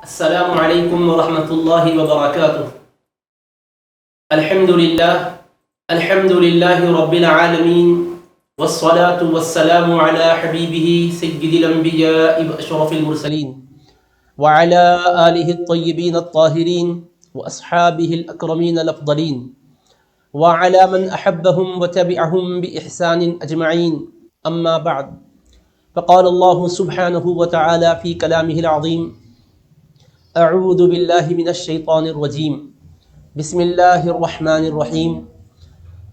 السلام علیکم ورحمۃ اللہ وبرکاتہ۔ الحمد للہ رب العالمین والصلاة والسلام علی حبیبہ سید الانبیاء واشرف المرسلین وعلی آلہ الطیبین الطاہرین واصحابہ الاکرمین الافضلین وعلی من احبہم وتبعہم بإحسان اجمعین، اما بعد، فقال اللہ سبحانہ وتعالی فی کلامہ العظیم: اعوذ باللہ من الشیطان الرجیم، بسم اللہ الرحمن الرحیم،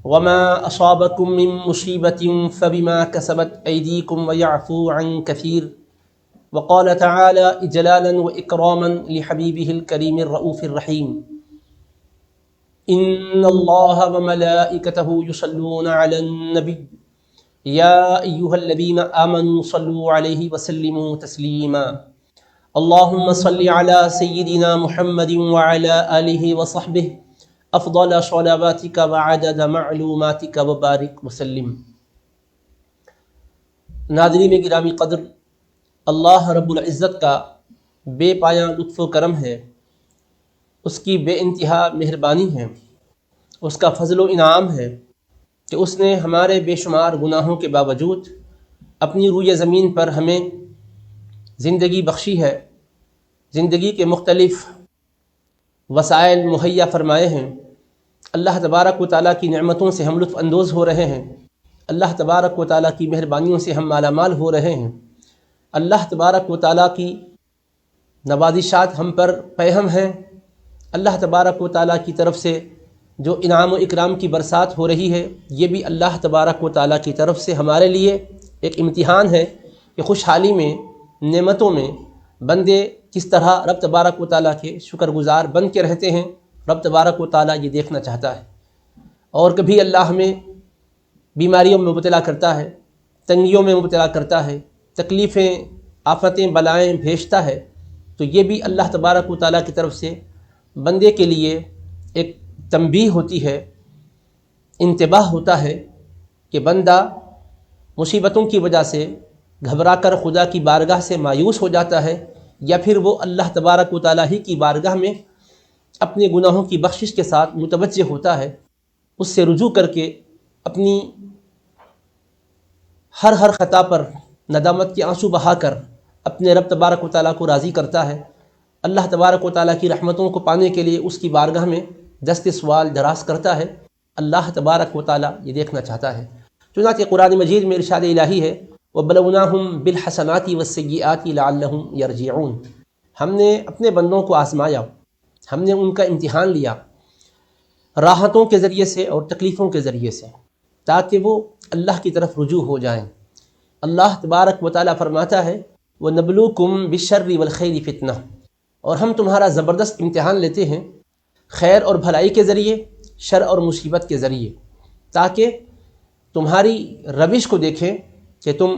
وما اصابکم من مصیبت فبما کسبت ایدیکم ویعفو عن کثیر، وقال تعالی اجلالا واکراما لحبیبہ الکریم الرؤوف الرحیم: ان اللہ وملائکتہ یصلون علی النبی یا ایہا الذین آمنوا صلوا علیہ وسلموا تسلیما۔ اللہم صل علی سیدنا محمد وعلی آلہ وصحبہ افضل صلواتک وعدد معلوماتک وبارک وسلم۔ ناظرین گرامی قدر، اللہ رب العزت کا بے پایاں لطف و کرم ہے، اس کی بے انتہا مہربانی ہے، اس کا فضل و انعام ہے کہ اس نے ہمارے بے شمار گناہوں کے باوجود اپنی روئے زمین پر ہمیں زندگی بخشی ہے، زندگی کے مختلف وسائل مہیا فرمائے ہیں۔ اللہ تبارک و تعالیٰ کی نعمتوں سے ہم لطف اندوز ہو رہے ہیں، اللہ تبارک و تعالیٰ کی مہربانیوں سے ہم مالا مال ہو رہے ہیں، اللہ تبارک و تعالیٰ کی نوازشات ہم پر پہم ہیں، اللہ تبارک و تعالیٰ کی طرف سے جو انعام و اکرام کی برسات ہو رہی ہے، یہ بھی اللہ تبارک و تعالیٰ کی طرف سے ہمارے لیے ایک امتحان ہے کہ خوشحالی میں، نعمتوں میں بندے کس طرح رب تبارک و تعالیٰ کے شکر گزار بن کے رہتے ہیں۔ رب تبارک و تعالیٰ یہ دیکھنا چاہتا ہے، اور کبھی اللہ ہمیں بیماریوں میں مبتلا کرتا ہے، تنگیوں میں مبتلا کرتا ہے، تکلیفیں، آفتیں، بلائیں بھیجتا ہے، تو یہ بھی اللہ تبارک و تعالیٰ کی طرف سے بندے کے لیے ایک تنبیہ ہوتی ہے، انتباہ ہوتا ہے کہ بندہ مصیبتوں کی وجہ سے گھبرا کر خدا کی بارگاہ سے مایوس ہو جاتا ہے، یا پھر وہ اللہ تبارک و تعالیٰ ہی کی بارگاہ میں اپنے گناہوں کی بخشش کے ساتھ متوجہ ہوتا ہے، اس سے رجوع کر کے اپنی ہر خطا پر ندامت کے آنسو بہا کر اپنے رب تبارک و تعالیٰ کو راضی کرتا ہے، اللہ تبارک و تعالیٰ کی رحمتوں کو پانے کے لیے اس کی بارگاہ میں دست سوال دراز کرتا ہے۔ اللہ تبارک و تعالیٰ یہ دیکھنا چاہتا ہے، چنانچہ قرآن مجید میں ارشاد الہی ہے: وَبَلَوْنَاهُمْ بِالْحَسَنَاتِ وَالسَّيِّئَاتِ لَعَلَّهُمْ يَرْجِعُونَ۔ ہم نے اپنے بندوں کو آزمایا، ہم نے ان کا امتحان لیا راحتوں کے ذریعے سے اور تکلیفوں کے ذریعے سے، تاکہ وہ اللہ کی طرف رجوع ہو جائیں۔ اللہ تبارک و تعالیٰ فرماتا ہے: وَنَبْلُوكُمْ بِالشَّرِّ وَالْخَيْرِ فِتْنَةً، اور ہم تمہارا زبردست امتحان لیتے ہیں خیر اور بھلائی کے ذریعے، شر اور مصیبت کے ذریعے، تاکہ تمہاری روش کو دیکھیں کہ تم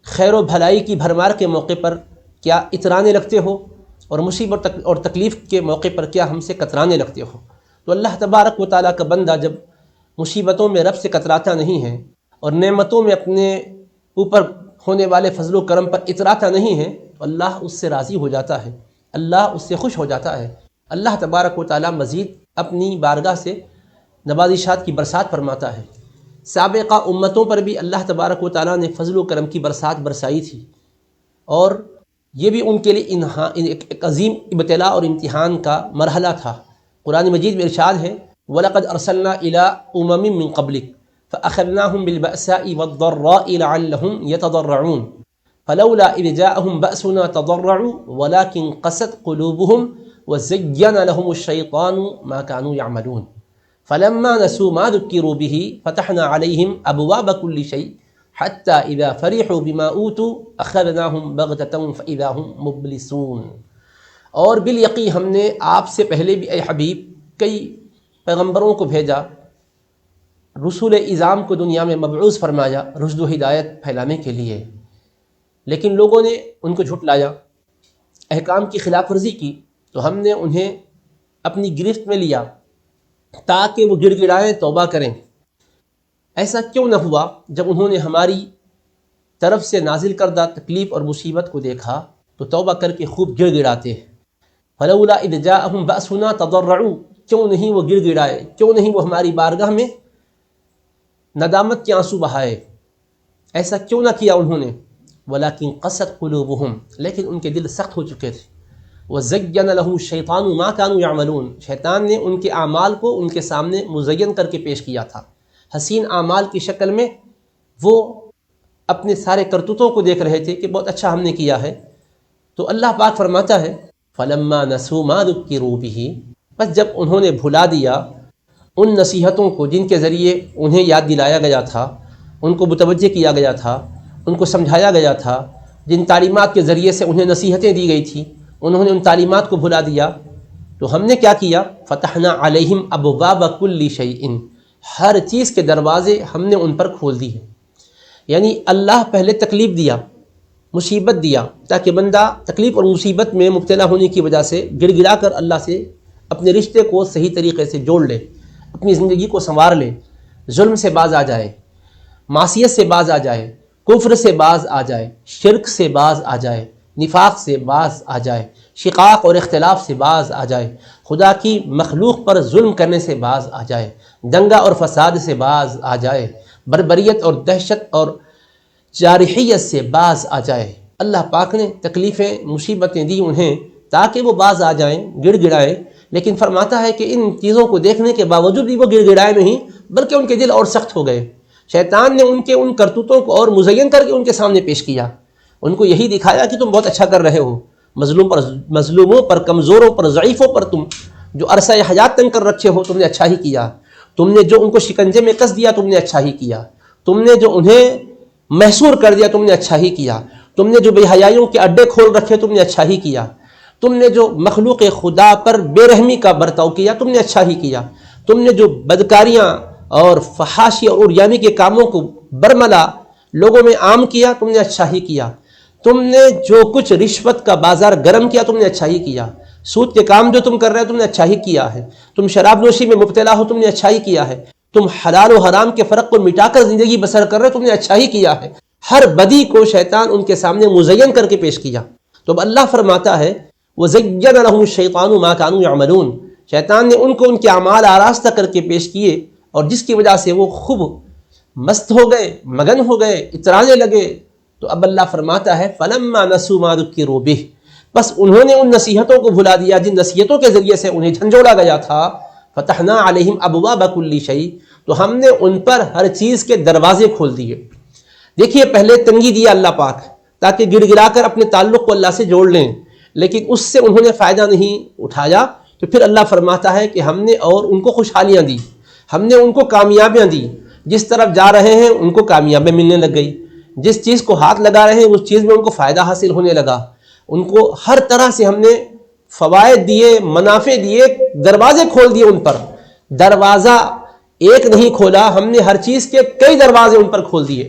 خیر و بھلائی کی بھرمار کے موقع پر کیا اترانے لگتے ہو، اور مصیبت اور تکلیف کے موقع پر کیا ہم سے کترانے لگتے ہو۔ تو اللہ تبارک و تعالیٰ کا بندہ جب مصیبتوں میں رب سے کتراتا نہیں ہے، اور نعمتوں میں اپنے اوپر ہونے والے فضل و کرم پر اتراتا نہیں ہے، تو اللہ اس سے راضی ہو جاتا ہے، اللہ اس سے خوش ہو جاتا ہے۔ اللہ تبارک و تعالیٰ مزید اپنی بارگاہ سے نوازشات کی برسات فرماتا ہے۔ سابقہ امتوں پر بھی اللہ تبارک و تعالیٰ نے فضل و کرم کی برسات برسائی تھی، اور یہ بھی ان کے لیے ایک عظیم ابتلا اور امتحان کا مرحلہ تھا۔ قرآن مجید میں ارشاد ہے: وَلَقَدْ أَرْسَلْنَا إِلَىٰ أُمَمٍ مِّن قَبْلِكَ فَأَخَذْنَاهُمْ بِالْبَأْسَاءِ وَالضَّرَّاءِ لَعَلَّهُمْ يَتَضَرَّعُونَ فَلَوْلَا إِذْ جَاءَهُمْ بَأْسُنَا تَضَرَّعُوا وَلَٰكِنْ قَسَتْ قُلُوبُهُمْ وَزَيَّنَ لَهُمُ الشَّيْطَانُ مَا كَانُوا يَعْمَلُونَ فَلَمَّا نَسُوا مَا ذُكِّرُوا بِهِ فَتَحْنَا عَلَيْهِمْ أَبْوَابَ كُلِّ شَيْءٍ حَتَّىٰ إِذَا فَرِحُوا بِمَا أُوتُوا أَخَذْنَاهُمْ بَغْتَةً فَإِذَا هُمْ مُبْلِسُونَ۔ اور بالیقین ہم نے آپ سے پہلے بھی اے حبیب کئی پیغمبروں کو بھیجا، رسول اعظام کو دنیا میں مبعوث فرمایا رشد و ہدایت پھیلانے کے لیے، لیکن لوگوں نے ان کو جھٹلایا، احکام کی خلاف ورزی کی، تو ہم نے انہیں اپنی گرفت میں لیا تاکہ وہ گڑ گڑائیں، توبہ کریں۔ ایسا کیوں نہ ہوا جب انہوں نے ہماری طرف سے نازل کردہ تکلیف اور مصیبت کو دیکھا تو توبہ کر کے خوب گڑ گڑاتے ہیں۔ فلولا اذ جاءهم بأسنا تضرعوا، کیوں نہیں وہ گڑ گڑائے، کیوں نہیں وہ ہماری بارگاہ میں ندامت کے آنسو بہائے، ایسا کیوں نہ کیا انہوں نے؟ ولیکن قست قلوبہم، لیکن ان کے دل سخت ہو چکے تھے۔ وزین لهم الشیطان ما كانوا يعملون، شیطان نے ان کے اعمال کو ان کے سامنے مزین کر کے پیش کیا تھا، حسین اعمال کی شکل میں۔ وہ اپنے سارے کرتوتوں کو دیکھ رہے تھے کہ بہت اچھا ہم نے کیا ہے۔ تو اللہ پاک فرماتا ہے فلما نسوا ما ذکروا به، بس جب انہوں نے بھلا دیا ان نصیحتوں کو جن کے ذریعے انہیں یاد دلایا گیا تھا، ان کو متوجہ کیا گیا تھا، ان کو سمجھایا گیا تھا، جن تعلیمات کے ذریعے سے انہیں نصیحتیں دی گئی تھیں، انہوں نے ان تعلیمات کو بھلا دیا، تو ہم نے کیا کیا؟ فتحنا علیہم ابواب کل شیء، ہر چیز کے دروازے ہم نے ان پر کھول دیے۔ یعنی اللہ پہلے تکلیف دیا، مصیبت دیا، تاکہ بندہ تکلیف اور مصیبت میں مبتلا ہونے کی وجہ سے گڑ گڑا کر اللہ سے اپنے رشتے کو صحیح طریقے سے جوڑ لے، اپنی زندگی کو سنوار لے، ظلم سے باز آ جائے، معصیت سے باز آ جائے، کفر سے باز آ جائے، شرک سے باز آ جائے، نفاق سے باز آ جائے، شقاق اور اختلاف سے باز آ جائے، خدا کی مخلوق پر ظلم کرنے سے باز آ جائے، دنگا اور فساد سے باز آ جائے، بربریت اور دہشت اور جارحیت سے باز آ جائے۔ اللہ پاک نے تکلیفیں مصیبتیں دی انہیں تاکہ وہ باز آ جائیں، گڑ گڑائیں، لیکن فرماتا ہے کہ ان چیزوں کو دیکھنے کے باوجود بھی وہ گڑ گڑائے نہیں، بلکہ ان کے دل اور سخت ہو گئے۔ شیطان نے ان کے ان کرتوتوں کو اور مزین کر کے ان کے سامنے پیش کیا، ان کو یہی دکھایا کہ تم بہت اچھا کر رہے ہو، مظلوموں پر، کمزوروں پر، ضعیفوں پر تم جو عرصہ حیات تنگ کر رکھے ہو، تم نے اچھا ہی کیا، تم نے جو ان کو شکنجے میں کس دیا، تم نے اچھا ہی کیا، تم نے جو انہیں محصور کر دیا، تم نے اچھا ہی کیا، تم نے جو بے حیائیوں کے اڈے کھول رکھے، تم نے اچھا ہی کیا، تم نے جو مخلوق خدا پر بے رحمی کا برتاؤ کیا، تم نے اچھا ہی کیا، تم نے جو بدکاریاں اور فحاشی اور عریانی کے کاموں کو برملا لوگوں میں عام کیا، تم نے اچھا ہی کیا، تم نے جو کچھ رشوت کا بازار گرم کیا، تم نے اچھا ہی کیا، سود کے کام جو تم کر رہے ہو، تم نے اچھا ہی کیا ہے، تم شراب نوشی میں مبتلا ہو، تم نے اچھا ہی کیا ہے، تم حلال و حرام کے فرق کو مٹا کر زندگی بسر کر رہے ہو، تم نے اچھا ہی کیا ہے۔ ہر بدی کو شیطان ان کے سامنے مزین کر کے پیش کیا۔ تو اب اللہ فرماتا ہے وَزَيَّنَ لَهُمُ الشَّيْطَانُ مَا كَانُوا يَعْمَلُونَ، شیطان نے ان کو ان کے اعمال آراستہ کر کے پیش کیے، اور جس کی وجہ سے وہ خوب مست ہو گئے، مگن ہو گئے، اترانے لگے۔ تو اب اللہ فرماتا ہے فَلَمَّا نَسُوا مَا ذُكِّرُوا بِهِ، بس انہوں نے ان نصیحتوں کو بھلا دیا جن نصیحتوں کے ذریعے سے انہیں جھنجھوڑا گیا تھا۔ فَتَحْنَا عَلَيْهِمْ أَبْوَابَ كُلِّ شَيْءٍ، تو ہم نے ان پر ہر چیز کے دروازے کھول دیے۔ دیکھیے پہلے تنگی دیا اللہ پاک تاکہ گڑ گڑا کر اپنے تعلق کو اللہ سے جوڑ لیں، لیکن اس سے انہوں نے فائدہ نہیں اٹھایا، تو پھر اللہ فرماتا ہے کہ ہم نے اور ان کو خوشحالیاں دی، ہم نے ان کو کامیابیاں دی، جس طرف جا رہے ہیں ان کو کامیابی ملنے لگ گئی، جس چیز کو ہاتھ لگا رہے ہیں اس چیز میں ان کو فائدہ حاصل ہونے لگا، ان کو ہر طرح سے ہم نے فوائد دیے، منافع دیے، دروازے کھول دیے ان پر۔ دروازہ ایک نہیں کھولا، ہم نے ہر چیز کے کئی دروازے ان پر کھول دیے۔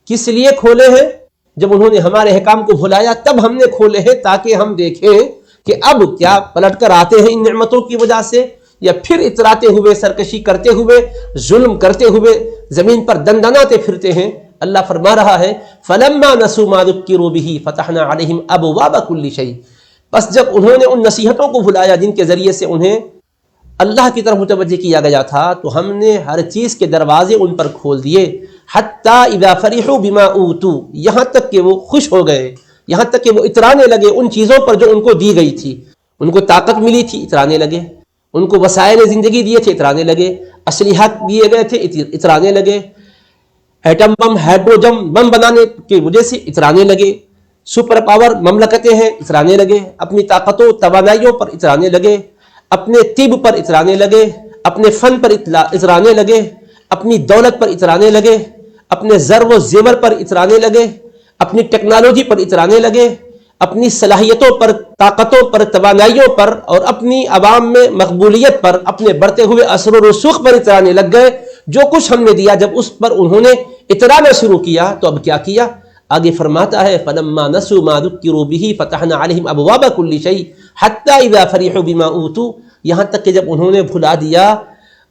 کس لیے کھولے ہیں؟ جب انہوں نے ہمارے احکام کو بھلایا تب ہم نے کھولے ہیں، تاکہ ہم دیکھیں کہ اب کیا پلٹ کر آتے ہیں ان نعمتوں کی وجہ سے، یا پھر اتراتے ہوئے، سرکشی کرتے ہوئے، ظلم کرتے ہوئے زمین پر دندناتے پھرتے ہیں۔ اللہ فرما رہا ہے فَلَمَّا نَسُوا مَا ذُكِّرُوا بِهِ فَتَحْنَا عَلَيْهِمْ أَبْوَابَ كُلِّ شَيْءٍ، بس جب انہوں نے ان نصیحتوں کو بھلایا جن کے ذریعے سے انہیں اللہ کی طرف متوجہ کیا گیا تھا، تو ہم نے ہر چیز کے دروازے ان پر کھول دیے۔ حتیٰ اذا فرحوا بما اوتوا، یہاں تک کہ وہ خوش ہو گئے، یہاں تک کہ وہ اترانے لگے ان چیزوں پر جو ان کو دی گئی تھی۔ ان کو طاقت ملی تھی، اترانے لگے، ان کو وسائل زندگی دیے تھے، اترانے لگے، اسلحہ دیے گئے تھے، اترانے لگے، ایٹم بم، ہائیڈروجن بم بنانے کی وجہ سے اترانے لگے، سپر پاور مملکتیں ہیں، اترانے لگے، اپنی طاقتوں توانائیوں پر اترانے لگے، اپنے طب پر اترانے لگے، اپنے فن پر اترانے لگے، اپنی دولت پر اترانے لگے، اپنے زر و زیور پر اترانے لگے، اپنی ٹیکنالوجی پر اترانے لگے، اپنی صلاحیتوں پر، طاقتوں پر، توانائیوں پر، اور اپنی عوام میں مقبولیت پر، اپنے بڑھتے ہوئے اثر و رسوخ پر اترانے لگ گئے۔ جو کچھ ہم نے دیا جب اس پر انہوں نے اترانا شروع کیا تو اب کیا کیا؟ آگے فرماتا ہے فَلَمَّا نَسُوا مَا ذُكِّرُوا بِهِ فَتَحْنَا عَلَيْهِمْ أَبْوَابَ كُلِّ شَيْءٍ حَتَّىٰ إِذَا فَرِحُوا بِمَا أُوتُوا، یہاں تک کہ جب انہوں نے بھلا دیا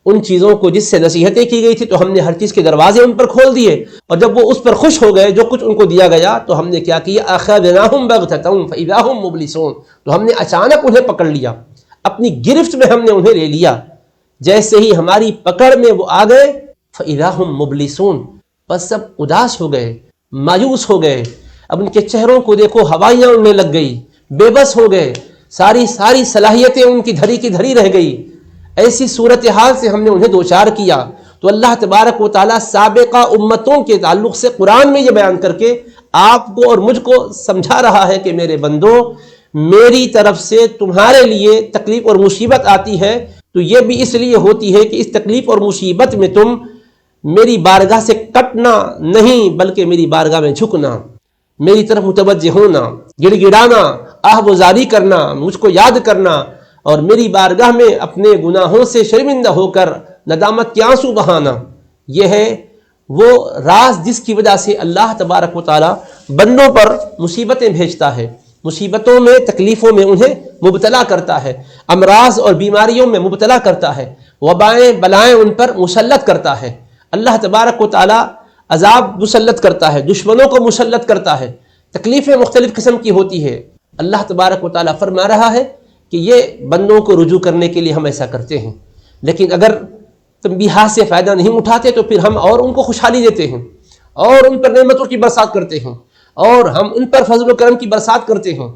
ان چیزوں کو جس سے نصیحتیں کی گئی تھی تو ہم نے ہر چیز کے دروازے ان پر کھول دیے، اور جب وہ اس پر خوش ہو گئے جو کچھ ان کو دیا گیا تو ہم نے کیا کیا، اخذناہم بغتۃ فاذا ہم مبلسون، تو ہم نے اچانک انہیں پکڑ لیا، اپنی گرفت میں ہم نے انہیں لے لیا، جیسے ہی ہماری پکڑ میں وہ آ گئے فاذا ہم مبلسون، بس سب اداس ہو گئے، مایوس ہو گئے، اب ان کے چہروں کو دیکھو ہوائیاں اڑنے لگ گئی، بے بس ہو گئے، ساری صلاحیتیں ان کی دھری کی دھری رہ گئی، ایسی صورتحال سے ہم نے انہیں دوچار کیا۔ تو اللہ تبارک و تعالیٰ سابقہ امتوں کے تعلق سے قرآن میں یہ بیان کر کے آپ کو اور مجھ کو سمجھا رہا ہے کہ میرے بندو، میری طرف سے تمہارے لیے تکلیف اور مصیبت آتی ہے تو یہ بھی اس لیے ہوتی ہے کہ اس تکلیف اور مصیبت میں تم میری بارگاہ سے کٹنا نہیں بلکہ میری بارگاہ میں جھکنا، میری طرف متوجہ ہونا، گڑ گڑانا، آہ و زاری کرنا، مجھ کو یاد کرنا، اور میری بارگاہ میں اپنے گناہوں سے شرمندہ ہو کر ندامت کے آنسو بہانا۔ یہ ہے وہ راز جس کی وجہ سے اللہ تبارک و تعالی بندوں پر مصیبتیں بھیجتا ہے، مصیبتوں میں، تکلیفوں میں انہیں مبتلا کرتا ہے، امراض اور بیماریوں میں مبتلا کرتا ہے، وبائیں بلائیں ان پر مسلط کرتا ہے۔ اللہ تبارک و تعالی عذاب مسلط کرتا ہے، دشمنوں کو مسلط کرتا ہے، تکلیفیں مختلف قسم کی ہوتی ہے۔ اللہ تبارک و تعالی فرما رہا ہے کہ یہ بندوں کو رجوع کرنے کے لیے ہم ایسا کرتے ہیں، لیکن اگر تنبیہات سے فائدہ نہیں اٹھاتے تو پھر ہم اور ان کو خوشحالی دیتے ہیں اور ان پر نعمتوں کی برسات کرتے ہیں اور ہم ان پر فضل و کرم کی برسات کرتے ہیں۔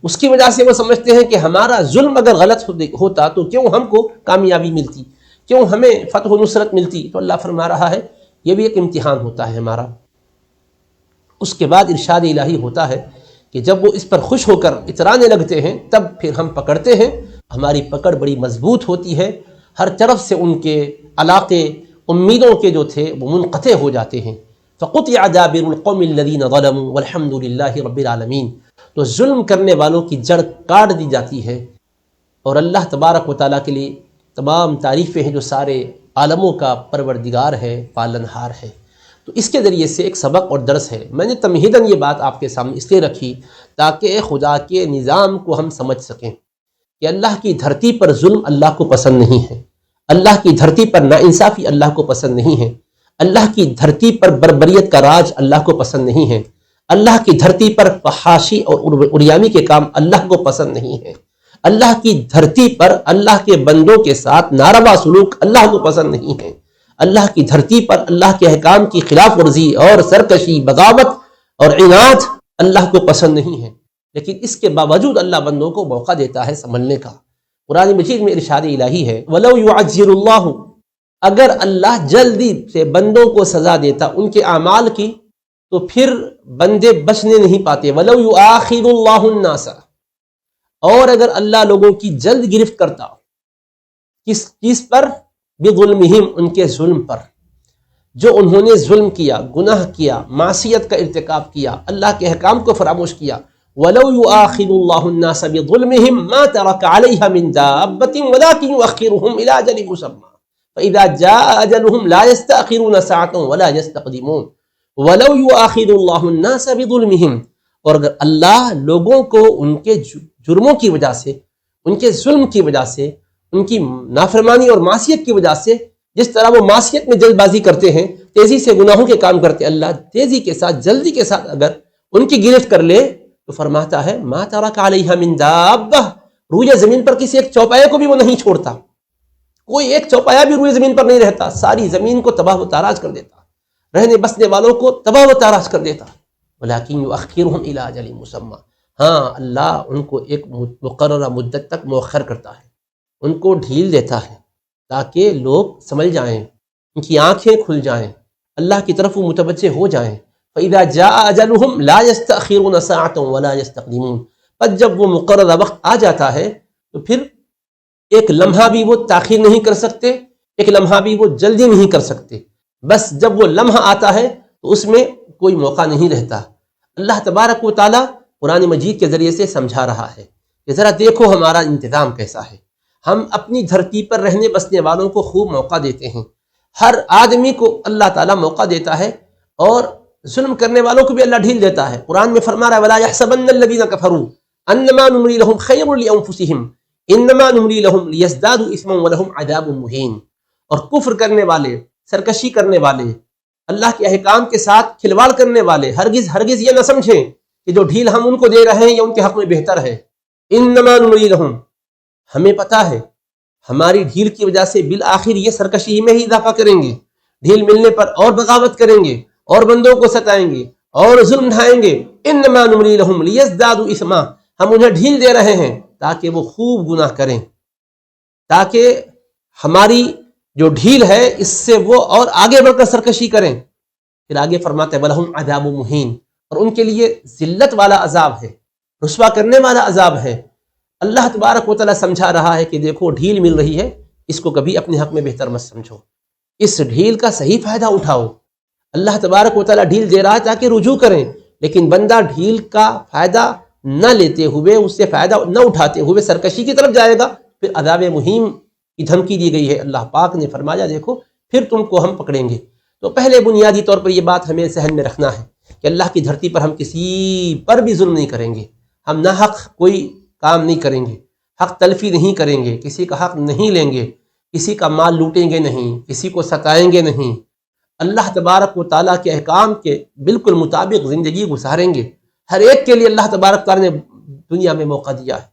اس کی وجہ سے وہ سمجھتے ہیں کہ ہمارا ظلم اگر غلط ہوتا تو کیوں ہم کو کامیابی ملتی، کیوں ہمیں فتح و نصرت ملتی۔ تو اللہ فرما رہا ہے یہ بھی ایک امتحان ہوتا ہے ہمارا۔ اس کے بعد ارشاد الہی ہوتا ہے کہ جب وہ اس پر خوش ہو کر اترانے لگتے ہیں تب پھر ہم پکڑتے ہیں، ہماری پکڑ بڑی مضبوط ہوتی ہے، ہر طرف سے ان کے علاقے امیدوں کے جو تھے وہ منقطع ہو جاتے ہیں۔ فَقُطِعَ دَابِرُ الْقَوْمِ الَّذِينَ ظَلَمُوا وَالْحَمْدُ لِلَّهِ رَبِّ الْعَالَمِينَ، تو ظلم کرنے والوں کی جڑ کاٹ دی جاتی ہے، اور اللہ تبارک و تعالیٰ کے لیے تمام تعریفیں ہیں جو سارے عالموں کا پروردگار ہے، پالنہار ہے۔ تو اس کے ذریعے سے ایک سبق اور درس ہے۔ میں نے تمہیداً یہ بات آپ کے سامنے اس لیے رکھی تاکہ خدا کے نظام کو ہم سمجھ سکیں کہ اللہ کی دھرتی پر ظلم اللہ کو پسند نہیں ہے، اللہ کی دھرتی پر ناانصافی اللہ کو پسند نہیں ہے، اللہ کی دھرتی پر بربریت کا راج اللہ کو پسند نہیں ہے، اللہ کی دھرتی پر فحاشی اور عریانی کے کام اللہ کو پسند نہیں ہے، اللہ کی دھرتی پر اللہ کے بندوں کے ساتھ ناروا سلوک اللہ کو پسند نہیں ہے، اللہ کی دھرتی پر اللہ کے احکام کی خلاف ورزی اور سرکشی، بغاوت اور عناد اللہ کو پسند نہیں ہے۔ لیکن اس کے باوجود اللہ بندوں کو موقع دیتا ہے سنبھلنے کا۔ قرآن مجید میں ارشاد الہی ہے وَلَوْ يُعَجِّلُ اللَّهُ، اگر اللہ جلدی سے بندوں کو سزا دیتا ان کے اعمال کی تو پھر بندے بچنے نہیں پاتے۔ وَلَوْ يُؤَاخِذُ اللَّهُ النَّاسَ، اور اگر اللہ لوگوں کی جلد گرفت کرتا، کس چیز پر؟ بظلمہم، ان کے ظلم پر، جو انہوں نے ظلم کیا، گناہ کیا، معصیت کا ارتکاب کیا، اللہ کے احکام کو فراموش کیا۔ وَلَوْ يُؤَاخِذُ اللَّهُ النَّاسَ بِظُلْمِهِمْ مَا تَرَكَ عَلَيْهَا مِنْ دَابَّةٍ وَلَكِنْ يُؤَخِّرُهُمْ إِلَى أَجَلٍ مُّسَمًّى فَإِذَا جَاءَ أَجَلُهُمْ لَا يَسْتَأْخِرُونَ سَاعَةً وَلَا يَسْتَقْدِمُونَ وَلَوْ يُؤَاخِذُ اللَّهُ النَّاسَ بِظُلْمِهِمْ، اور اگر اللہ لوگوں کو ان کے جرموں کی وجہ سے، ان کے ظلم کی وجہ سے، ان کی نافرمانی اور معصیت کی وجہ سے، جس طرح وہ معصیت میں جلد بازی کرتے ہیں، تیزی سے گناہوں کے کام کرتے، اللہ تیزی کے ساتھ، جلدی کے ساتھ اگر ان کی گرفت کر لے تو فرماتا ہے ما ترک علیہا من دابہ، روئے زمین پر کسی ایک چوپایے کو بھی وہ نہیں چھوڑتا، کوئی ایک چوپایا بھی روئے زمین پر نہیں رہتا، ساری زمین کو تباہ و تاراج کر دیتا، رہنے بسنے والوں کو تباہ و تاراج کر دیتا۔ ولیکن یؤخرہم الی اجل مسمی، ہاں اللہ ان کو ایک مقررہ مدت تک مؤخر کرتا ہے، ان کو ڈھیل دیتا ہے تاکہ لوگ سمجھ جائیں، ان کی آنکھیں کھل جائیں، اللہ کی طرف وہ متوجہ ہو جائیں۔ فَإِذَا جَاءَ أَجَلُهُمْ لَا يَسْتَأْخِرُونَ سَاعَةً وَلَا يَسْتَقْدِمُونَ، پس جب وہ مقررہ وقت آ جاتا ہے تو پھر ایک لمحہ بھی وہ تاخیر نہیں کر سکتے، ایک لمحہ بھی وہ جلدی نہیں کر سکتے، بس جب وہ لمحہ آتا ہے تو اس میں کوئی موقع نہیں رہتا۔ اللہ تبارک و تعالیٰ قرآن مجید کے ذریعے سے سمجھا رہا ہے کہ ذرا دیکھو ہمارا انتظام کیسا ہے، ہم اپنی دھرتی پر رہنے بسنے والوں کو خوب موقع دیتے ہیں، ہر آدمی کو اللہ تعالیٰ موقع دیتا ہے، اور ظلم کرنے والوں کو بھی اللہ ڈھیل دیتا ہے۔ قرآن میں فرما رہا ہے وَلَا يَحْسَبَنَّ الَّذِينَ كَفَرُوا أَنَّمَا نُمْلِي لَهُمْ خَيْرٌ لِأَنفُسِهِمْ إِنَّمَا نُمْلِي لَهُمْ لِيَزْدَادُوا إِثْمًا وَلَهُمْ عَذَابٌ مُهِينٌ، اور کفر کرنے والے، سرکشی کرنے والے، اللہ کے احکام کے ساتھ کھلواڑ کرنے والے ہرگز یہ نہ سمجھیں کہ جو ڈھیل ہم ان کو دے رہے ہیں یہ ان کے حق میں بہتر ہے۔ انما نملی لہم، ہمیں پتہ ہے ہماری ڈھیل کی وجہ سے بالآخر یہ سرکشی میں ہی اضافہ کریں گے، ڈھیل ملنے پر اور بغاوت کریں گے اور بندوں کو ستائیں گے اور ظلم ڈھائیں گے۔ انما نملی لہم لیزدادوا اثما، ہم انہیں ڈھیل دے رہے ہیں تاکہ وہ خوب گناہ کریں، تاکہ ہماری جو ڈھیل ہے اس سے وہ اور آگے بڑھ کر سرکشی کریں۔ پھر آگے فرماتے ہیں وَلَهُمْ عَذَابٌ مُهِينٌ، اور ان کے لیے ذلت والا عذاب ہے، رسوا کرنے والا عذاب ہے۔ اللہ تبارک و تعالیٰ سمجھا رہا ہے کہ دیکھو ڈھیل مل رہی ہے، اس کو کبھی اپنے حق میں بہتر مت سمجھو، اس ڈھیل کا صحیح فائدہ اٹھاؤ۔ اللہ تبارک و تعالیٰ ڈھیل دے رہا ہے تاکہ رجوع کریں، لیکن بندہ ڈھیل کا فائدہ نہ لیتے ہوئے، اس سے فائدہ نہ اٹھاتے ہوئے سرکشی کی طرف جائے گا، پھر عذاب مہین کی دھمکی دی گئی ہے۔ اللہ پاک نے فرمایا دیکھو پھر تم کو ہم پکڑیں گے۔ تو پہلے بنیادی طور پر یہ بات ہمیں ذہن میں رکھنا ہے کہ اللہ کی دھرتی پر ہم کسی پر بھی ظلم نہیں کریں گے، ہم نہ حق کوئی کام نہیں کریں گے، حق تلفی نہیں کریں گے، کسی کا حق نہیں لیں گے، کسی کا مال لوٹیں گے نہیں، کسی کو ستائیں گے نہیں، اللہ تبارک و تعالیٰ کے احکام کے بالکل مطابق زندگی گزاریں گے۔ ہر ایک کے لیے اللہ تبارک تعالیٰ نے دنیا میں موقع دیا ہے،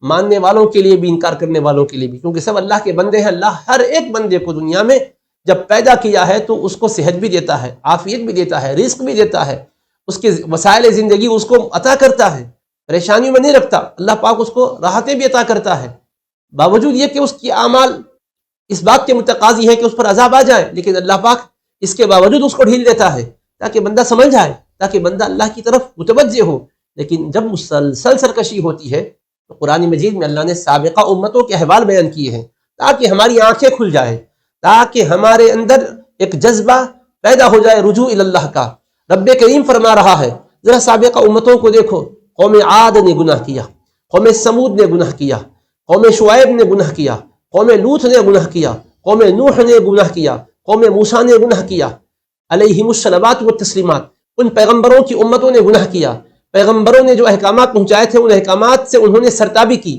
ماننے والوں کے لیے بھی انکار کرنے والوں کے لیے بھی، کیونکہ سب اللہ کے بندے ہیں۔ اللہ ہر ایک بندے کو دنیا میں جب پیدا کیا ہے تو اس کو صحت بھی دیتا ہے، عافیت بھی دیتا ہے، رزق بھی دیتا ہے، اس کے وسائل زندگی اس کو عطا کرتا ہے، پریشانیوں میں نہیں رکھتا، اللہ پاک اس کو راحتیں بھی عطا کرتا ہے، باوجود یہ کہ اس کی اعمال اس بات کے متقاضی ہے کہ اس پر عذاب آ جائے، لیکن اللہ پاک اس کے باوجود اس کو ڈھیل دیتا ہے تاکہ بندہ سمجھ جائے، تاکہ بندہ اللہ کی طرف متوجہ ہو۔ لیکن جب مسلسل سرکشی ہوتی ہے تو قرآن مجید میں اللہ نے سابقہ امتوں کے احوال بیان کیے ہیں تاکہ ہماری آنکھیں کھل جائے، تاکہ ہمارے اندر ایک جذبہ پیدا ہو جائے رجوع اللہ کا۔ رب کریم فرما رہا ہے ذرا سابقہ امتوں کو دیکھو، قوم عاد نے گناہ کیا، قوم سمود نے گناہ کیا، قوم شعیب نے گناہ کیا، قوم لوط نے گناہ کیا، قوم نوح نے گناہ کیا، قوم موسیٰ نے گناہ کیا علیہم الصلوات والتسلیمات۔ ان پیغمبروں کی امتوں نے گناہ کیا، پیغمبروں نے جو احکامات پہنچائے تھے ان احکامات سے انہوں نے سرتابی کی،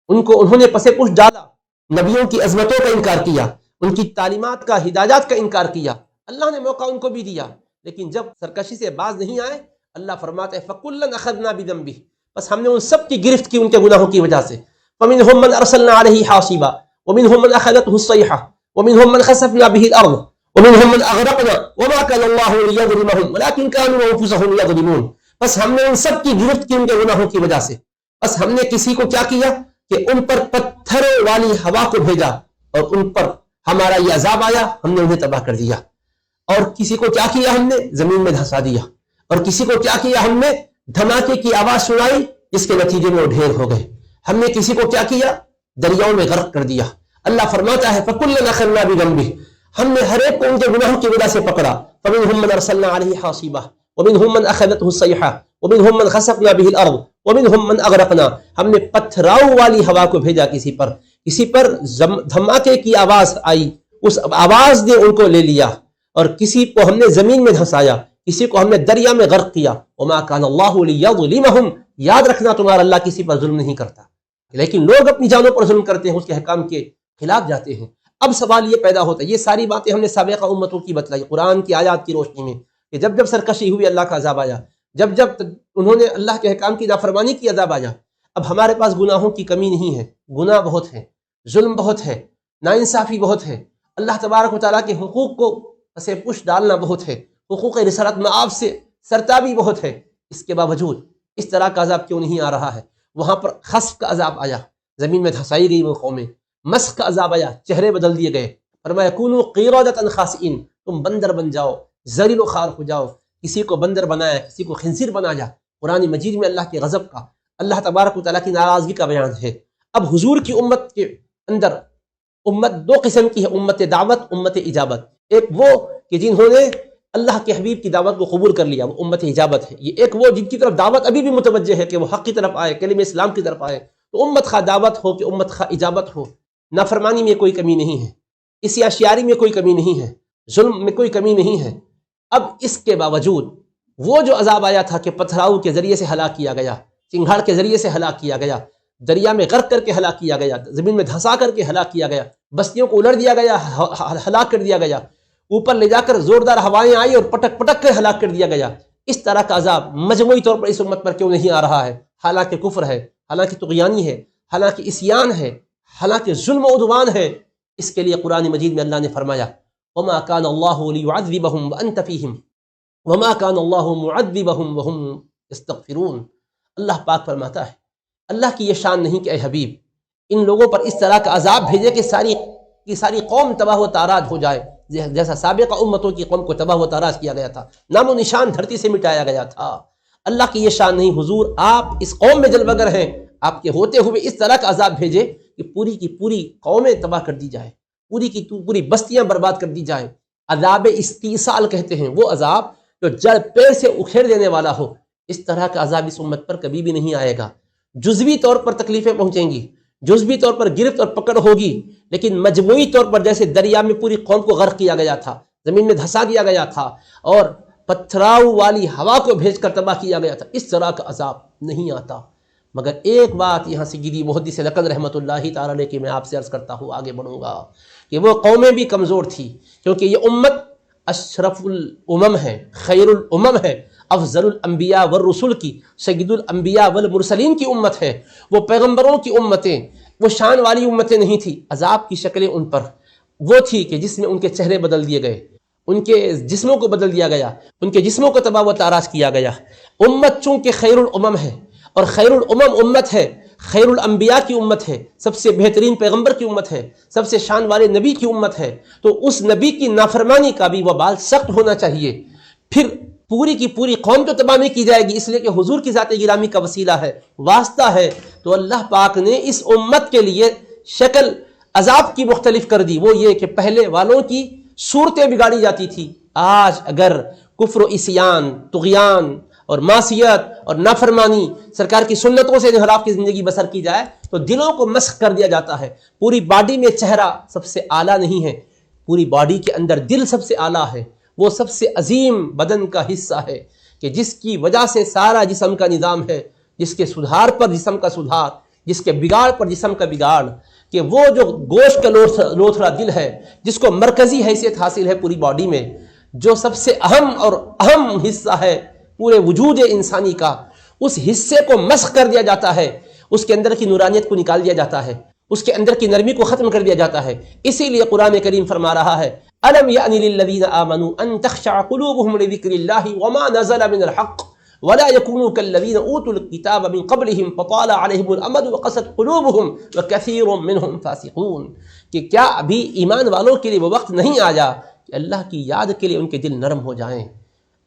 انہوں نے پس پش ڈالا، نبیوں کی عظمتوں کا انکار کیا، ان کی تعلیمات کا، ہدایات کا انکار کیا۔ اللہ نے موقع ان کو بھی دیا، لیکن جب سرکشی سے باز نہیں آئے، اللہ فرماتا ہے فَكُلًّا أَخَذْنَا بِذَنبِهِ، بس ہم نے ان سب کی گرفت کی ان کے گناہوں کی وجہ سے۔ فَمِنْهُمْ مَنْ أَرْسَلْنَا عَلَيْهِ حَاصِبًا وَمِنْهُمْ مَنْ أَخَذَتْهُ الصَّيْحَةُ وَمِنْهُمْ مَنْ خَسَفْنَا بِهِ الْأَرْضَ وَمِنْهُمْ مَنْ أَغْرَقْنَا وَمَا كَانَ اللَّهُ لِيَظْلِمَهُمْ وَلَكِنْ كَانُوا أَنفُسَهُمْ يَظْلِمُونَ۔ بس ہم نے ان سب کی گرفت کی ان کے گناہوں کی وجہ سے۔ بس ہم نے کسی کو کیا کیا کہ ان پر پتھروں والی ہوا کو بھیجا اور ان پر ہمارا یہ عذاب آیا، ہم نے انہیں تباہ کر دیا۔ اور کسی کو کیا کیا ہم نے زمین میں دھسا دیا، اور کسی کو کیا کیا ہم نے دھماکے کی آواز سنائی جس کے نتیجے میں وہ ڈھیر ہو گئے۔ ہم نے کسی کو کیا کیا دریاؤں میں غرق کر دیا۔ اللہ فرماتا ہے فَكُلًّا أَخَذْنَا بِذَنبِهِ، ہم نے ہر ایک کو ان کے گناہوں کی وجہ سے پکڑا۔ فَمِنْهُمْ مَنْ أَرْسَلْنَا عَلَيْهِ حَاصِبًا وَمِنْهُمْ مَنْ أَخَذَتْهُ الصَّيْحَةُ وَمِنْهُمْ مَنْ خَسَفْنَا بِهِ الْأَرْضَ وَمِنْهُمْ مَنْ أَغْرَقْنَا، ہم نے پتھراؤ والی ہوا کو بھیجا کسی پر دھماکے کی آواز آئی، اس آواز نے ان کو لے لیا، اور کسی کو ہم نے زمین میں دھسایا، کسی کو ہم نے دریا میں غرق کیا۔ وَمَا كَانَ اللَّهُ لِيَظْلِمَهُمْ، یاد رکھنا تمہارا اللہ کسی پر ظلم نہیں کرتا، لیکن لوگ اپنی جانوں پر ظلم کرتے ہیں، اس کے احکام کے خلاف جاتے ہیں۔ اب سوال یہ پیدا ہوتا ہے، یہ ساری باتیں ہم نے سابقہ امتوں کی بتلائی قرآن کی آیات کی روشنی میں، کہ جب جب سرکشی ہوئی اللہ کا عذاب آیا، جب جب انہوں نے اللہ کے احکام کی نافرمانی کی عذاب آیا۔ اب ہمارے پاس گناہوں کی کمی نہیں ہے، گناہ بہت ہے، ظلم بہت ہے، ناانصافی بہت ہے، اللہ تبارک و تعالیٰ کے حقوق کو پسے پش ڈالنا بہت ہے، حقوق رسالت مآب سے سرتابی بہت ہے۔ اس کے باوجود اس طرح کا عذاب کیوں نہیں آ رہا ہے؟ وہاں پر خسف کا عذاب آیا، زمین میں دھسائی گئی وہ قومیں، مسخ کا عذاب آیا، چہرے بدل دیے گئے، فرمایا کونوا قردۃ خاسئین، تم بندر بن جاؤ، ذلیل و خوار ہو جاؤ۔ کسی کو بندر بنایا، کسی کو خنزیر بنایا۔ قرآن مجید میں اللہ کے غضب کا، اللہ تبارک و تعالیٰ کی ناراضگی کا بیان ہے۔ اب حضور کی امت کے اندر امت دو قسم کی ہے، امت دعوت، امت اجابت۔ ایک وہ کہ جنہوں نے اللہ کے حبیب کی دعوت کو قبول کر لیا، وہ امت اجابت ہے۔ یہ ایک وہ جن کی طرف دعوت ابھی بھی متوجہ ہے کہ وہ حق کی طرف آئے، کلمہ اسلام کی طرف آئے، تو امت خواہ دعوت ہو کہ امت خواہ اجابت ہو، نافرمانی میں کوئی کمی نہیں ہے، عصیانشیاری میں کوئی کمی نہیں ہے، ظلم میں کوئی کمی نہیں ہے۔ اب اس کے باوجود وہ جو عذاب آیا تھا کہ پتھراؤ کے ذریعے سے ہلاک کیا گیا، چنگھاڑ کے ذریعے سے ہلاک کیا گیا، دریا میں غرق کر کے ہلاک کیا گیا، زمین میں دھنسا کر کے ہلاک کیا گیا، بستیوں کو الٹ دیا گیا، ہلاک کر دیا گیا، اوپر لے جا کر زوردار ہوائیں آئی اور پٹک پٹک کر ہلاک کر دیا گیا۔ اس طرح کا عذاب مجموعی طور پر اس امت پر کیوں نہیں آ رہا ہے؟ حالانکہ کفر ہے، حالانکہ طغیانی ہے، حالانکہ عصیان ہے، حالانکہ ظلم و عدوان ہے۔ اس کے لیے قرآن مجید میں اللہ نے فرمایا وما كان الله ليعذبهم وانت فيهم وما كان الله معذبهم وهم يستغفرون۔ اللہ پاک فرماتا ہے اللہ کی یہ شان نہیں کہ اے حبیب ان لوگوں پر اس طرح کا عذاب بھیجے کہ ساری قوم تباہ و تاراج ہو جائے، جیسا سابقہ امتوں کی قوم کو تباہ و تاراج کیا گیا تھا، نام و نشان دھرتی سے مٹایا گیا تھا۔ اللہ کی یہ شان نہیں، حضور آپ اس قوم میں جلوہ گر ہیں، آپ کے ہوتے ہوئے اس طرح کا عذاب بھیجے کہ پوری کی پوری قومیں تباہ کر دی جائے، پوری کی پوری بستیاں برباد کر دی جائیں۔ عذاب استیصال کہتے ہیں وہ عذاب جو جڑ پیر سے اکھیڑ دینے والا ہو۔ اس طرح کا عذاب اس امت پر کبھی بھی نہیں آئے گا۔ جزوی طور پر تکلیفیں پہنچیں گی، جزوی طور پر گرفت اور پکڑ ہوگی، لیکن مجموعی طور پر جیسے دریا میں پوری قوم کو غرق کیا گیا تھا، زمین میں دھسا دیا گیا تھا اور پتھراؤ والی ہوا کو بھیج کر تباہ کیا گیا تھا، اس طرح کا عذاب نہیں آتا۔ مگر ایک بات یہاں سے گری محدث لقن رحمۃ اللہ تعالی علیہ کی میں آپ سے عرض کرتا ہوں، آگے بڑھوں گا، کہ وہ قومیں بھی کمزور تھی، کیونکہ یہ امت اشرف الامم ہے، خیر الامم ہے، افضل الانبیاء والرسل کی، سید الانبیاء والمرسلین کی امت ہے۔ وہ پیغمبروں کی امتیں، وہ شان والی امتیں نہیں تھی۔ عذاب کی شکلیں ان پر وہ تھی کہ جس میں ان کے چہرے بدل دیے گئے، ان کے جسموں کو بدل دیا گیا، ان کے جسموں کو تباہ و تاراج کیا گیا۔ امت چونکہ خیر الامم ہے اور خیر الامم امت ہے، خیر الانبیاء کی امت ہے، سب سے بہترین پیغمبر کی امت ہے، سب سے شان والے نبی کی امت ہے، تو اس نبی کی نافرمانی کا بھی وبال سخت ہونا چاہیے۔ پھر پوری کی پوری قوم تو تباہ نہیں کی جائے گی، اس لیے کہ حضور کی ذات گرامی کا وسیلہ ہے، واسطہ ہے، تو اللہ پاک نے اس امت کے لیے شکل عذاب کی مختلف کر دی۔ وہ یہ کہ پہلے والوں کی صورتیں بگاڑی جاتی تھی، آج اگر کفر و عصیان، طغیان اور معصیت اور نافرمانی، سرکار کی سنتوں سے انحراف کی زندگی بسر کی جائے تو دلوں کو مسخ کر دیا جاتا ہے۔ پوری باڈی میں چہرہ سب سے اعلیٰ نہیں ہے، پوری باڈی کے اندر دل سب سے اعلیٰ ہے، وہ سب سے عظیم بدن کا حصہ ہے کہ جس کی وجہ سے سارا جسم کا نظام ہے، جس کے سدھار پر جسم کا سدھار، جس کے بگاڑ پر جسم کا بگاڑ، کہ وہ جو گوشت کا لوتھڑا دل ہے، جس کو مرکزی حیثیت حاصل ہے پوری باڈی میں، جو سب سے اہم حصہ ہے پورے وجود انسانی کا، اس حصے کو مسخ کر دیا جاتا ہے، اس کے اندر کی نورانیت کو نکال دیا جاتا ہے، اس کے اندر کی نرمی کو ختم کر دیا جاتا ہے۔ اسی لیے قرآن کریم فرما رہا ہے أَلَمْ يَأْنِ لِلَّذِينَ آمَنُوا أَن تَخْشَعَ قُلُوبُهُمْ لِذِكْرِ اللَّهِ وَمَا نَزَلَ مِنَ الْحَقِّ وَلَا يَكُونُوا كَالَّذِينَ أُوتُوا الْكِتَابَ مِن قَبْلِهِمْ فَطَالَ عَلَيْهِمُ الْأَمَدُ وَقَسَتْ قُلُوبُهُمْ وَكَثِيرٌ مِّنْهُمْ فَاسِقُونَ، کہ کیا ابھی ایمان والوں کے لیے وہ وقت نہیں آیا کہ اللہ کی یاد کے لیے ان کے دل نرم ہو جائیں،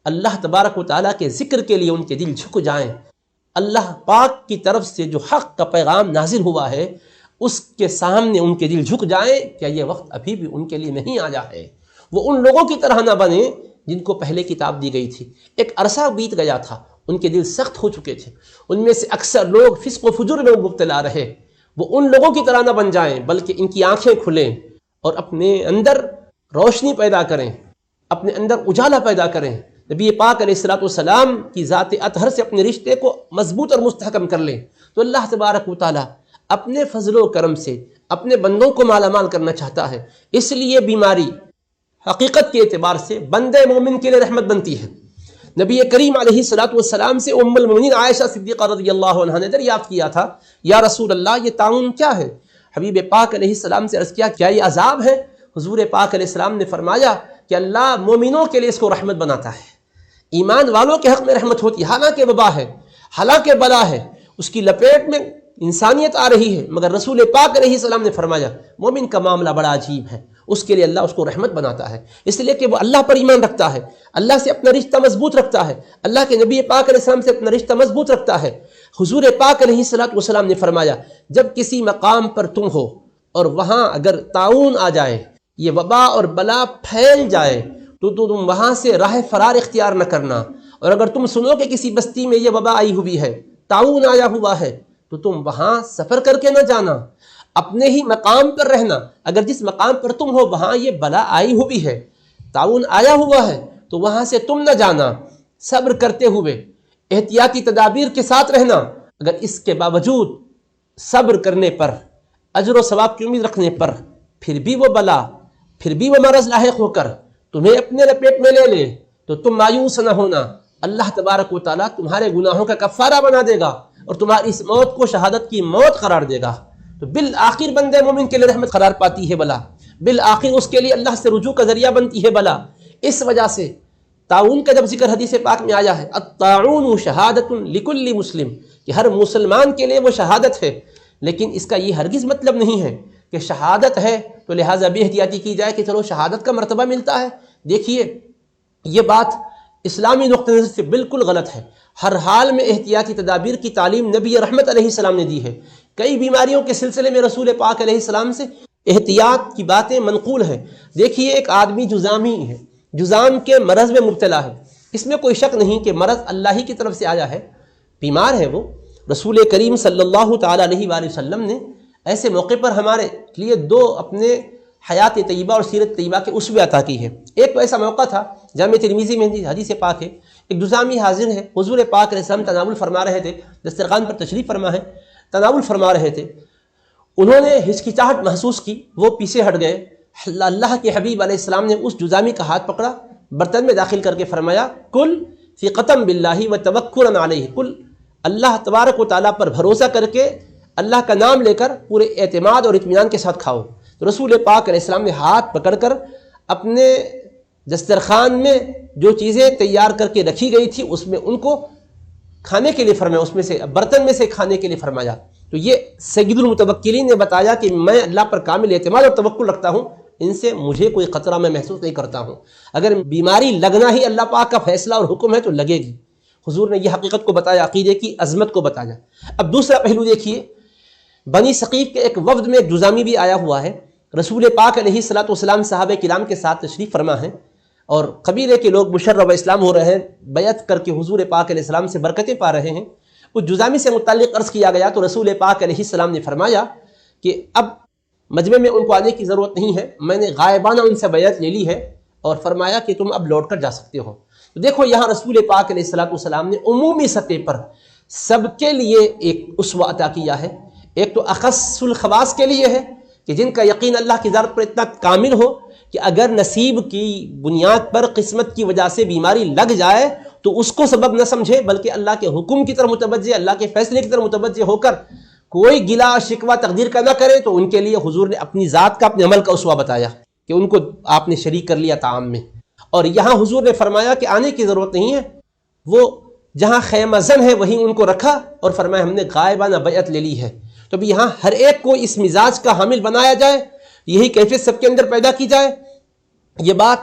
اللہ تبارک و تعالیٰ کے ذکر کے لیے ان کے دل جھک جائیں، اللہ پاک کی طرف سے جو حق کا پیغام نازل ہوا ہے اس کے سامنے ان کے دل جھک جائیں۔ کیا یہ وقت ابھی بھی ان کے لیے نہیں آیا ہے؟ وہ ان لوگوں کی طرح نہ بنے جن کو پہلے کتاب دی گئی تھی، ایک عرصہ بیت گیا تھا، ان کے دل سخت ہو چکے تھے، ان میں سے اکثر لوگ فسق و فجور میں مبتلا رہے۔ وہ ان لوگوں کی طرح نہ بن جائیں بلکہ ان کی آنکھیں کھلیں اور اپنے اندر روشنی پیدا کریں، اپنے اندر اجالا پیدا کریں، نبی پاک علیہ الصلوۃ والسلام کی ذات اطہر سے اپنے رشتے کو مضبوط اور مستحکم کر لیں۔ تو اللہ تبارک و تعالیٰ اپنے فضل و کرم سے اپنے بندوں کو مالا مال کرنا چاہتا ہے، اس لیے بیماری حقیقت کے اعتبار سے بندے مومن کے لیے رحمت بنتی ہے۔ نبی کریم علیہ الصلوۃ والسلام سے ام المؤمنین عائشہ صدیقہ رضی اللہ عنہا نے دریافت کیا تھا، یا رسول اللہ یہ طاعون کیا ہے؟ حبیب پاک علیہ السلام سے عرض کیا کیا یہ عذاب ہے؟ حضور پاک علیہ السلام نے فرمایا کہ اللہ مومنوں کے لیے اس کو رحمت بناتا ہے، ایمان والوں کے حق میں رحمت ہوتی ہے، حالانکہ وبا ہے، حالانکہ بلا ہے، اس کی لپیٹ میں انسانیت آ رہی ہے، مگر رسول پاک علیہ السلام نے فرمایا مومن کا معاملہ بڑا عجیب ہے، اس کے لیے اللہ اس کو رحمت بناتا ہے، اس لیے کہ وہ اللہ پر ایمان رکھتا ہے، اللہ سے اپنا رشتہ مضبوط رکھتا ہے، اللہ کے نبی پاک علیہ السلام سے اپنا رشتہ مضبوط رکھتا ہے۔ حضور پاک علیہ السلام نے فرمایا جب کسی مقام پر تم ہو اور وہاں اگر طاعون آ جائے، یہ وبا اور بلا پھیل جائے تو تم وہاں سے راہ فرار اختیار نہ کرنا، اور اگر تم سنو کہ کسی بستی میں یہ وبا آئی ہوئی ہے، طاعون آیا ہوا ہے، تو تم وہاں سفر کر کے نہ جانا، اپنے ہی مقام پر رہنا۔ اگر جس مقام پر تم ہو وہاں یہ بلا آئی ہوئی ہے، طاعون آیا ہوا ہے، تو وہاں سے تم نہ جانا، صبر کرتے ہوئے احتیاطی تدابیر کے ساتھ رہنا۔ اگر اس کے باوجود صبر کرنے پر، اجر و ثواب کی امید رکھنے پر، پھر بھی وہ بلا، پھر بھی وہ مرض لاحق ہو کر تمہیں اپنے لپیٹ میں لے لے تو تم مایوس نہ ہونا، اللہ تبارک و تعالیٰ تمہارے گناہوں کا کفارہ بنا دے گا اور تمہاری اس موت کو شہادت کی موت قرار دے گا۔ تو بالآخر بندے مومن کے لیے رحمت قرار پاتی ہے بلا، بالآخر اس کے لیے اللہ سے رجوع کا ذریعہ بنتی ہے بلا۔ اس وجہ سے تعاون کا جب ذکر حدیث پاک میں آیا ہے، الطاعون شہادت لکل مسلم، کہ ہر مسلمان کے لیے وہ شہادت ہے، لیکن اس کا یہ ہرگز مطلب نہیں ہے کہ شہادت ہے تو لہٰذا بے احتیاطی کی جائے کہ چلو شہادت کا مرتبہ ملتا ہے۔ دیکھیے یہ بات اسلامی نقطہ نظر سے بالکل غلط ہے۔ ہر حال میں احتیاطی تدابیر کی تعلیم نبی رحمت علیہ السلام نے دی ہے۔ کئی بیماریوں کے سلسلے میں رسول پاک علیہ السلام سے احتیاط کی باتیں منقول ہیں۔ دیکھیے ایک آدمی جذامی ہے، جذام کے مرض میں مبتلا ہے، اس میں کوئی شک نہیں کہ مرض اللہ ہی کی طرف سے آیا ہے، بیمار ہے وہ۔ رسول کریم صلی اللہ تعالیٰ علیہ وآلہ وسلم نے ایسے موقع پر ہمارے لیے دو اپنے حیات طیبہ اور سیرت طیبہ کے اسوے عطا کی ہے۔ ایک تو ایسا موقع تھا، جامع ترمذی میں حدیث پاک ہے، ایک جذامی حاضر ہے، حضور پاک علیہ السلام تناول فرما رہے تھے، دسترخوان پر تشریف فرما ہے، تناول فرما رہے تھے، انہوں نے ہچکچاہٹ محسوس کی، وہ پیچھے ہٹ گئے۔ اللہ کے حبیب علیہ السلام نے اس جذامی کا ہاتھ پکڑا، برتن میں داخل کر کے فرمایا، کل فی قسم باللہ و توکلا علیہ، کل اللہ تبارک و تعالیٰ پر بھروسہ کر کے اللہ کا نام لے کر پورے اعتماد اور اطمینان کے ساتھ کھاؤ۔ تو رسول پاک علیہ السلام نے ہاتھ پکڑ کر اپنے دسترخوان میں جو چیزیں تیار کر کے رکھی گئی تھی اس میں ان کو کھانے کے لیے فرمایا، اس میں سے برتن میں سے کھانے کے لیے فرمایا۔ تو یہ سید المتوکلین نے بتایا کہ میں اللہ پر کامل اعتماد اور توکل رکھتا ہوں، ان سے مجھے کوئی خطرہ میں محسوس نہیں کرتا ہوں، اگر بیماری لگنا ہی اللہ پاک کا فیصلہ اور حکم ہے تو لگے گی۔ حضور نے یہ حقیقت کو بتایا، عقیدے کی عظمت کو بتایا۔ اب دوسرا پہلو دیکھیے، بنی ثقیف کے ایک وفد میں ایک جذامی بھی آیا ہوا ہے، رسول پاک علیہ الصلوۃ والسلام صحابہ کرام کے ساتھ تشریف فرما ہے، اور قبیلے کے لوگ مشرف اسلام ہو رہے ہیں، بیعت کر کے حضور پاک علیہ السلام سے برکتیں پا رہے ہیں۔ اس جذامی سے متعلق عرض کیا گیا تو رسول پاک علیہ السلام نے فرمایا کہ اب مجمع میں ان کو آنے کی ضرورت نہیں ہے، میں نے غائبانہ ان سے بیعت لے لی ہے، اور فرمایا کہ تم اب لوٹ کر جا سکتے ہو۔ تو دیکھو یہاں رسول پاک علیہ الصلوۃ والسلام نے عمومی سطح پر سب کے لیے ایک اسوہ عطا کیا ہے۔ ایک تو اخص الخواص کے لیے ہے کہ جن کا یقین اللہ کی ذات پر اتنا کامل ہو کہ اگر نصیب کی بنیاد پر قسمت کی وجہ سے بیماری لگ جائے تو اس کو سبب نہ سمجھے، بلکہ اللہ کے حکم کی طرف متوجہ، اللہ کے فیصلے کی طرف متوجہ ہو کر کوئی گلا شکوہ تقدیر کا نہ کرے، تو ان کے لیے حضور نے اپنی ذات کا، اپنے عمل کا اسوہ بتایا کہ ان کو آپ نے شریک کر لیا طعام میں۔ اور یہاں حضور نے فرمایا کہ آنے کی ضرورت نہیں ہے، وہ جہاں خیمہ زن ہے وہیں ان کو رکھا اور فرمایا ہم نے غائبانہ بیعت لے لی ہے۔ تو بھی یہاں ہر ایک کو اس مزاج کا حامل بنایا جائے، یہی کیفیت سب کے اندر پیدا کی جائے۔ یہ بات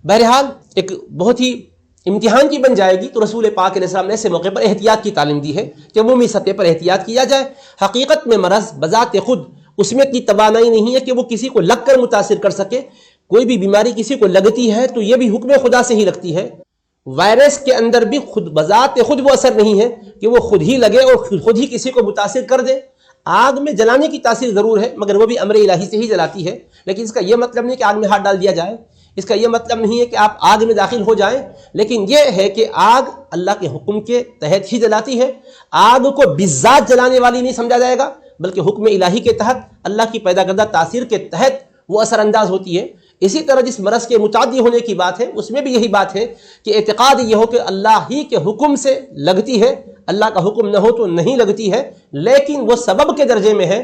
بہرحال ایک بہت ہی امتحان کی بن جائے گی، تو رسول پاک علیہ السلام نے ایسے موقع پر احتیاط کی تعلیم دی ہے کہ عمومی سطح پر احتیاط کیا جائے۔ حقیقت میں مرض بذات خود اس میں اتنی توانائی نہیں ہے کہ وہ کسی کو لگ کر متاثر کر سکے۔ کوئی بھی بیماری کسی کو لگتی ہے تو یہ بھی حکم خدا سے ہی لگتی ہے۔ وائرس کے اندر بھی خود بذات خود وہ اثر نہیں ہے کہ وہ خود ہی لگے اور خود ہی کسی کو متاثر کر دے۔ آگ میں جلانے کی تاثیر ضرور ہے، مگر وہ بھی امر الہی سے ہی جلاتی ہے، لیکن اس کا یہ مطلب نہیں کہ آگ میں ہاتھ ڈال دیا جائے، اس کا یہ مطلب نہیں ہے کہ آپ آگ میں داخل ہو جائیں، لیکن یہ ہے کہ آگ اللہ کے حکم کے تحت ہی جلاتی ہے۔ آگ کو بالذات جلانے والی نہیں سمجھا جائے گا، بلکہ حکم الہی کے تحت، اللہ کی پیدا کردہ تاثیر کے تحت وہ اثر انداز ہوتی ہے۔ اسی طرح جس مرض کے متعدی ہونے کی بات ہے، اس میں بھی یہی بات ہے کہ اعتقاد یہ ہو کہ اللہ ہی کے حکم سے لگتی ہے، اللہ کا حکم نہ ہو تو نہیں لگتی ہے، لیکن وہ سبب کے درجے میں ہے۔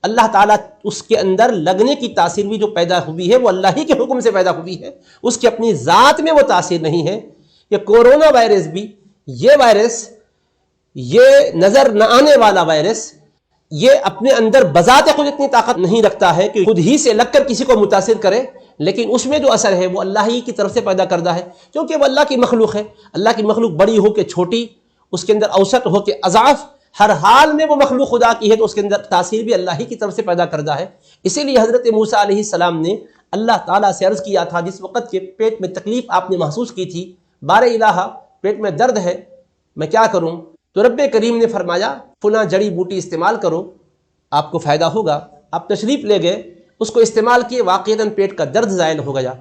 اللہ تعالیٰ اس کے اندر لگنے کی تاثیر بھی جو پیدا ہوئی ہے وہ اللہ ہی کے حکم سے پیدا ہوئی ہے، اس کی اپنی ذات میں وہ تاثیر نہیں ہے۔ یہ کورونا وائرس بھی، یہ وائرس، یہ نظر نہ آنے والا وائرس، یہ اپنے اندر بذات خود اتنی طاقت نہیں رکھتا ہے کہ خود ہی سے لگ کر کسی کو متاثر کرے، لیکن اس میں جو اثر ہے وہ اللہ ہی کی طرف سے پیدا کردہ ہے، کیونکہ وہ اللہ کی مخلوق ہے۔ اللہ کی مخلوق بڑی ہو کہ چھوٹی، اس کے اندر اوسط ہو کہ اضعاف، ہر حال میں وہ مخلوق خدا کی ہے، تو اس کے اندر تاثیر بھی اللہ ہی کی طرف سے پیدا کردہ ہے۔ اسی لیے حضرت موسیٰ علیہ السلام نے اللہ تعالیٰ سے عرض کیا تھا جس وقت کے پیٹ میں تکلیف آپ نے محسوس کی تھی، بار الہ پیٹ میں درد ہے، میں کیا کروں؟ تو رب کریم نے فرمایا فلاں جڑی بوٹی استعمال کرو، آپ کو فائدہ ہوگا۔ آپ تشریف لے گئے، اس کو استعمال کیے، واقعتاً پیٹ کا درد زائل ہو گیا۔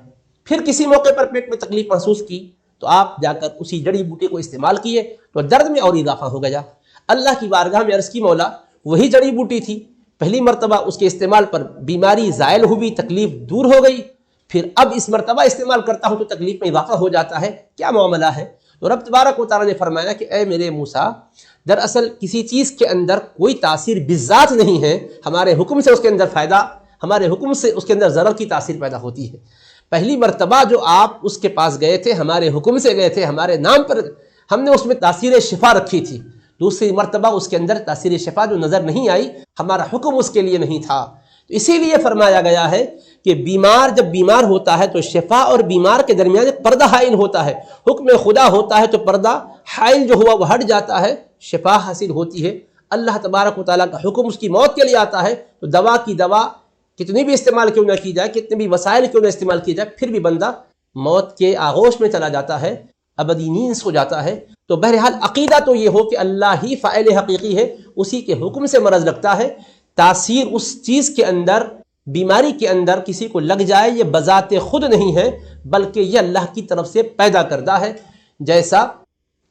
پھر کسی موقع پر پیٹ میں تکلیف محسوس کی تو آپ جا کر اسی جڑی بوٹی کو استعمال کیے تو درد میں اور اضافہ ہو گیا۔ اللہ کی بارگاہ میں عرض کی مولا وہی جڑی بوٹی تھی، پہلی مرتبہ اس کے استعمال پر بیماری زائل ہوئی، تکلیف دور ہو گئی، پھر اب اس مرتبہ استعمال کرتا ہوں تو تکلیف میں اضافہ ہو جاتا ہے، کیا معاملہ ہے؟ تو رب تبارک و تعالیٰ نے فرمایا کہ اے میرے موسیٰ، دراصل کسی چیز کے اندر کوئی تاثیر بذات نہیں ہے، ہمارے حکم سے اس کے اندر فائدہ، ہمارے حکم سے اس کے اندر ضرر کی تاثیر پیدا ہوتی ہے۔ پہلی مرتبہ جو آپ اس کے پاس گئے تھے، ہمارے حکم سے گئے تھے، ہمارے نام پر ہم نے اس میں تاثیر شفا رکھی تھی، دوسری مرتبہ اس کے اندر تاثیر شفا جو نظر نہیں آئی، ہمارا حکم اس کے لیے نہیں تھا۔ تو اسی لیے فرمایا گیا ہے کہ بیمار جب بیمار ہوتا ہے تو شفا اور بیمار کے درمیان ایک پردہ حائل ہوتا ہے، حکم خدا ہوتا ہے تو پردہ حائل جو ہوا وہ ہٹ جاتا ہے، شفا حاصل ہوتی ہے۔ اللہ تبارک و تعالیٰ کا حکم اس کی موت کے لیے آتا ہے تو دوا کی دوا کتنی بھی استعمال کیوں نہ کی جائے، کتنے بھی وسائل کیوں نہ استعمال کی جائے، پھر بھی بندہ موت کے آغوش میں چلا جاتا ہے، ابدی نیند سو جاتا ہے۔ تو بہرحال عقیدہ تو یہ ہو کہ اللہ ہی فاعل حقیقی ہے، اسی کے حکم سے مرض لگتا ہے، تاثیر اس چیز کے اندر، بیماری کے اندر کسی کو لگ جائے یہ بذات خود نہیں ہے، بلکہ یہ اللہ کی طرف سے پیدا کردہ ہے، جیسا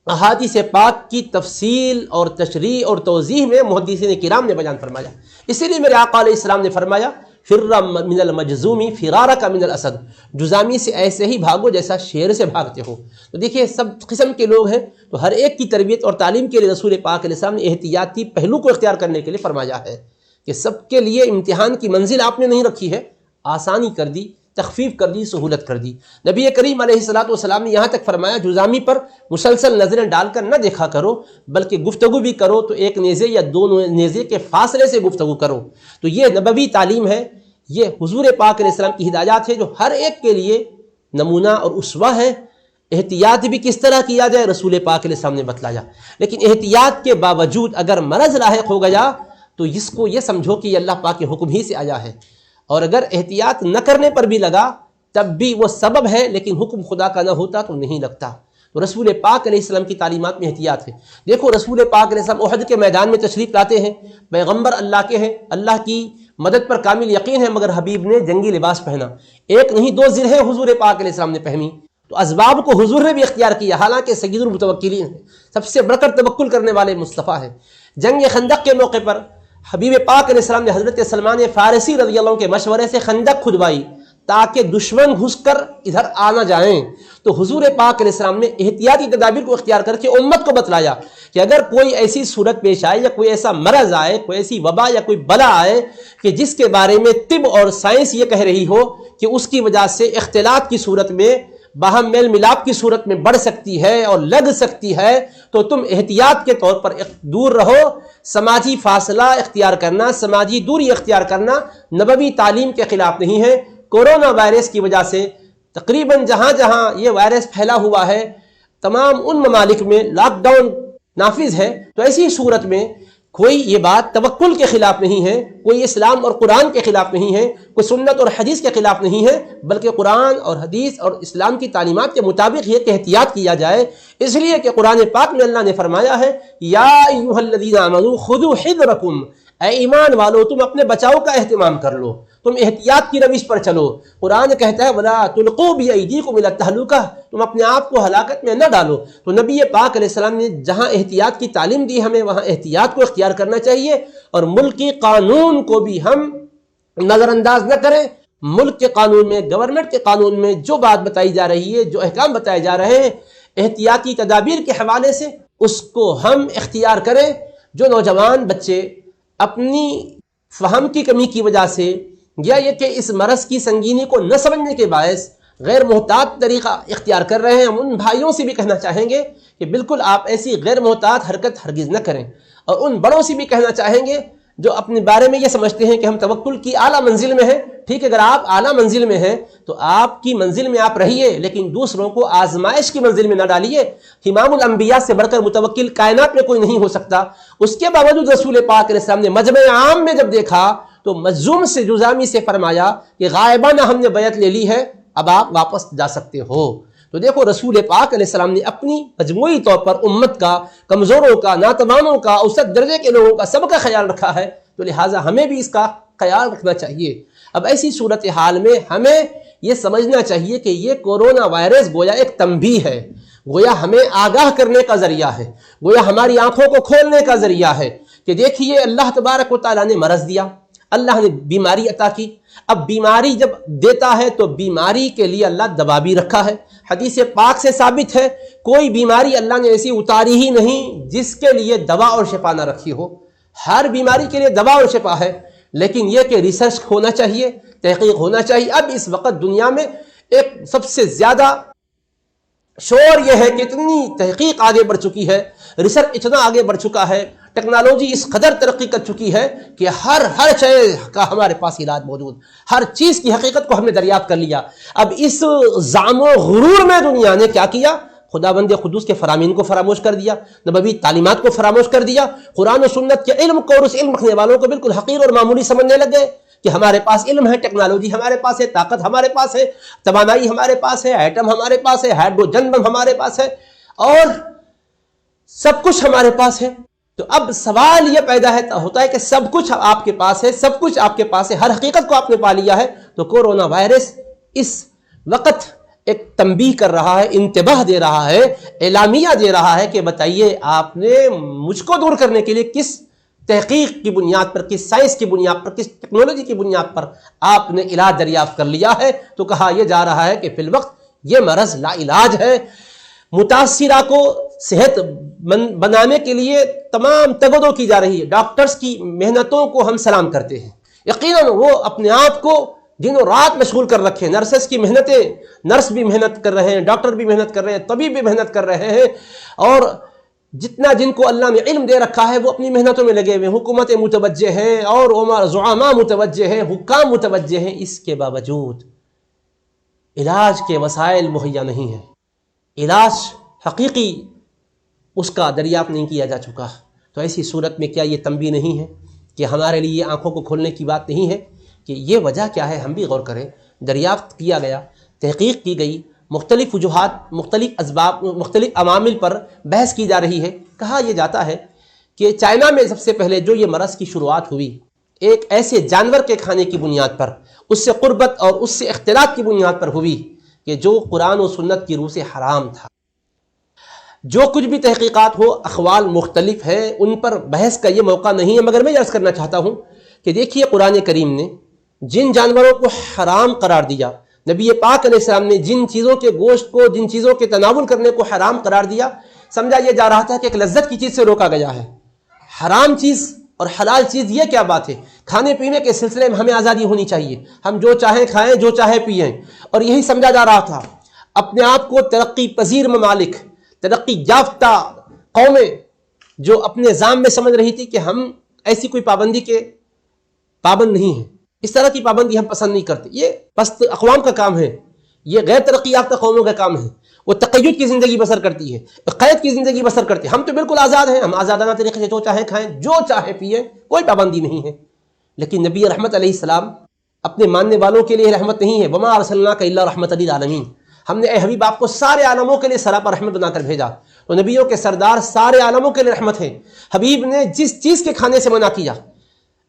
احادیث پاک کی تفصیل اور تشریح اور توضیح میں محدثین کرام نے بیان فرمایا۔ اسی لیے میرے آقا علیہ السلام نے فرمایا فر من المجذوم فرارک من الاسد، جذامی سے ایسے ہی بھاگو جیسا شیر سے بھاگتے ہو۔ تو دیکھیے سب قسم کے لوگ ہیں، تو ہر ایک کی تربیت اور تعلیم کے لیے رسول پاک علیہ السلام نے احتیاطی پہلو کو اختیار کرنے کے لیے فرمایا ہے کہ سب کے لیے امتحان کی منزل آپ نے نہیں رکھی ہے، آسانی کر دی، تخفیف کر دی، سہولت کر دی۔ نبی کریم علیہ السلام نے یہاں تک فرمایا جذامی پر مسلسل نظریں ڈال کر نہ دیکھا کرو، بلکہ گفتگو بھی کرو تو ایک نیزے یا دو نیزے کے فاصلے سے گفتگو کرو۔ تو یہ نبوی تعلیم ہے، یہ حضور پاک علیہ السلام کی ہدایات ہے جو ہر ایک کے لیے نمونہ اور اسوہ ہے۔ احتیاط بھی کس طرح کیا جائے رسول پاک علیہ السلام نے بتلایا، لیکن احتیاط کے باوجود اگر مرض لاحق ہو گیا تو اس کو یہ سمجھو کہ یہ اللہ پاک کے حکم ہی سے آیا ہے، اور اگر احتیاط نہ کرنے پر بھی لگا تب بھی وہ سبب ہے، لیکن حکم خدا کا نہ ہوتا تو نہیں لگتا۔ تو رسول پاک علیہ السلام کی تعلیمات میں احتیاط ہے۔ دیکھو رسول پاک علیہ السلام احد کے میدان میں تشریف لاتے ہیں، پیغمبر اللہ کے ہیں، اللہ کی مدد پر کامل یقین ہے، مگر حبیب نے جنگی لباس پہنا، ایک نہیں دو زرہیں حضور پاک علیہ السلام نے پہنی، تو اسباب کو حضور نے بھی اختیار کیا، حالانکہ سید المتوکلین ہیں، سب سے بڑھ کر توکل کرنے والے مصطفیٰ ہیں۔ جنگ خندق کے موقع پر حبیب پاک علیہ السلام نے حضرت سلمان فارسی رضی اللہ عنہ کے مشورے سے خندق کھدوائی تاکہ دشمن گھس کر ادھر آ نہ جائیں۔ تو حضور پاک علیہ السلام نے احتیاطی تدابیر کو اختیار کر کے امت کو بتلایا کہ اگر کوئی ایسی صورت پیش آئے یا کوئی ایسا مرض آئے، کوئی ایسی وبا یا کوئی بلا آئے کہ جس کے بارے میں طب اور سائنس یہ کہہ رہی ہو کہ اس کی وجہ سے اختلاط کی صورت میں، باہم میل ملاپ کی صورت میں بڑھ سکتی ہے اور لگ سکتی ہے، تو تم احتیاط کے طور پر دور رہو۔ سماجی فاصلہ اختیار کرنا، سماجی دوری اختیار کرنا نبوی تعلیم کے خلاف نہیں ہے۔ کورونا وائرس کی وجہ سے تقریباً جہاں جہاں یہ وائرس پھیلا ہوا ہے تمام ان ممالک میں لاک ڈاؤن نافذ ہے، تو ایسی صورت میں کوئی یہ بات توکل کے خلاف نہیں ہے، کوئی اسلام اور قرآن کے خلاف نہیں ہے، کوئی سنت اور حدیث کے خلاف نہیں ہے، بلکہ قرآن اور حدیث اور اسلام کی تعلیمات کے مطابق یہ کہ احتیاط کیا جائے، اس لیے کہ قرآن پاک میں اللہ نے فرمایا ہے یا ایھا الذین آمنوا خذوا حذرکم، اے ایمان والو تم اپنے بچاؤ کا اہتمام کر لو، تم احتیاط کی روش پر چلو۔ قرآن کہتا ہے وَلَا تُلْقُوا بِأَيْدِيكُمْ إِلَى التَّهْلُكَةِ، تم اپنے آپ کو ہلاکت میں نہ ڈالو۔ تو نبی پاک علیہ السلام نے جہاں احتیاط کی تعلیم دی ہمیں وہاں احتیاط کو اختیار کرنا چاہیے، اور ملک کی قانون کو بھی ہم نظر انداز نہ کریں۔ ملک کے قانون میں، گورنمنٹ کے قانون میں جو بات بتائی جا رہی ہے، جو احکام بتائے جا رہے ہیں احتیاطی تدابیر کے حوالے سے، اس کو ہم اختیار کریں۔ جو نوجوان بچے اپنی فہم کی کمی کی وجہ سے یا یہ کہ اس مرض کی سنگینی کو نہ سمجھنے کے باعث غیر محتاط طریقہ اختیار کر رہے ہیں، ہم ان بھائیوں سے بھی کہنا چاہیں گے کہ بالکل آپ ایسی غیر محتاط حرکت ہرگز نہ کریں، اور ان بڑوں سے بھی کہنا چاہیں گے جو اپنے بارے میں یہ سمجھتے ہیں کہ ہم توکل کی اعلیٰ منزل میں ہیں۔ ٹھیک ہے، اگر آپ اعلیٰ منزل میں ہیں تو آپ کی منزل میں آپ رہیے، لیکن دوسروں کو آزمائش کی منزل میں نہ ڈالیے۔ امام الانبیاء سے بڑھ کر متوکل کائنات میں کوئی نہیں ہو سکتا۔ اس کے باوجود رسول پاک علیہ السلام نے مجمع عام میں جب دیکھا تو مجزوم سے، جذامی سے فرمایا کہ غائبانہ ہم نے بیعت لے لی ہے، اب آپ واپس جا سکتے ہو۔ تو دیکھو رسول پاک علیہ السلام نے اپنی مجموعی طور پر امت کا، کمزوروں کا، ناتوانوں کا، اوسط درجے کے لوگوں کا سب کا خیال رکھا ہے، تو لہٰذا ہمیں بھی اس کا خیال رکھنا چاہیے۔ اب ایسی صورتحال میں ہمیں یہ سمجھنا چاہیے کہ یہ کورونا وائرس گویا ایک تنبیہ ہے، گویا ہمیں آگاہ کرنے کا ذریعہ ہے، گویا ہماری آنکھوں کو کھولنے کا ذریعہ ہے کہ دیکھیے اللہ تبارک و تعالیٰ نے مرض دیا، اللہ نے بیماری عطا کی، اب بیماری جب دیتا ہے تو بیماری کے لیے اللہ دوا بھی رکھا ہے۔ حدیث پاک سے ثابت ہے کوئی بیماری اللہ نے ایسی اتاری ہی نہیں جس کے لیے دوا اور شفا نہ رکھی ہو، ہر بیماری کے لیے دوا اور شفا ہے، لیکن یہ کہ ریسرچ ہونا چاہیے، تحقیق ہونا چاہیے۔ اب اس وقت دنیا میں ایک سب سے زیادہ شور یہ ہے کہ اتنی تحقیق آگے بڑھ چکی ہے، ریسرچ اتنا آگے بڑھ چکا ہے، ٹیکنالوجی اس قدر ترقی کر چکی ہے کہ ہر شے کا ہمارے پاس علاج موجود، ہر چیز کی حقیقت کو ہم نے دریافت کر لیا۔ اب اس زعم و غرور میں دنیا نے کیا کیا؟ خداوند قدوس کے فرامین کو فراموش کر دیا، نبوی تعلیمات کو فراموش کر دیا، قرآن و سنت کے علم کو اور اس علم رکھنے والوں کو بالکل حقیر اور معمولی سمجھنے لگ گئے کہ ہمارے پاس علم ہے، ٹیکنالوجی ہمارے پاس ہے، طاقت ہمارے پاس ہے، توانائی ہمارے پاس ہے، ایٹم ہمارے پاس ہے، ہائیڈروجن بم ہمارے پاس ہے، اور سب کچھ ہمارے پاس ہے۔ تو اب سوال یہ پیدا ہوتا ہے کہ سب کچھ آپ کے پاس ہے، سب کچھ آپ کے پاس ہے، ہر حقیقت کو آپ نے پا لیا ہے، تو کورونا وائرس اس وقت ایک تنبیہ کر رہا ہے، انتباہ دے رہا ہے، اعلامیہ دے رہا ہے کہ بتائیے آپ نے مجھ کو دور کرنے کے لیے کس تحقیق کی بنیاد پر، کس سائنس کی بنیاد پر، کس ٹیکنالوجی کی بنیاد پر آپ نے علاج دریافت کر لیا ہے؟ تو کہا یہ جا رہا ہے کہ فی الوقت یہ مرض لا علاج ہے، متاثرہ کو صحت بنانے کے لیے تمام تگدو کی جا رہی ہے۔ ڈاکٹرز کی محنتوں کو ہم سلام کرتے ہیں، یقیناً وہ اپنے آپ کو دن و رات مشغول کر رکھے ہیں، نرسز کی محنتیں، نرس بھی محنت کر رہے ہیں، ڈاکٹر بھی محنت کر رہے ہیں، طبیب بھی محنت کر رہے ہیں، اور جتنا جن کو اللہ نے علم دے رکھا ہے وہ اپنی محنتوں میں لگے ہوئے ہیں، حکومتیں متوجہ ہیں اور زعماء متوجہ ہیں، حکام متوجہ ہیں، اس کے باوجود علاج کے وسائل مہیا نہیں ہیں، علاج حقیقی اس کا دریافت نہیں کیا جا چکا۔ تو ایسی صورت میں کیا یہ تنبیہ نہیں ہے کہ ہمارے لیے آنکھوں کو کھولنے کی بات نہیں ہے کہ یہ وجہ کیا ہے؟ ہم بھی غور کریں۔ دریافت کیا گیا، تحقیق کی گئی، مختلف وجوہات، مختلف اسباب، مختلف عوامل پر بحث کی جا رہی ہے۔ کہا یہ جاتا ہے کہ چائنا میں سب سے پہلے جو یہ مرض کی شروعات ہوئی ایک ایسے جانور کے کھانے کی بنیاد پر، اس سے قربت اور اس سے اختلاط کی بنیاد پر ہوئی کہ جو قرآن و سنت کی روح سے حرام تھا۔ جو کچھ بھی تحقیقات ہو، اقوال مختلف ہیں، ان پر بحث کا یہ موقع نہیں ہے، مگر میں یہ عرض کرنا چاہتا ہوں کہ دیکھیے قرآن کریم نے جن جانوروں کو حرام قرار دیا، نبی پاک علیہ السلام نے جن چیزوں کے گوشت کو، جن چیزوں کے تناول کرنے کو حرام قرار دیا، سمجھا یہ جا رہا تھا کہ ایک لذت کی چیز سے روکا گیا ہے۔ حرام چیز اور حلال چیز یہ کیا بات ہے؟ کھانے پینے کے سلسلے میں ہمیں آزادی ہونی چاہیے، ہم جو چاہیں کھائیں، جو چاہے پئیں، اور یہی سمجھا جا رہا تھا۔ اپنے آپ کو ترقی پذیر ممالک، ترقی یافتہ قومیں جو اپنے ذام میں سمجھ رہی تھی کہ ہم ایسی کوئی پابندی کے پابند نہیں ہیں، اس طرح کی پابندی ہم پسند نہیں کرتے، یہ پست اقوام کا کام ہے، یہ غیر ترقی یافتہ قوموں کا کام ہے، وہ تقید کی زندگی بسر کرتی ہے، قید کی زندگی بسر کرتی ہے۔ ہم تو بالکل آزاد ہیں، ہم آزادانہ طریقے سے جو چاہیں کھائیں، جو چاہے پیئیں، کوئی پابندی نہیں ہے۔ لیکن نبی رحمت علیہ السلام اپنے ماننے والوں کے لیے رحمت نہیں ہے، وما ارسلناک الا رحمۃ للعالمین، ہم نے اے حبیب آپ کو سارے عالموں کے لیے سراپا رحمت بنا کر بھیجا۔ تو نبیوں کے سردار سارے عالموں کے لیے رحمت ہے۔ حبیب نے جس چیز کے کھانے سے منع کیا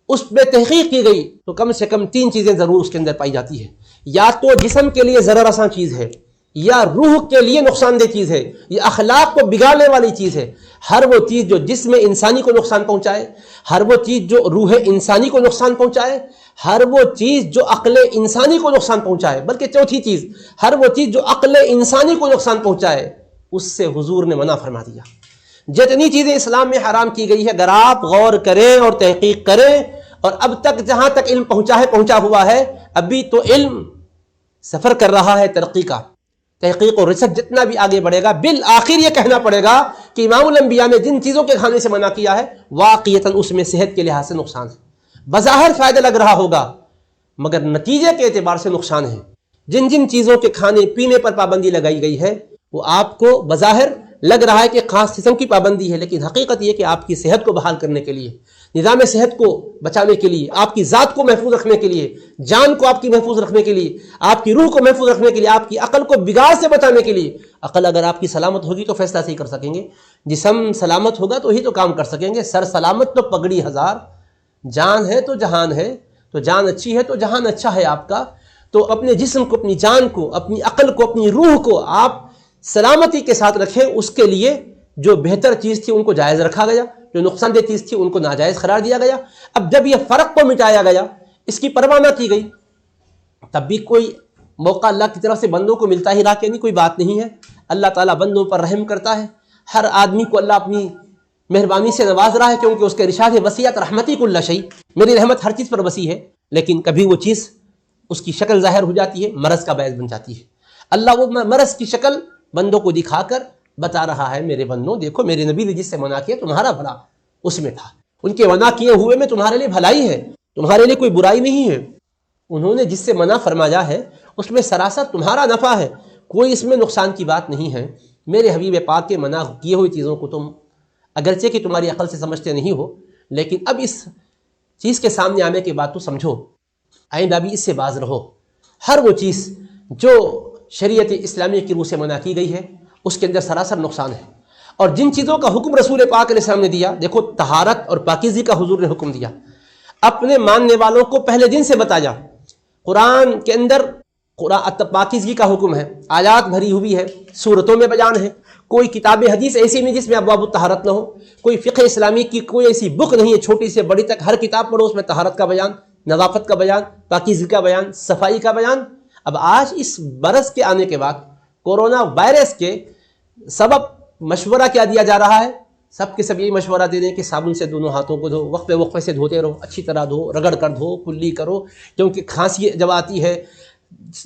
اس پہ تحقیق کی گئی تو کم سے کم 3 چیزیں ضرور اس کے اندر پائی جاتی ہے، یا تو جسم کے لیے ضرر رساں چیز ہے، یا روح کے لیے نقصان دہ چیز ہے، یا اخلاق کو بگاڑنے والی چیز ہے۔ ہر وہ چیز جو جسم انسانی کو نقصان پہنچائے، ہر وہ چیز جو روح انسانی کو نقصان پہنچائے، ہر وہ چیز جو عقل انسانی کو نقصان پہنچائے، بلکہ چوتھی چیز، ہر وہ چیز جو عقل انسانی کو نقصان پہنچائے، اس سے حضور نے منع فرما دیا۔ جتنی چیزیں اسلام میں حرام کی گئی ہے، اگر آپ غور کریں اور تحقیق کریں، اور اب تک جہاں تک علم پہنچا ہوا ہے، ابھی تو علم سفر کر رہا ہے ترقی کا، تحقیق اور ریسرچ جتنا بھی آگے بڑھے گا، بالآخر یہ کہنا پڑے گا کہ امام الانبیاء نے جن چیزوں کے کھانے سے منع کیا ہے واقعتاً اس میں صحت کے لحاظ سے نقصان ہے۔ بظاہر فائدہ لگ رہا ہوگا مگر نتیجے کے اعتبار سے نقصان ہے۔ جن جن چیزوں کے کھانے پینے پر پابندی لگائی گئی ہے وہ آپ کو بظاہر لگ رہا ہے کہ خاص قسم کی پابندی ہے، لیکن حقیقت یہ کہ آپ کی صحت کو بحال کرنے کے لیے، نظام صحت کو بچانے کے لیے، آپ کی ذات کو محفوظ رکھنے کے لیے، جان کو آپ کی محفوظ رکھنے کے لیے، آپ کی روح کو محفوظ رکھنے کے لیے، آپ کی عقل کو بگاڑ سے بچانے کے لیے۔ عقل اگر آپ کی سلامت ہوگی تو فیصلہ صحیح کر سکیں گے، جسم سلامت ہوگا تو ہی تو کام کر سکیں گے۔ سر سلامت تو پگڑی ہزار، جان ہے تو جہان ہے، تو جان اچھی ہے تو جہان اچھا ہے آپ کا۔ تو اپنے جسم کو، اپنی جان کو، اپنی عقل کو، اپنی روح کو آپ سلامتی کے ساتھ رکھیں، اس کے لیے جو بہتر چیز تھی ان کو جائز رکھا گیا، جو نقصان دہ چیز تھی ان کو ناجائز قرار دیا گیا۔ اب جب یہ فرق کو مٹایا گیا، اس کی پرواہ نہ کی گئی، تب بھی کوئی موقع اللہ کی طرف سے بندوں کو ملتا ہی رہا کہ نہیں، کوئی بات نہیں ہے، اللہ تعالیٰ بندوں پر رحم کرتا ہے، ہر آدمی کو اللہ اپنی مہربانی سے نواز رہا ہے، کیونکہ اس کے ارشاد ہے وسیعت رحمتی کل شیء، میری رحمت ہر چیز پر وسیع ہے۔ لیکن کبھی وہ چیز اس کی شکل ظاہر ہو جاتی ہے، مرض کا باعث بن جاتی ہے۔ اللہ وہ مرض کی شکل بندوں کو دکھا کر بتا رہا ہے میرے بندوں دیکھو میرے نبی نے جس سے منع کیا تمہارا بھلا اس میں تھا، ان کے منع کیے ہوئے میں تمہارے لیے بھلائی ہے، تمہارے لیے کوئی برائی نہیں ہے، انہوں نے جس سے منع فرمایا ہے اس میں سراسر تمہارا نفع ہے، کوئی اس میں نقصان کی بات نہیں ہے۔ میرے حبیب پاک کے منع کیے ہوئی چیزوں کو تم اگرچہ کہ تمہاری عقل سے سمجھتے نہیں ہو، لیکن اب اس چیز کے سامنے آنے کے بعد تو سمجھو، آئندہ بھی اس سے باز رہو۔ ہر وہ چیز جو شریعت اسلامی کی روح سے منع کی گئی ہے اس کے اندر سراسر نقصان ہے، اور جن چیزوں کا حکم رسول پاک علیہ السلام نے دیا، دیکھو طہارت اور پاکیزگی کا حضور نے حکم دیا، اپنے ماننے والوں کو پہلے دن سے بتایا۔ قرآن کے اندر پاکیزگی کا حکم ہے، آیات بھری ہوئی ہے، سورتوں میں بیان ہے، کوئی کتاب حدیث ایسی نہیں جس میں ابواب الطہارت نہ ہو، کوئی فقہ اسلامی کی کوئی ایسی بک نہیں ہے چھوٹی سے بڑی تک، ہر کتاب پڑھو اس میں طہارت کا بیان، نظافت کا بیان، پاکیزگی کا بیان، صفائی کا بیان۔ اب آج اس برس کے آنے کے بعد کورونا وائرس کے سبب مشورہ کیا دیا جا رہا ہے؟ سب کے سب یہی مشورہ دے دیں کہ صابن سے دونوں ہاتھوں کو دھو، وقفے وقفے سے دھوتے رہو، اچھی طرح دھو، رگڑ کر دھو، کلی کرو، کیونکہ کھانسی جب آتی ہے